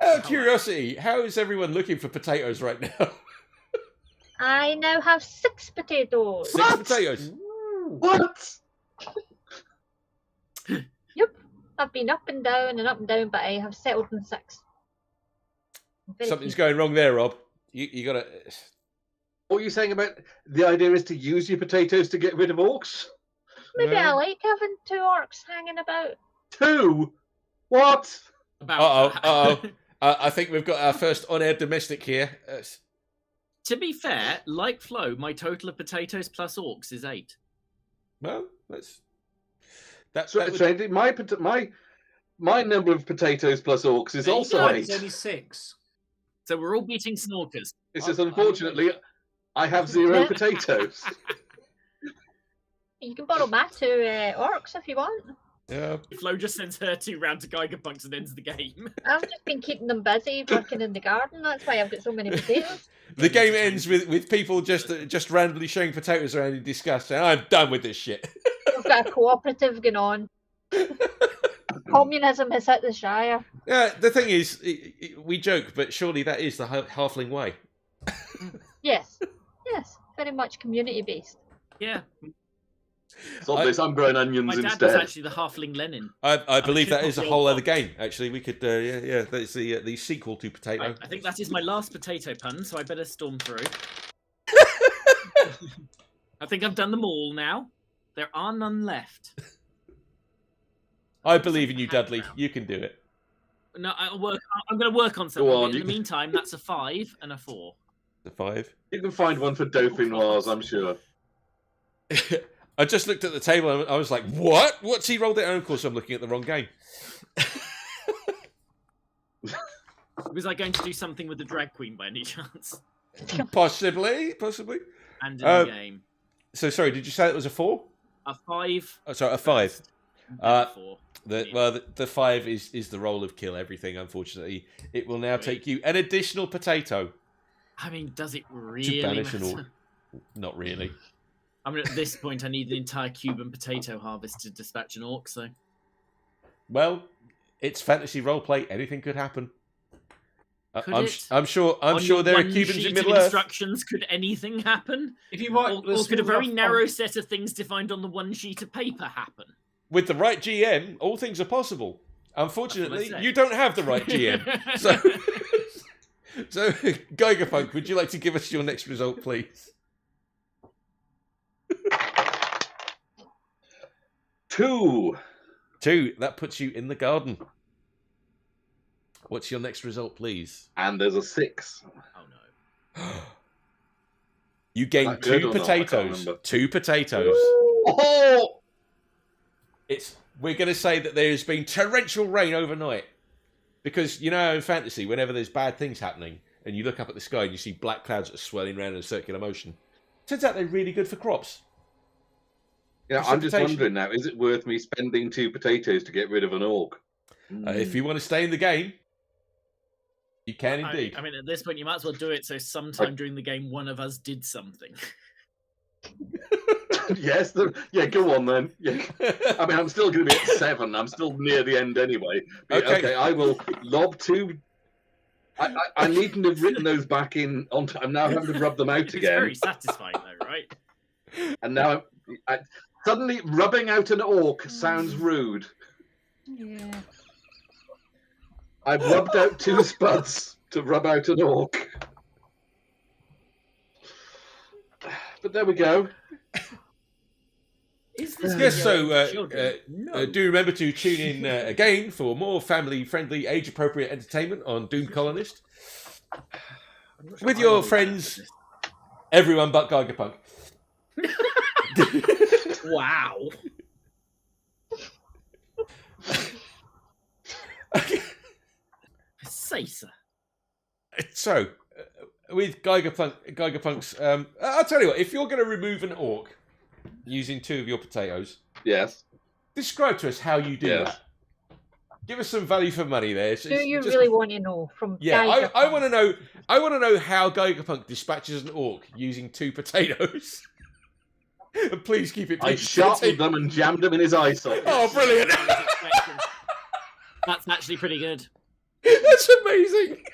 Out of curiosity, how is everyone looking for potatoes right now? I now have 6 potatoes. 6 potatoes. What? Yep. I've been up and down, but I have settled on 6. Something's going wrong there, Rob. You got to. What are you saying about the idea is to use your potatoes to get rid of orcs? Maybe I like having 2 orcs hanging about. 2? What? About I think we've got our first on-air domestic here. To be fair, like Flo, my total of potatoes plus orcs is 8. Well, that's... My number of potatoes plus orcs is There you also go. 8. It's only 6. So we're all beating Snorkers. It's just unfortunately, I have 0 potatoes. You can borrow my 2 orcs if you want. Yeah. Flo just sends her 2 round to Gigerpunks and ends the game. I've just been keeping them busy working in the garden. That's why I've got so many potatoes. The game ends with people just randomly showing potatoes around in disgust, and I'm done with this shit. We've got a cooperative going on. Communism has hit the Shire. Yeah, the thing is, we joke, but surely that is the halfling way. Yes, very much community based. Yeah. It's obvious I'm growing My onions dad instead. was actually the halfling Lenin. I believe that is a the whole old other game. Actually, we could, that's the sequel to Potato. I think that is my last potato pun, so I better storm through. I think I've done them all now. There are none left. I believe in you, Dudley. You can do it. No, I'm going to work on something. on, In you the can- meantime, that's a 5 and a 4. The 5. You can find one for Dauphinoise, I'm sure. I just looked at the table and I was like, what? What's he rolled it? And of course, I'm looking at the wrong game. Was I going to do something with the drag queen by any chance? Possibly. And in the game. So, sorry, did you say it was a 4? A 5. Oh, sorry, a 5. And a 4. The 5 is the roll of kill everything, unfortunately. It will now take you an additional potato I mean, does it to really banish an matter? orc. Not really. I mean, at this point, I need an entire Cuban potato harvest to dispatch an orc, so... Well, it's fantasy roleplay. Anything could happen. Could I'm, it? I'm sure On there are one Cubans sheet in of Middle Earth. instructions, could anything happen? If you write, Or could a very narrow set of things defined on the one sheet of paper happen? With the right GM, all things are possible. Unfortunately, said. you don't have the right GM. So, Gigerpunk, would you like to give us your next result, please? 2. 2. That puts you in the garden. What's your next result, please? And there's a 6. Oh no. You gain That good 2 or not? I can't potatoes. remember. 2 potatoes. Oh! We're going to say that there has been torrential rain overnight. Because, you know, in fantasy, whenever there's bad things happening, and you look up at the sky and you see black clouds that are swirling around in a circular motion, turns out they're really good for crops. Yeah, I'm just Precipitation. wondering now, is it worth me spending 2 potatoes to get rid of an orc? If you want to stay in the game, you can indeed. I mean, at this point, you might as well do it so sometime during the game, one of us did something. Yes, yeah, go on then. Yeah. I mean, I'm still going to be at 7. I'm still near the end anyway. But, Okay. okay, I will lob 2. I needn't have written those back in. I'm now having to rub them out It's again. very satisfying, though, right? And now, suddenly, rubbing out an orc sounds rude. Yeah. I've rubbed out 2 spuds to rub out an orc. But there we go. Is this Yes, video so for children? No. do remember to tune in again for more family-friendly, age-appropriate entertainment on Doom Colonist. I'm not sure With I your know that friends, business. everyone but Gigerpunk. Wow. Say so. So, with Gigerpunk's, I'll tell you what, if you're going to remove an orc using 2 of your potatoes, Yes. describe to us how you do Yes. that. Give us some value for money there. Do you really want to know from Yeah, Geiger I want to know. I want to know how Gigerpunk dispatches an orc using 2 potatoes. And please keep it. I sharpened them and jammed them in his eye socket. Oh, brilliant! That's actually pretty good. That's amazing.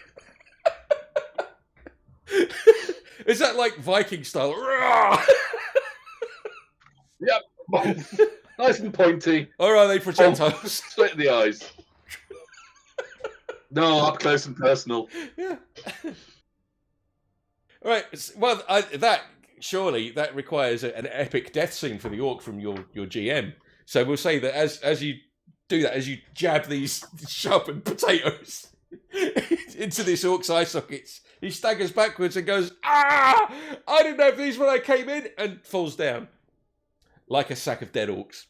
Is that like Viking style? Yep. Nice and pointy. Or are they projectiles? Split in the eyes. No, up close and personal. Yeah. Right. Well, that surely that requires an epic death scene for the orc from your GM. So we'll say that as you do that, as you jab these sharpened potatoes into this orc's eye sockets, he staggers backwards and goes, "Ah! I didn't know if these were when I came in," and falls down like a sack of dead orcs.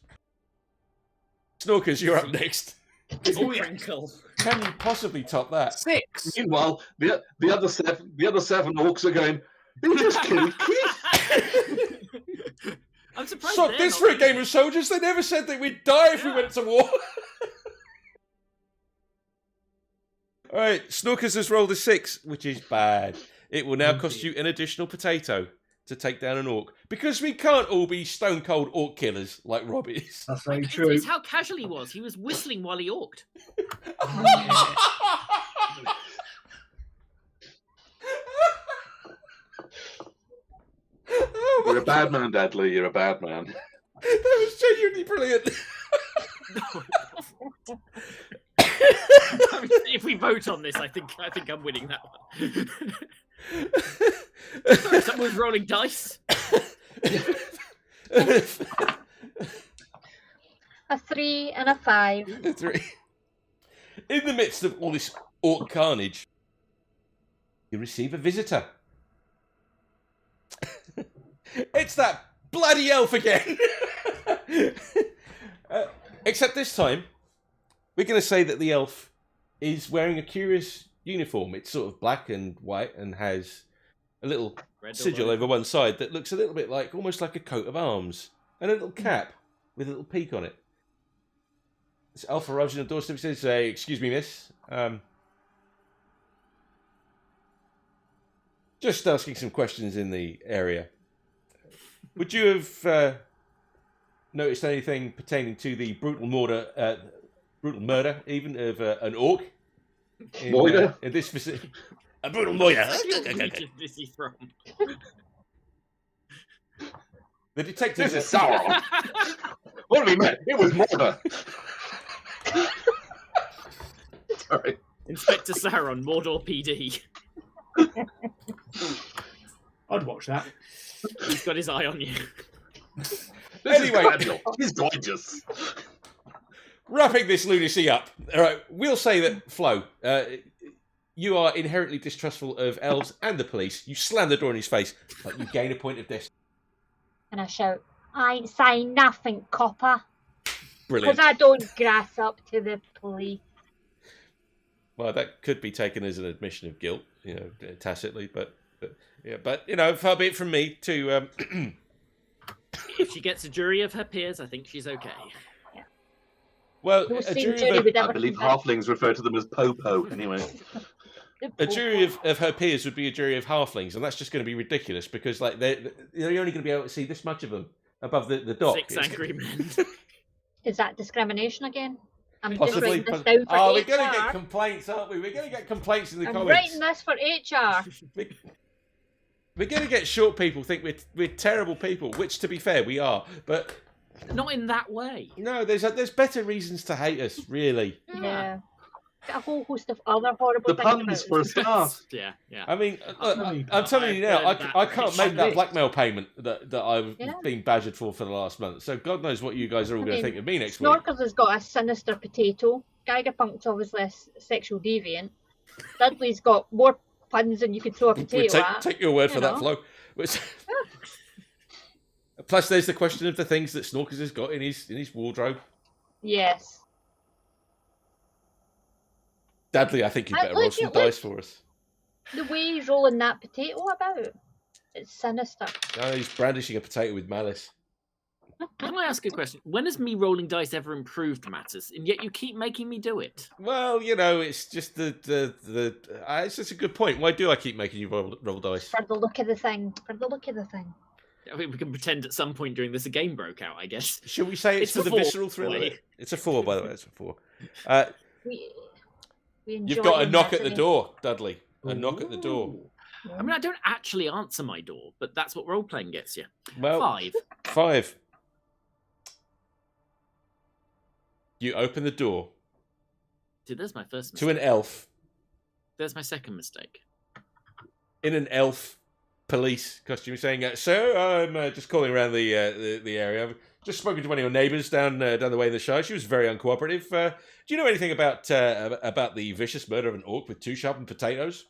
Snorkers, you're up next. Oh, Crinkle. Can you possibly top that? 6. Meanwhile, the other seven orcs are going, "They just killed Keith." I'm surprised. Stop this for a game of soldiers. They never said that we'd die if we went to war. All right, Snorkers has rolled a 6, which is bad. It will now cost you an additional potato to take down an orc, because we can't all be stone cold orc killers like Rob is. That's very true. It's how casual he was. He was whistling while he orked. You're a bad man, Dudley. You're a bad man. That was genuinely brilliant. I mean, if we vote on this, I think I'm winning that one. Someone's rolling dice. A 3 and a 5. A 3. In the midst of all this orc carnage, you receive a visitor. It's that bloody elf again. Except this time, we're going to say that the elf is wearing a curious uniform. It's sort of black and white and has a little sigil over one side that looks a little bit like, almost like a coat of arms, and a little cap with a little peak on it. This elf arrives on the doorstep and says, "Excuse me, miss. Just asking some questions in the area. Would you have noticed anything pertaining to the brutal murder, even of an orc in this vicinity? A brutal murder." This is from. The detective. This is Sauron. What have we met? It was murder. Sorry. Inspector Sauron, Mordor PD. I'd watch that. He's got his eye on you. Anyway, he's gorgeous. Wrapping this lunacy up. All right, we'll say that Flo, you are inherently distrustful of elves and the police. You slam the door in his face, but you gain a point of destiny. And I shout, "I ain't saying nothing, copper." Brilliant. Because I don't grass up to the police. Well, that could be taken as an admission of guilt, tacitly, but far be it from me to. If she gets a jury of her peers, I think she's okay. Yeah. Well, I believe halflings refer to them as popo, anyway. A jury of her peers would be a jury of halflings, and that's just going to be ridiculous because, like, you're only going to be able to see this much of them above the dock. 6 angry men. Is that discrimination again? I'm Possibly. just writing this down for HR. We're going to get complaints, aren't we? We're going to get complaints in the I'm comments. writing this for HR. We're going to get short people think we're terrible people, which, to be fair, we are. But not in that way. No, there's better reasons to hate us, really. Yeah. A whole host of other horrible The things. puns for a start. Yeah. I mean, I'm telling you now, I can't make that blackmail payment that I've been badgered for the last month. So God knows what you guys are all going to think of me next week. Snorkers has got a sinister potato. Gigerpunk's obviously a sexual deviant. Dudley's got more puns than you could throw a potato at. Take your word for that, Flo. Plus, there's the question of the things that Snorkers has got in his wardrobe. Yes. Dudley, I think you'd better roll some dice for us. The way he's rolling that potato about, it's sinister. No, he's brandishing a potato with malice. Can I ask a question? When has me rolling dice ever improved matters, and yet you keep making me do it? Well, it's just it's just a good point. Why do I keep making you roll dice? For the look of the thing. I mean, we can pretend at some point during this a game broke out, I guess. Shall we say it's for the visceral thrill? It's a 4, by the way. It's a 4. You've got a knock at the door, Dudley. A knock at the door. I mean, I don't actually answer my door, but that's what role-playing gets you. Well, 5. 5. You open the door. Dude, there's my first mistake. To an elf. There's my second mistake. In an elf police costume, saying, "Sir, I'm just calling around the area. I've just spoken to one of your neighbours down the way in the Shire. She was very uncooperative. Do you know anything about the vicious murder of an orc with 2 sharpened potatoes?"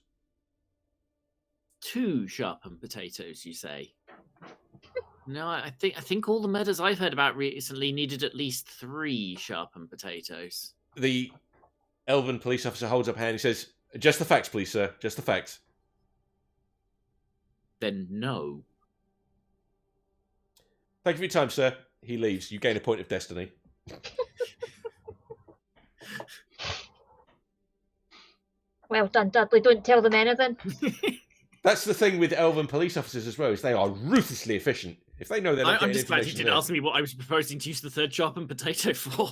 2 sharpened potatoes, you say? No, I think all the murders I've heard about recently needed at least 3 sharpened potatoes. The elven police officer holds up a hand. He says, "Just the facts, please, sir. Just the facts." Then no. "Thank you for your time, sir." He leaves. You gain a point of destiny. Well done, Dudley. Don't tell them anything. That's the thing with elven police officers as well, is they are ruthlessly efficient. If they know they're not I'm getting just glad you information didn't ask me what I was proposing to use the 3rd sharpened potato for.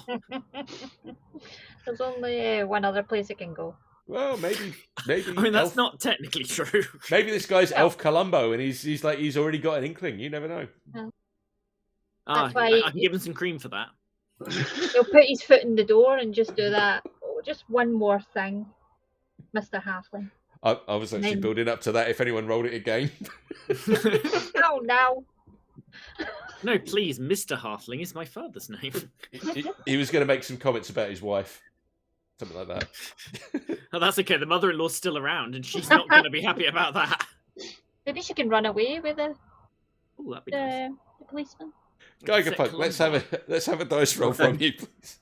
There's only one other place it can go. Well, maybe. I mean, that's not technically true. Maybe this guy's Elf Columbo, and he's already got an inkling. You never know. That's why I can give him some cream for that. He'll put his foot in the door and just do that. Oh, just one more thing, Mr. Halfling. I was actually building up to that if anyone rolled it again. Oh, no. No, please, Mr. Halfling is my father's name. He was going to make some comments about his wife. Something like that. Oh, that's okay. The mother-in-law's still around, and she's not going to be happy about that. Maybe she can run away with Oh, that'd be nice. the policeman. Gigerpunk, let's have a dice roll from you, please.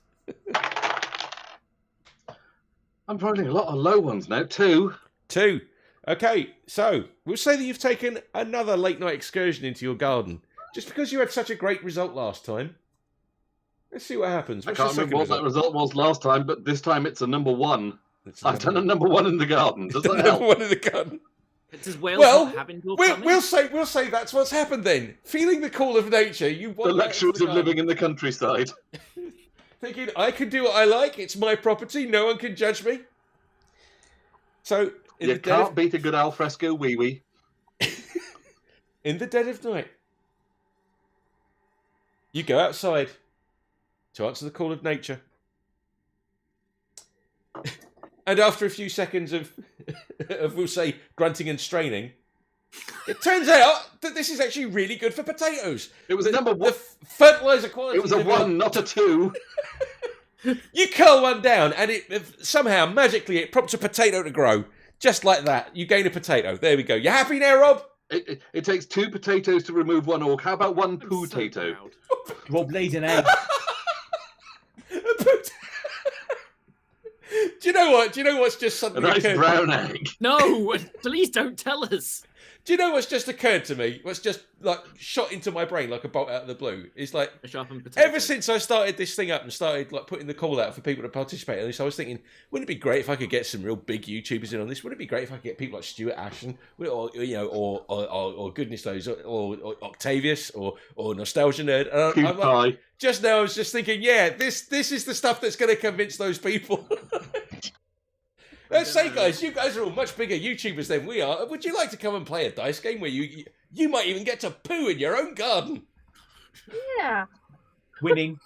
I'm rolling a lot of low ones now. 2. 2. Okay, so we'll say that you've taken another late night excursion into your garden, just because you had such a great result last time. Let's see what happens. I can't remember what that result was last time, but this time it's a number 1. I've done a number 1 in the garden. Does that help? Number 1 in the garden. Does Wales not have indoor plumbing? We'll say that's what's happened then. Feeling the call of nature, you want the luxuries of living in the countryside. Thinking, I can do what I like, it's my property, no one can judge me. So, you can't beat a good alfresco wee-wee. In the dead of night, you go outside to answer the call of nature. And after a few seconds of we'll say, grunting and straining, it turns out that this is actually really good for potatoes. It was number 1. The fertilizer quality. It was a 1, not a 2. You curl one down, and it somehow, magically, it prompts a potato to grow. Just like that. You gain a potato. There we go. You happy now, Rob? It takes 2 potatoes to remove 1 orc. How about 1 poo-tato? Rob laid an egg. Do you know what? Do you know what's just A suddenly nice occurred? brown egg. No, please don't tell us. Do you know what's just occurred to me? What's just like shot into my brain like a bolt out of the blue? It's like A sharpened potato. ever since I started this thing up and started like putting the call out for people to participate in this, I was thinking, wouldn't it be great if I could get some real big YouTubers in on this? Wouldn't it be great if I could get people like Stuart Ashton, or goodness knows, or Octavius, or Nostalgia Nerd? And I'm like, just now I was just thinking, yeah, this is the stuff that's going to convince those people. Let's say, guys, you guys are all much bigger YouTubers than we are. Would you like to come and play a dice game where you might even get to poo in your own garden? Yeah. Winning.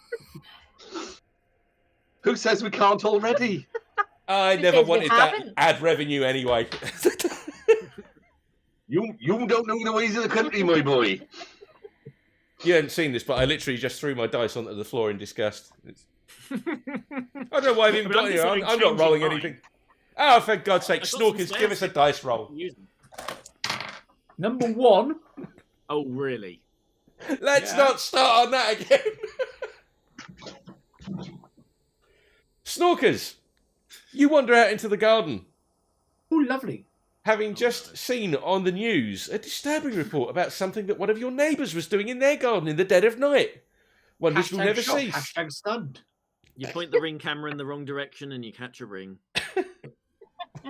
Who says we can't already? I Who never says we wanted that haven't? ad revenue anyway. You don't know the ways of the country, my boy. You haven't seen this, but I literally just threw my dice onto the floor in disgust. I don't know why I've even got here. I'm not rolling anything. Oh, for God's sake, Snorkers, give us a dice roll. Number 1. Oh, really? Let's not start on that again. Snorkers, you wander out into the garden, Oh, lovely. having just seen on the news a disturbing report about something that one of your neighbours was doing in their garden in the dead of night. Wonders will never Shock, cease. #stunned. You point the ring camera in the wrong direction and you catch a ring.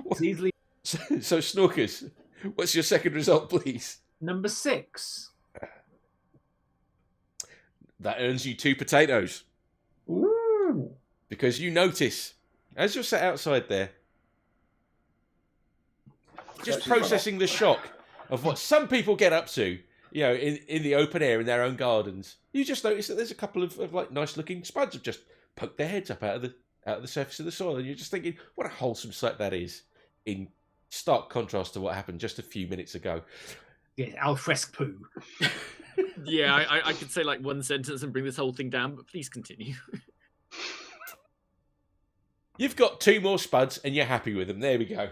It's easily So, Snorkers, what's your second result, please? number 6. That earns you 2 potatoes. Ooh. Because you notice, as you're sat outside there, just processing the shock of what some people get up to, in the open air in their own gardens, you just notice that there's a couple of like nice looking spuds have just poked their heads up out of the surface of the soil, and you're just thinking, what a wholesome sight that is, in stark contrast to what happened just a few minutes ago. Yeah, al fresque poo. Yeah, I could say like one sentence and bring this whole thing down, but please continue. You've got 2 more spuds and you're happy with them. There we go.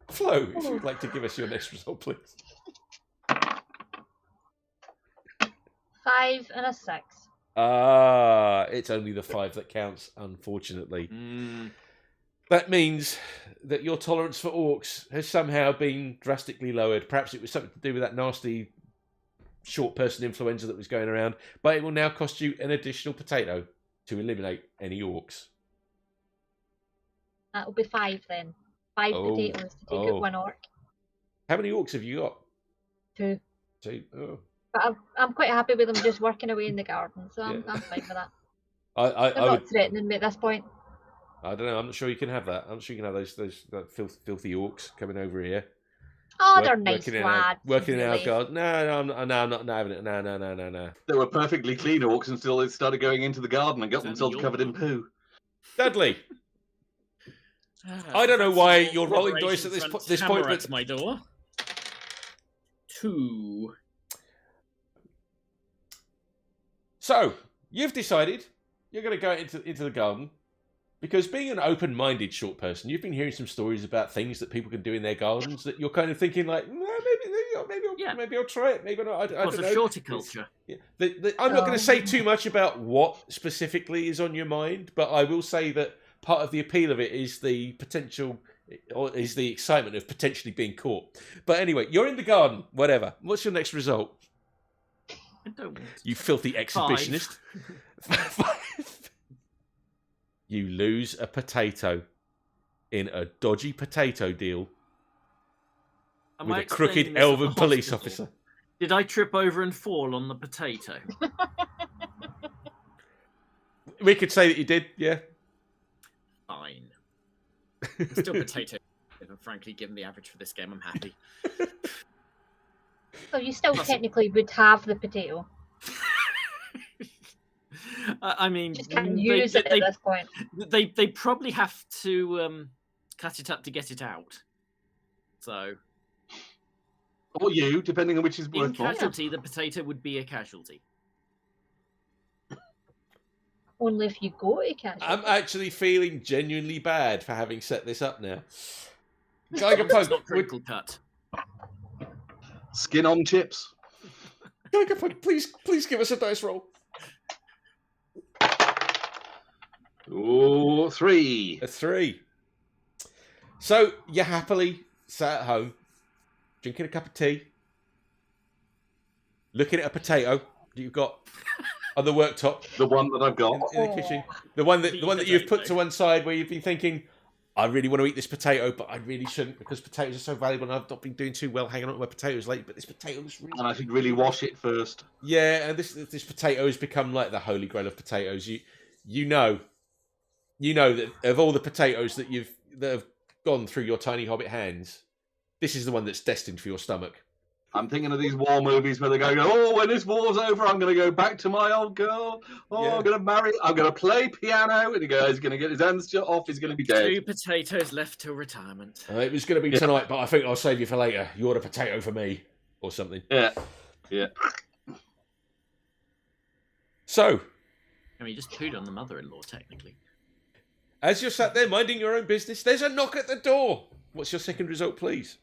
Flo, if you would like to give us your next result, please. 5 and a 6. It's only the 5 that counts, unfortunately. That means that your tolerance for orcs has somehow been drastically lowered. Perhaps it was something to do with that nasty short person influenza that was going around, but it will now cost you an additional potato to eliminate any orcs. That'll be 5 then. 5 potatoes to take out 1 orc. How many orcs have you got? 2. 2. Oh. But I'm quite happy with them just working away in the garden, so I'm fine with that. They're not threatening me at this point. I don't know. I'm not sure you can have that. I'm not sure you can have those filthy orcs coming over here. Oh, they're nice lads. Working in our garden. No, I'm not having it. No. They were perfectly clean orcs until they started going into the garden and got themselves covered in poo. Dudley, I don't know why you're rolling dice at this point, but at my door. 2. So you've decided you're going to go into the garden. Because being an open-minded short person, you've been hearing some stories about things that people can do in their gardens that you're kind of thinking like, maybe I'll try it. Maybe not. I don't know. Horticulture. Yeah. I'm not going to say too much about what specifically is on your mind, but I will say that part of the appeal of it is the potential, or is the excitement of potentially being caught. But anyway, you're in the garden. Whatever. What's your next result? I don't want You filthy exhibitionist. 5. You lose a potato in a dodgy potato deal with a crooked elven police officer. Did I trip over and fall on the potato? We could say that you did, yeah. Fine. It's still potato. And frankly, given the average for this game, I'm happy. So you still technically would have the potato. I mean, just can't use it at this point. They probably have to cut it up to get it out. So, or you, depending on which is worth more. In casualty, the potato would be a casualty. Only if you go to casualty. I'm actually feeling genuinely bad for having set this up now. Gigerpunk, not critical cut. Skin on chips. Gigerpunk, please give us a dice roll. Oh, 3. A 3. So you're happily sat at home, drinking a cup of tea, looking at a potato that you've got on the worktop. The one that I've got in the kitchen. The one that you've put to one side, where you've been thinking, I really want to eat this potato, but I really shouldn't because potatoes are so valuable, and I've not been doing too well hanging on to my potatoes lately. But this potato is really... And I should really wash it first. Yeah, and this potato has become like the holy grail of potatoes. You know that of all the potatoes that have gone through your tiny hobbit hands, this is the one that's destined for your stomach. I'm thinking of these war movies where they go, oh, when this war's over, I'm going to go back to my old girl. Oh, yeah. I'm going to marry. I'm going to play piano. And the guy's going to get his hands shut off. He's going to be dead. 2 potatoes left till retirement. It was going to be tonight, but I think I'll save you for later. You order a potato for me or something. Yeah. So. I mean, you just pooed on the mother-in-law, technically. As you're sat there minding your own business, there's a knock at the door. What's your second result, please?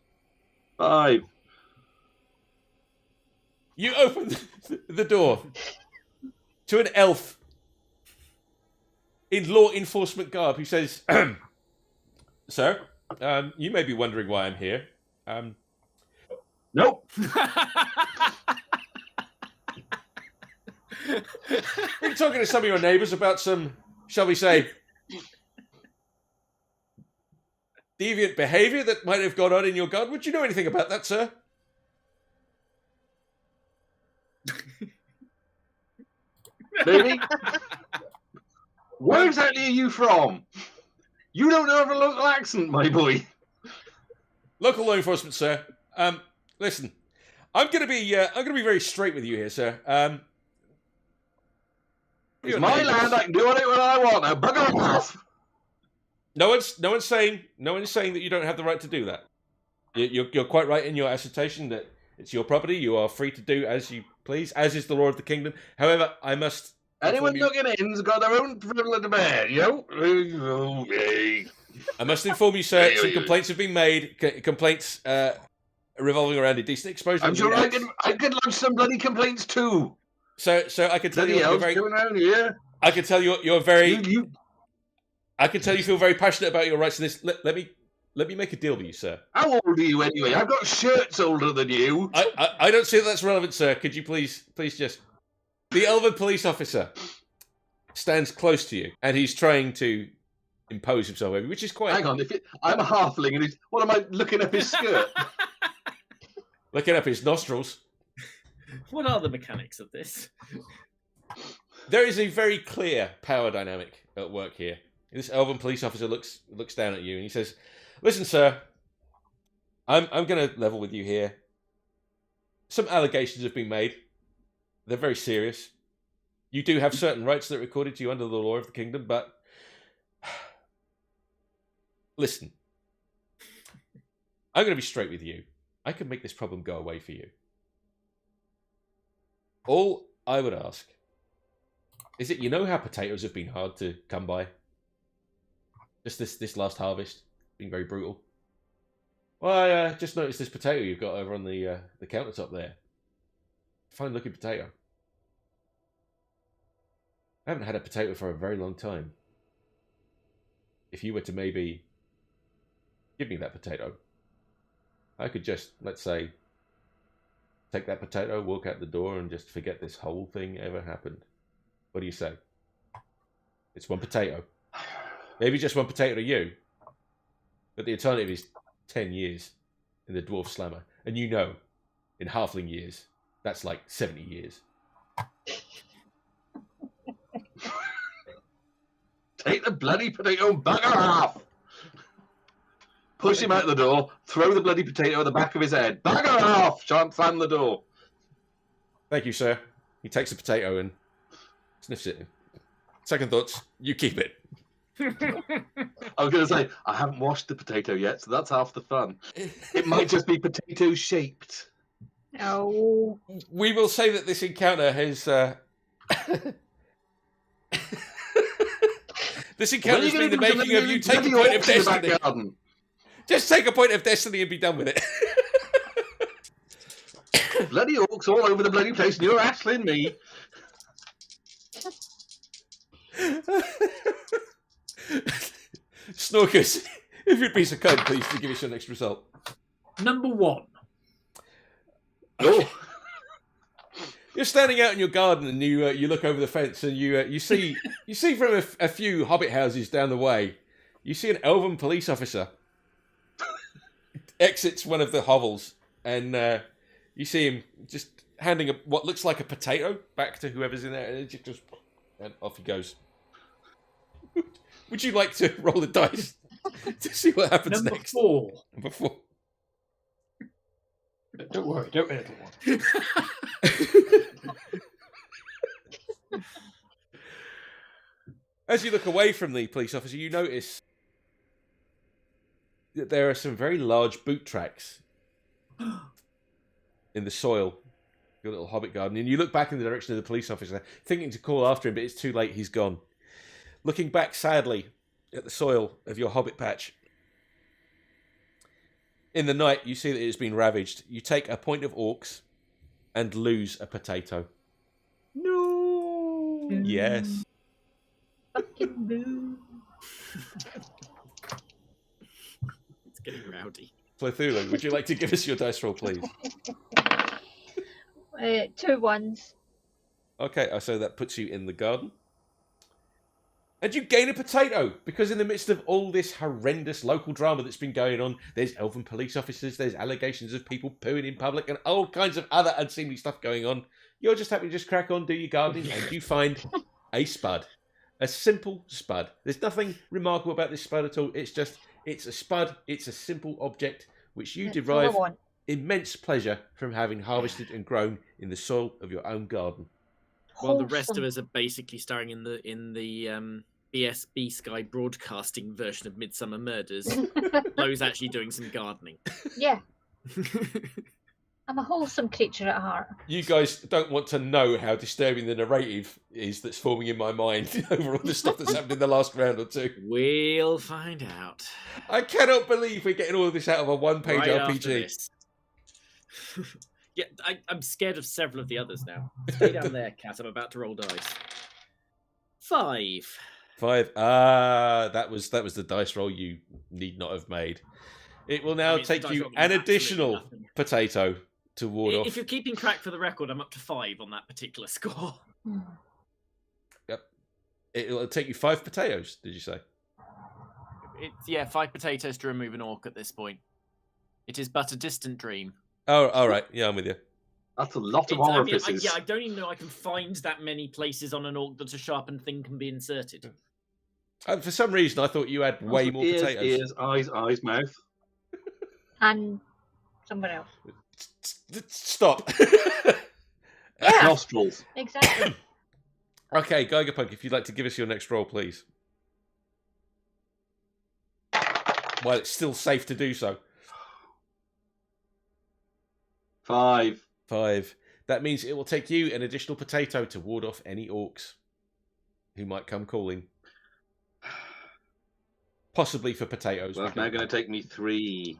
5. You open the door to an elf in law enforcement garb who says, Sir, you may be wondering why I'm here. Nope. You're talking to some of your neighbours about some, shall we say, deviant behaviour that might have gone on in your garden. Would you know anything about that, sir? Maybe. Where exactly are you from? You don't have a local accent, my boy. Local law enforcement, sir. Listen, I'm going to be very straight with you here, sir. It's my land. I can do it when I want. Now bugger off. No one's saying that you don't have the right to do that. You're quite right in your assertion that it's your property. You are free to do as you please, as is the law of the kingdom. However, I must Anyone inform looking in's got their own privilege to bear, you know? I must inform you, sir, some complaints have been made. Complaints revolving around indecent exposure. I'm sure I could lodge some bloody complaints too. So I can tell you you're very. Going around here. I can tell you're very. You. I can tell you feel very passionate about your rights in this. Let me make a deal with you, sir. How old are you anyway? I've got shirts older than you. I don't see that that's relevant, sir. Could you please just... The elven police officer stands close to you, and he's trying to impose himself over you, which is quite... Hang on, I'm a halfling, and what am I looking up his skirt? Looking up his nostrils. What are the mechanics of this? There is a very clear power dynamic at work here. This elven police officer looks down at you, and he says... Listen, sir, I'm going to level with you here. Some allegations have been made. They're very serious. You do have certain rights that are recorded to you under the law of the kingdom, but... Listen. I'm going to be straight with you. I can make this problem go away for you. All I would ask is that you know how potatoes have been hard to come by? Just this last harvest. Being very brutal. Well, I just noticed this potato you've got over on the countertop there. Fine looking potato. I haven't had a potato for a very long time. If you were to maybe give me that potato, I could just, let's say, take that potato, walk out the door, and just forget this whole thing ever happened. What do you say? It's one potato. Maybe just one potato to you. But the alternative is 10 years in the Dwarf Slammer. And you know, in halfling years, that's like 70 years. Take the bloody potato and bugger off! Push him out the door, throw the bloody potato at the back of his head. Bugger off! Shan't slam the door. Thank you, sir. He takes the potato and sniffs it. Second thoughts, you keep it. I was going to say, I haven't washed the potato yet, so that's half the fun. It might just be potato shaped. Oh. We will say that this encounter has... This encounter has been the making of you take a point of destiny. Just take a point of destiny and be done with it. Bloody orcs all over the bloody place, and you're hassling me. Snorkers, if you'd be so kind, please, to give us your next result. Number 1. Oh. You're standing out in your garden, and you look over the fence, and you see from a few hobbit houses down the way, you see an elven police officer exits one of the hovels, and you see him just handing what looks like a potato back to whoever's in there, and off he goes. Would you like to roll the dice to see what happens next? Number 4. Don't worry, don't read it. As you look away from the police officer, you notice that there are some very large boot tracks in the soil, your little hobbit garden, and you look back in the direction of the police officer, thinking to call after him, but it's too late, he's gone. Looking back sadly at the soil of your hobbit patch. In the night, you see that it has been ravaged. You take a point of orcs and lose a potato. No! Yes. Fucking boo. It's getting rowdy. Flothulhu, would you like to give us your dice roll, please? 2 ones. Okay, so that puts you in the garden. And you gain a potato, because in the midst of all this horrendous local drama that's been going on, there's elven police officers, there's allegations of people pooing in public, and all kinds of other unseemly stuff going on. You're just happy to just crack on, do your gardening, and you find a spud. A simple spud. There's nothing remarkable about this spud at all. It's a spud, it's a simple object, which you derive immense pleasure from having harvested and grown in the soil of your own garden. While the rest of us are basically staring in the BSB Sky broadcasting version of Midsummer Murders. Flo's actually doing some gardening. Yeah. I'm a wholesome creature at heart. You guys don't want to know how disturbing the narrative is that's forming in my mind over all the stuff that's happened in the last round or two. We'll find out. I cannot believe we're getting all of this out of a one-page Right after RPG. this. Yeah, I'm scared of several of the others now. Stay down there, Cat. I'm about to roll dice. 5. 5. That was the dice roll you need not have made. It will now it's a take dice you roll with an absolutely additional nothing. potato to ward off. If you're keeping track for the record, I'm up to 5 on that particular score. Yep. It'll take you 5 potatoes, did you say? It's 5 potatoes to remove an orc at this point. It is but a distant dream. Oh, all right. Yeah, I'm with you. That's a lot of I orifices. don't even know I can find that many places on an orc that a sharpened thing can be inserted. For some reason, I thought you had way more ears, potatoes. Ears, eyes, mouth. And somewhere else. Stop. Yeah. Nostrils. Exactly. Okay, Gigerpunk, if you'd like to give us your next roll, please. While it's still safe to do so. 5. 5. That means it will take you an additional potato to ward off any orcs who might come calling. Possibly for potatoes. Well, it's now going to take me 3.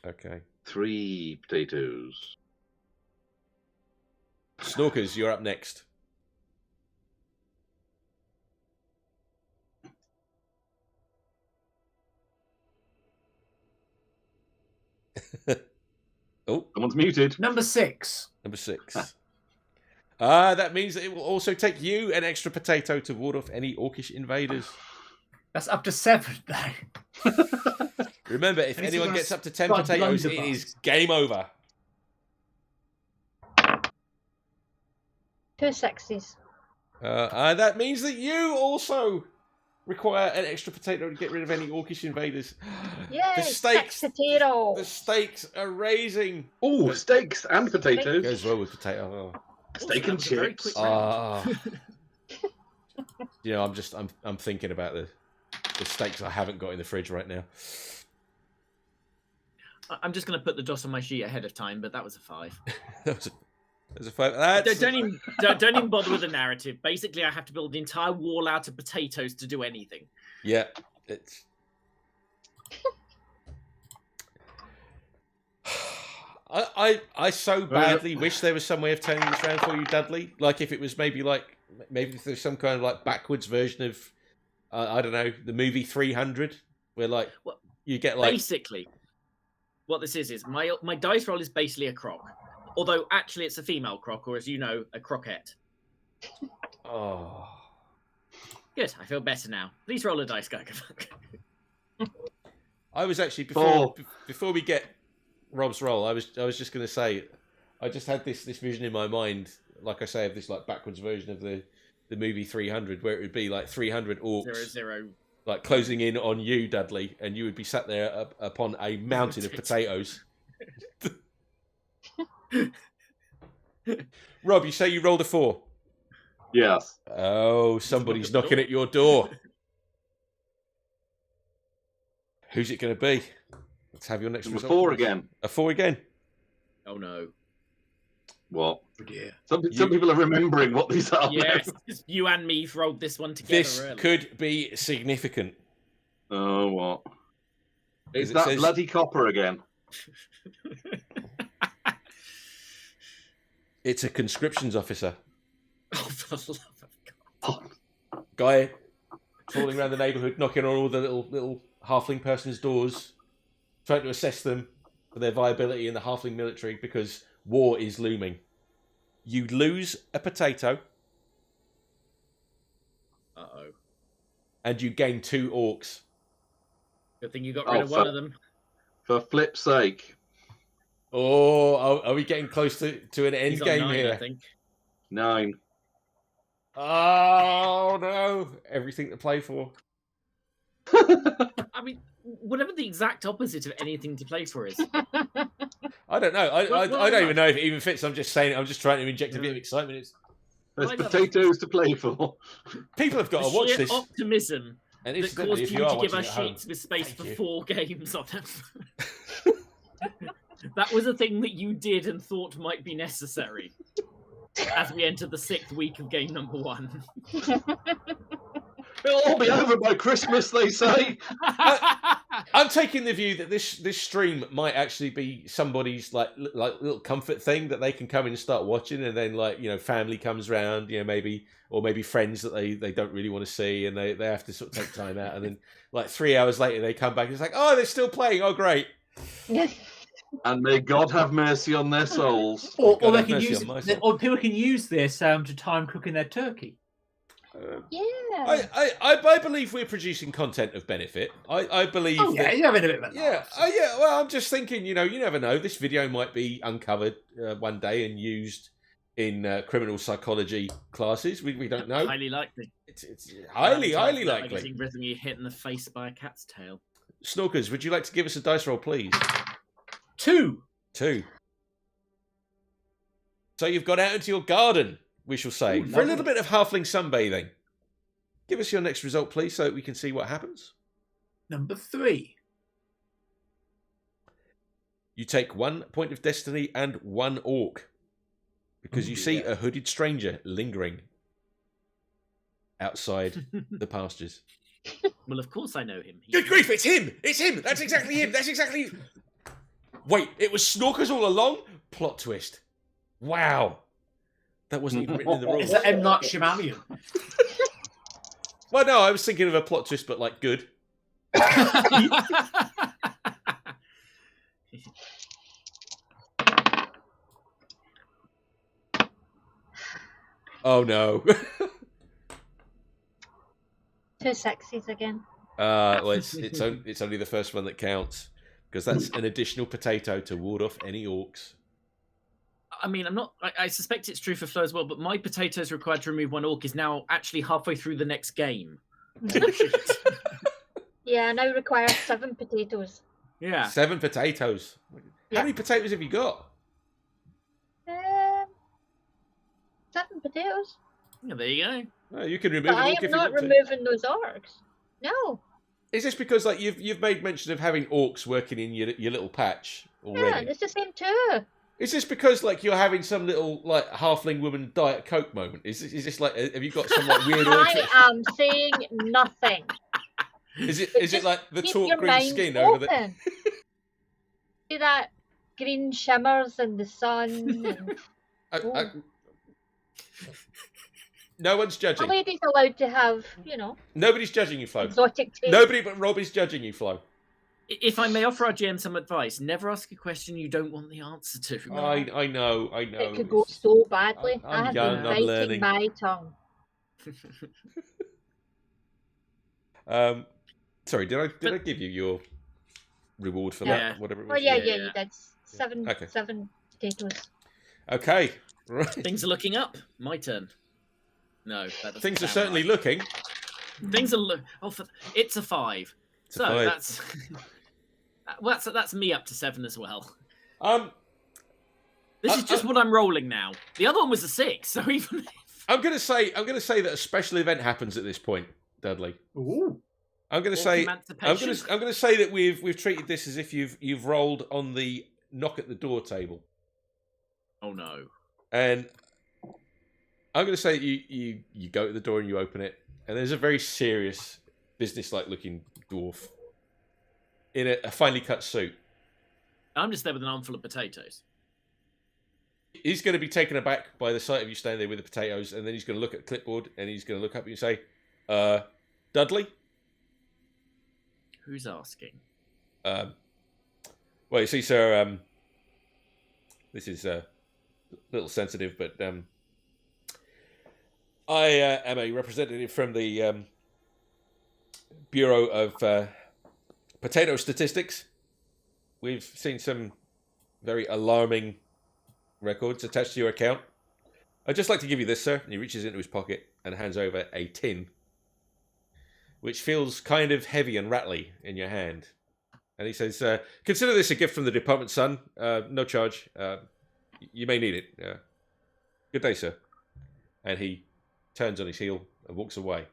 Okay. 3 potatoes. Snorkers, you're up next. Oh, Someone's muted. Number 6. number 6. That means that it will also take you an extra potato to ward off any orcish invaders. That's up to 7 now. Remember, if And it's anyone gonna gets up to 10 start potatoes, it blunderbuss. is game over. 2 6s. That means that you also require an extra potato to get rid of any orcish invaders. Yay! The stakes, 6 potatoes. the stakes are raising. Oh, steaks and potatoes. Goes well with potato. Steak Also, and that was a very chips. quick round. You know, I'm thinking about the steaks I haven't got in the fridge right now. I'm just going to put the dot on my sheet ahead of time, but that was a 5. That was a 5. That's Don't even bother with the narrative. Basically, I have to build the entire wall out of potatoes to do anything. Yeah, it's. I so badly wish there was some way of turning this around for you, Dudley. Like if it was maybe if there's some kind of like backwards version of I don't know, the movie 300, where like you get like Basically, what this is my dice roll is basically a croc. Although actually it's a female croc, or as you know, a croquette. oh. Good, I feel better now. Please roll a dice, Gigerpunk. I was actually before we get Rob's roll, I was just going to say, I just had this vision in my mind, like I say, of this like backwards version of the movie 300, where it would be like 300 orcs 0. like closing in on you, Dudley, and you would be sat there upon a mountain of potatoes. Rob, you say you rolled a 4. Yes. Oh, somebody's knocking at your door. Who's it going to be? Let's have your next Number result. 4 please. again. A 4 again. Oh no. What? Oh dear. Some people are remembering what these are. Yes, you and me rolled this one together. This early. could be significant. Oh, what? Is It that says- bloody copper again? It's a conscriptions officer. Oh, for the love of God. Guy crawling around the neighbourhood, knocking on all the little halfling person's doors, trying to assess them for their viability in the halfling military because war is looming. You lose a potato. Uh-oh. And you gain 2 orcs. Good thing you got rid of one of them. For flip's sake. Oh, are we getting close to an end He's on game 9, here? I think. 9. Oh no! Everything to play for. I mean, whatever the exact opposite of anything to play for is. I don't know. I Well, don't even know if it even fits. I'm just saying. I'm just trying to inject a bit of excitement. There's potatoes to play for. People have got to watch sheer this. optimism And that incidentally, caused if you you are to give watching us at home, sheets with space thank for you. 4 games on them. That was a thing that you did and thought might be necessary as we enter the 6th week of game number 1. It'll all be over by Christmas, they say. I'm taking the view that this stream might actually be somebody's like little comfort thing that they can come in and start watching, and then family comes round, maybe friends that they don't really want to see, and they have to sort of take time out, and then like 3 hours later they come back and it's like, oh, they're still playing, oh great. And may God have mercy on their souls. Or God they have can mercy use on my soul. or people can use this to time cooking their turkey. Yeah. I believe we're producing content of benefit. I believe. Oh yeah, you're having a bit of a laugh. Yeah. Well, I'm just thinking. You never know. This video might be uncovered one day and used in criminal psychology classes. We don't know. Highly likely. It's highly likely. Getting rhythm you hit in the face by a cat's tail. Snorkers, would you like to give us a dice roll, please? 2. 2. So you've got out into your garden, we shall say, Ooh, for a little lovely. bit of halfling sunbathing. Give us your next result, please, so that we can see what happens. Number 3. You take 1 point of destiny and 1 orc. Because Ooh, you see yeah. a hooded stranger lingering outside the pastures. Well, of course I know him. Good grief, it's him! It's him! That's exactly him! That's exactly... Wait, it was Snorkers all along? Plot twist. Wow. That wasn't even written in the rules. Is that M. Night Shyamalan? Well, no, I was thinking of a plot twist, but like good. Oh no. 2 sexies again. Well, it's only the first one that counts, because that's an additional potato to ward off any orcs. I mean, I suspect it's true for Flo as well, but my potatoes required to remove 1 orc is now actually halfway through the next game. Yeah, now require 7 potatoes. Yeah. 7 potatoes. How Yeah. many potatoes have you got? 7 potatoes. Yeah, there you go. Oh, you can remove But an I orc am if you not want to. removing those orcs. No. Is this because like you've made mention of having orcs working in your little patch Yeah, already? it's the same too. Is this because like you're having some little like halfling woman Diet Coke moment? Is this like have you got some like weird orcs? I am saying nothing. Is it Just like the keep taut your green mind skin over the? open. See that green shimmers in the sun. And No one's a judging. lady's allowed to have, Nobody's judging you, Flo. exotic taste. Nobody but Robbie's judging you, Flo. If I may offer our GM some advice, never ask a question you don't want the answer to. I know. It could go so badly. I'm I have young, been I'm biting learning. my tongue. Sorry, did I give you your reward for Yeah. that? Whatever it Oh was. yeah, Yeah. you did. Seven potatoes. Okay. Right. Things are looking up. My turn. No, that doesn't Things are sound certainly right. looking. Things are it's a 5. It's a So 5. that's well, that's me up to 7 as well. This is just what I'm rolling now. The other one was a 6, so even if... I'm gonna say that a special event happens at this point, Dudley. Ooh. I'm gonna Orc say emancipation. I'm gonna say that we've treated this as if you've rolled on the knock at the door table, Oh no. and I'm gonna say you go to the door and you open it, and there's a very serious, business-like looking dwarf in a finely cut suit. I'm just there with an armful of potatoes. He's going to be taken aback by the sight of you standing there with the potatoes, and then he's going to look at the clipboard, and he's going to look up at you and say, Dudley? Who's asking? Well, you see, sir, this is a little sensitive, but I am a representative from the Bureau of Potato Statistics. We've seen some very alarming records attached to your account. I'd just like to give you this, sir. And he reaches into his pocket and hands over a tin, which feels kind of heavy and rattly in your hand. And he says, consider this a gift from the department, son. No charge. You may need it. Good day, sir. And he turns on his heel and walks away,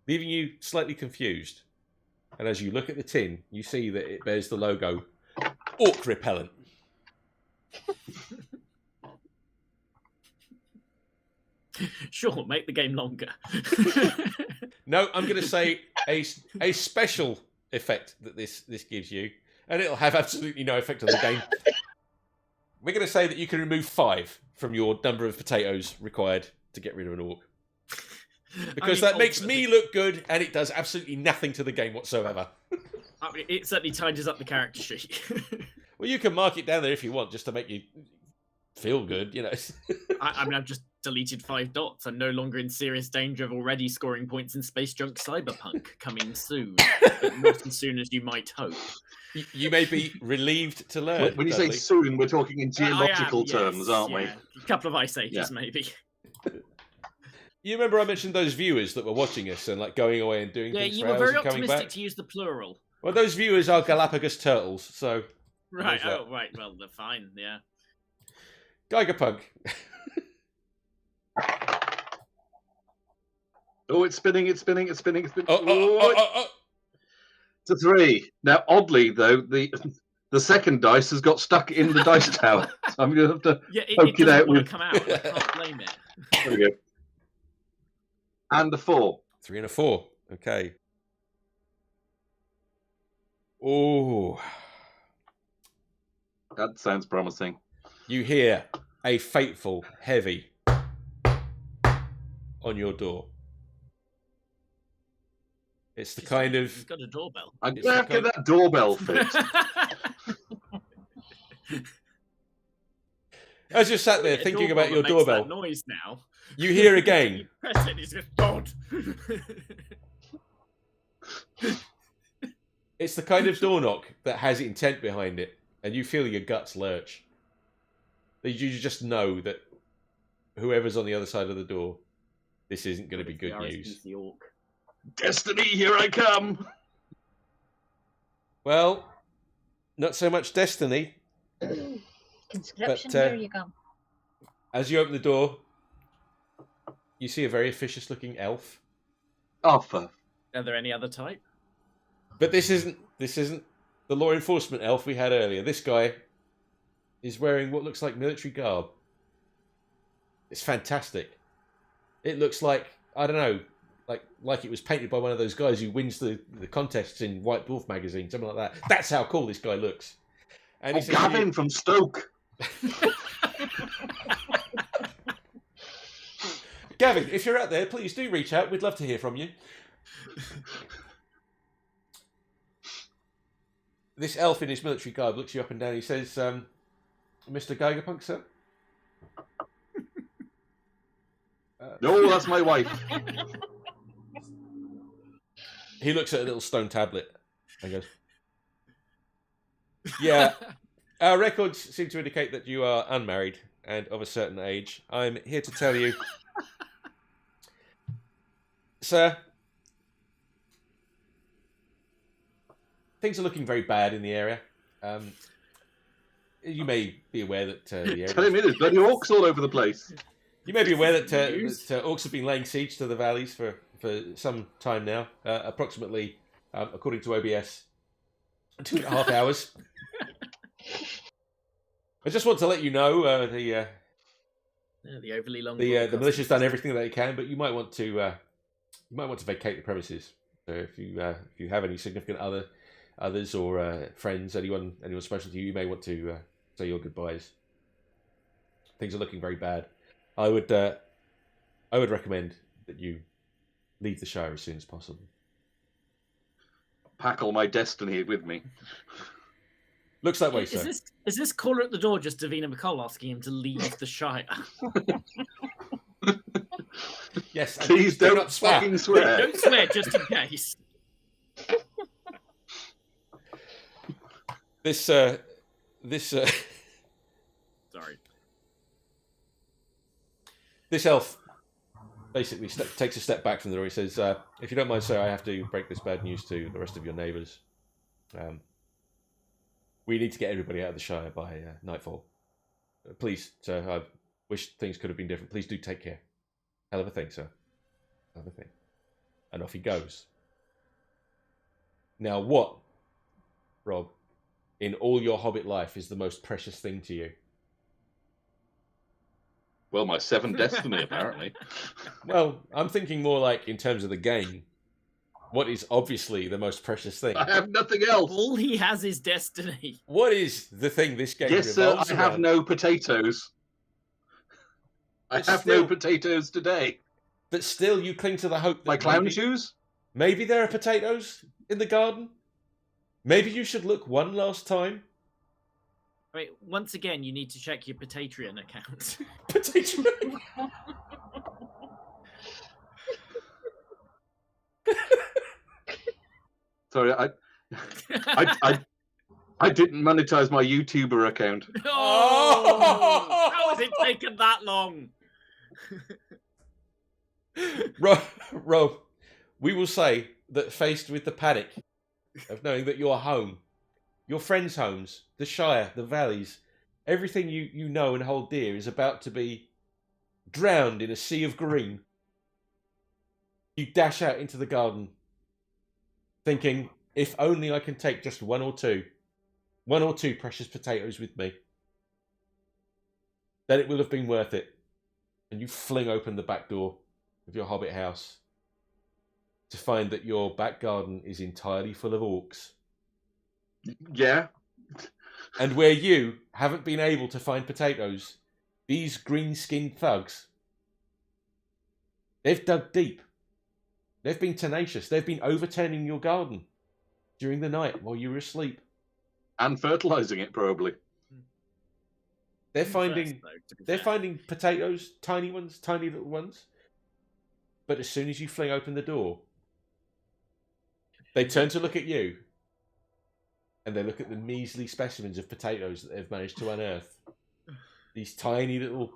leaving you slightly confused. And as you look at the tin, you see that it bears the logo Orc Repellent. Sure, make the game longer. No, I'm going to say a special effect that this gives you, and it'll have absolutely no effect on the game. We're going to say that you can remove 5 from your number of potatoes required to get rid of an orc. Because that makes me look good, and it does absolutely nothing to the game whatsoever. I mean, it certainly tidies up the character sheet. Well, you can mark it down there if you want, just to make you feel good, you know. I mean, I've just deleted 5 dots. I'm no longer in serious danger of already scoring points in Space Junk Cyberpunk, coming soon, but not as soon as you might hope. You may be relieved to learn. When you Dudley. say soon, we're talking in geological terms, aren't we? A couple of ice ages, maybe. You remember I mentioned those viewers that were watching us and like going away and doing things you for were hours very and coming optimistic back? to use the plural. Well, those viewers are Galapagos turtles, so... Right, there's that. oh, right, well, they're fine, yeah. Gigerpunk. Oh, it's spinning, it's spinning, it's spinning, it's spinning. Oh. It's a 3. Now, oddly, though, the second dice has got stuck in the dice tower. So I'm going to have to poke it out want with... to come out. I can't blame it. There we go. And a 4. 3 and a 4. Okay. Oh. That sounds promising. You hear a fateful, heavy on your door. It's the kind of... He's got a doorbell. I'm going to have to get that doorbell fixed. As you're sat there thinking about your doorbell, that noise now. you hear again. You press it, it's just God. It's the kind of door knock that has intent behind it, and you feel your guts lurch. You just know that whoever's on the other side of the door, this isn't going to be good news. Destiny, here I come! Well, not so much destiny. Conscription, But, here you go. As you open the door, you see a very officious-looking elf. Oh, for... Are there any other type? But this isn't the law enforcement elf we had earlier. This guy is wearing what looks like military garb. It's fantastic. It looks like, I don't know, like it was painted by one of those guys who wins the contests in White Dwarf magazine, something like that. That's how cool this guy looks. And he says, Gavin from Stoke. Gavin, if you're out there, please do reach out. We'd love to hear from you. This elf in his military garb looks you up and down. He says, Mr. Gigerpunk, sir? No, that's my wife. He looks at a little stone tablet and goes, yeah, our records seem to indicate that you are unmarried and of a certain age. I'm here to tell you, sir, things are looking very bad in the area. You may be aware that the area... Telling me there's bloody orcs all over the place. You may be aware that orcs have been laying siege to the valleys for some time now, approximately, according to OBS, 2.5 hours. I just want to let you know the overly long. The militia's done everything they can, but you might want to vacate the premises. So if you have any significant others or friends, anyone special to you, you may want to say your goodbyes. Things are looking very bad. I would recommend that you leave the Shire as soon as possible. Pack all my destiny with me. Looks that way, sir. Is this caller at the door just Davina McCall asking him to leave the Shire? Yes. Please do not fucking swear. Don't swear, just in case. Sorry. This elf basically takes a step back from the door. He says, if you don't mind, sir, I have to break this bad news to the rest of your neighbours. We need to get everybody out of the Shire by nightfall. Please, sir, I wish things could have been different. Please do take care. Hell of a thing, sir. Hell of a thing. And off he goes. Now what, Rob, in all your Hobbit life is the most precious thing to you? Well, my 7th destiny, apparently. Well, I'm thinking more like in terms of the game. What is obviously the most precious thing? I have nothing else. All he has is destiny. What is the thing this game Yes, sir, revolves I have around? no potatoes. I But have still- no potatoes today. But still, you cling to the hope that My clown maybe, shoes? maybe there are potatoes in the garden. Maybe you should look one last time. Wait, once again, you need to check your Patreon account. Potato. Sorry, I didn't monetize my YouTuber account. Oh! How has it taken that long? Rob, we will say that faced with the panic of knowing that your home, your friends' homes, the Shire, the valleys, everything you know and hold dear is about to be drowned in a sea of green, you dash out into the garden thinking, if only I can take just one or two precious potatoes with me, then it will have been worth it. And you fling open the back door of your hobbit house to find that your back garden is entirely full of orcs. Yeah. And where you haven't been able to find potatoes, these green-skinned thugs, they've dug deep. They've been tenacious. They've been overturning your garden during the night while you were asleep. And fertilizing it, probably. They're finding First, though, to be they're fair. finding potatoes, tiny ones, tiny little ones. But as soon as you fling open the door, they turn to look at you, and they look at the measly specimens of potatoes that they've managed to unearth. These tiny little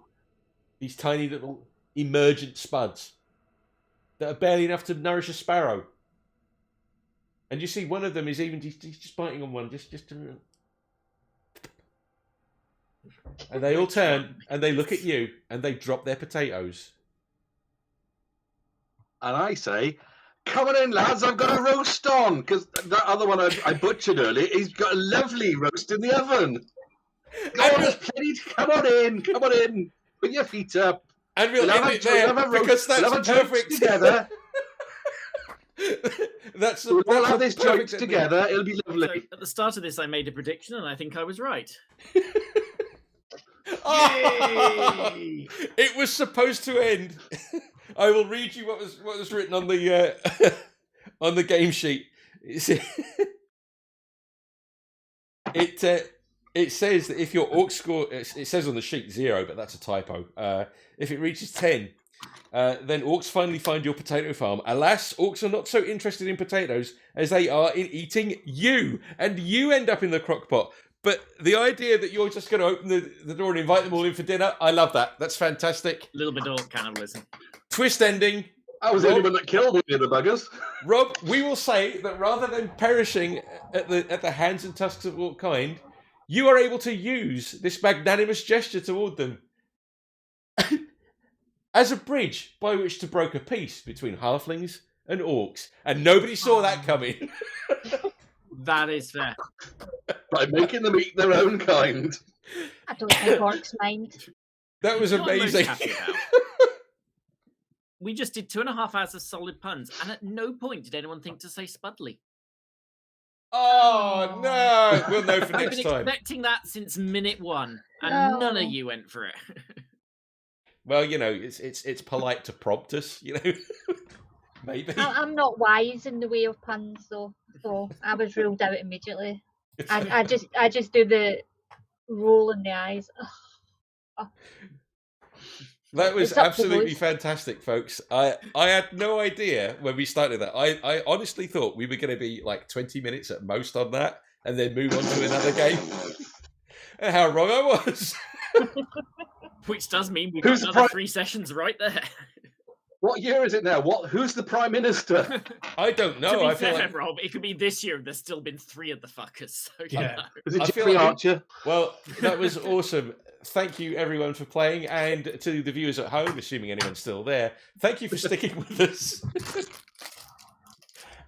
emergent spuds that are barely enough to nourish a sparrow. And you see one of them is even he's just biting on one, just to... And they all turn and they look at you and they drop their potatoes. And I say, come on in, lads, I've got a roast on. Because that other one I butchered earlier, he's got a lovely roast in the oven. There's plenty to come on in. Put your feet up. And we'll end it there because that's we'll have a perfect. jokes together. That's the We'll have this perfect jokes ending. together. It'll be So lovely. at the start of this, I made a prediction, and I think I was right. Oh, it was supposed to end. I will read you what was written on the on the game sheet. It says that if your orc score, it says on the sheet 0, but that's a typo. If it reaches 10, then orcs finally find your potato farm. Alas, orcs are not so interested in potatoes as they are in eating you, and you end up in the crock pot. But the idea that you're just going to open the door and invite them all in for dinner, I love that. That's fantastic. A little bit of cannibalism. Twist ending. I was the Rob- only one that killed one of the buggers. Rob, we will say that rather than perishing at the hands and tusks of orc kind, you are able to use this magnanimous gesture toward them as a bridge by which to broker peace between halflings and orcs. And nobody saw that coming. That is fair. By making them eat their own kind. I don't think orcs mind. That was You know what I'm most amazing. happy about? We just did 2.5 hours of solid puns, and at no point did anyone think to say Spudley. Oh, no. We'll know for I've next been time. expecting that since minute 1, and none of Oh. you went for it. Well, you know, it's polite to prompt us, you know. Maybe. I'm not wise in the way of puns, though, so I was ruled out immediately. I just do the roll in the eyes. That was It's up to absolutely boys. fantastic, folks. I had no idea when we started that. I honestly thought we were going to be like 20 minutes at most on that and then move on to another game. And how wrong I was. Which does mean we've Who's got the another pri- 3 sessions right there. What year is it now? Who's the Prime Minister? I don't To know. be I feel fair, like, Rob, it could be this year. There's still been 3 of the fuckers. So you Yeah. know. Is it I feel Jeffrey like- Archer? well, that was awesome. thank you everyone for playing, and to the viewers at home, assuming anyone's still there, thank you for sticking with us.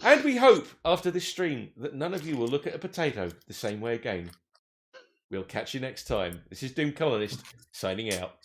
And we hope, after this stream, that none of you will look at a potato the same way again. We'll catch you next time. This is Doom Colonist, signing out.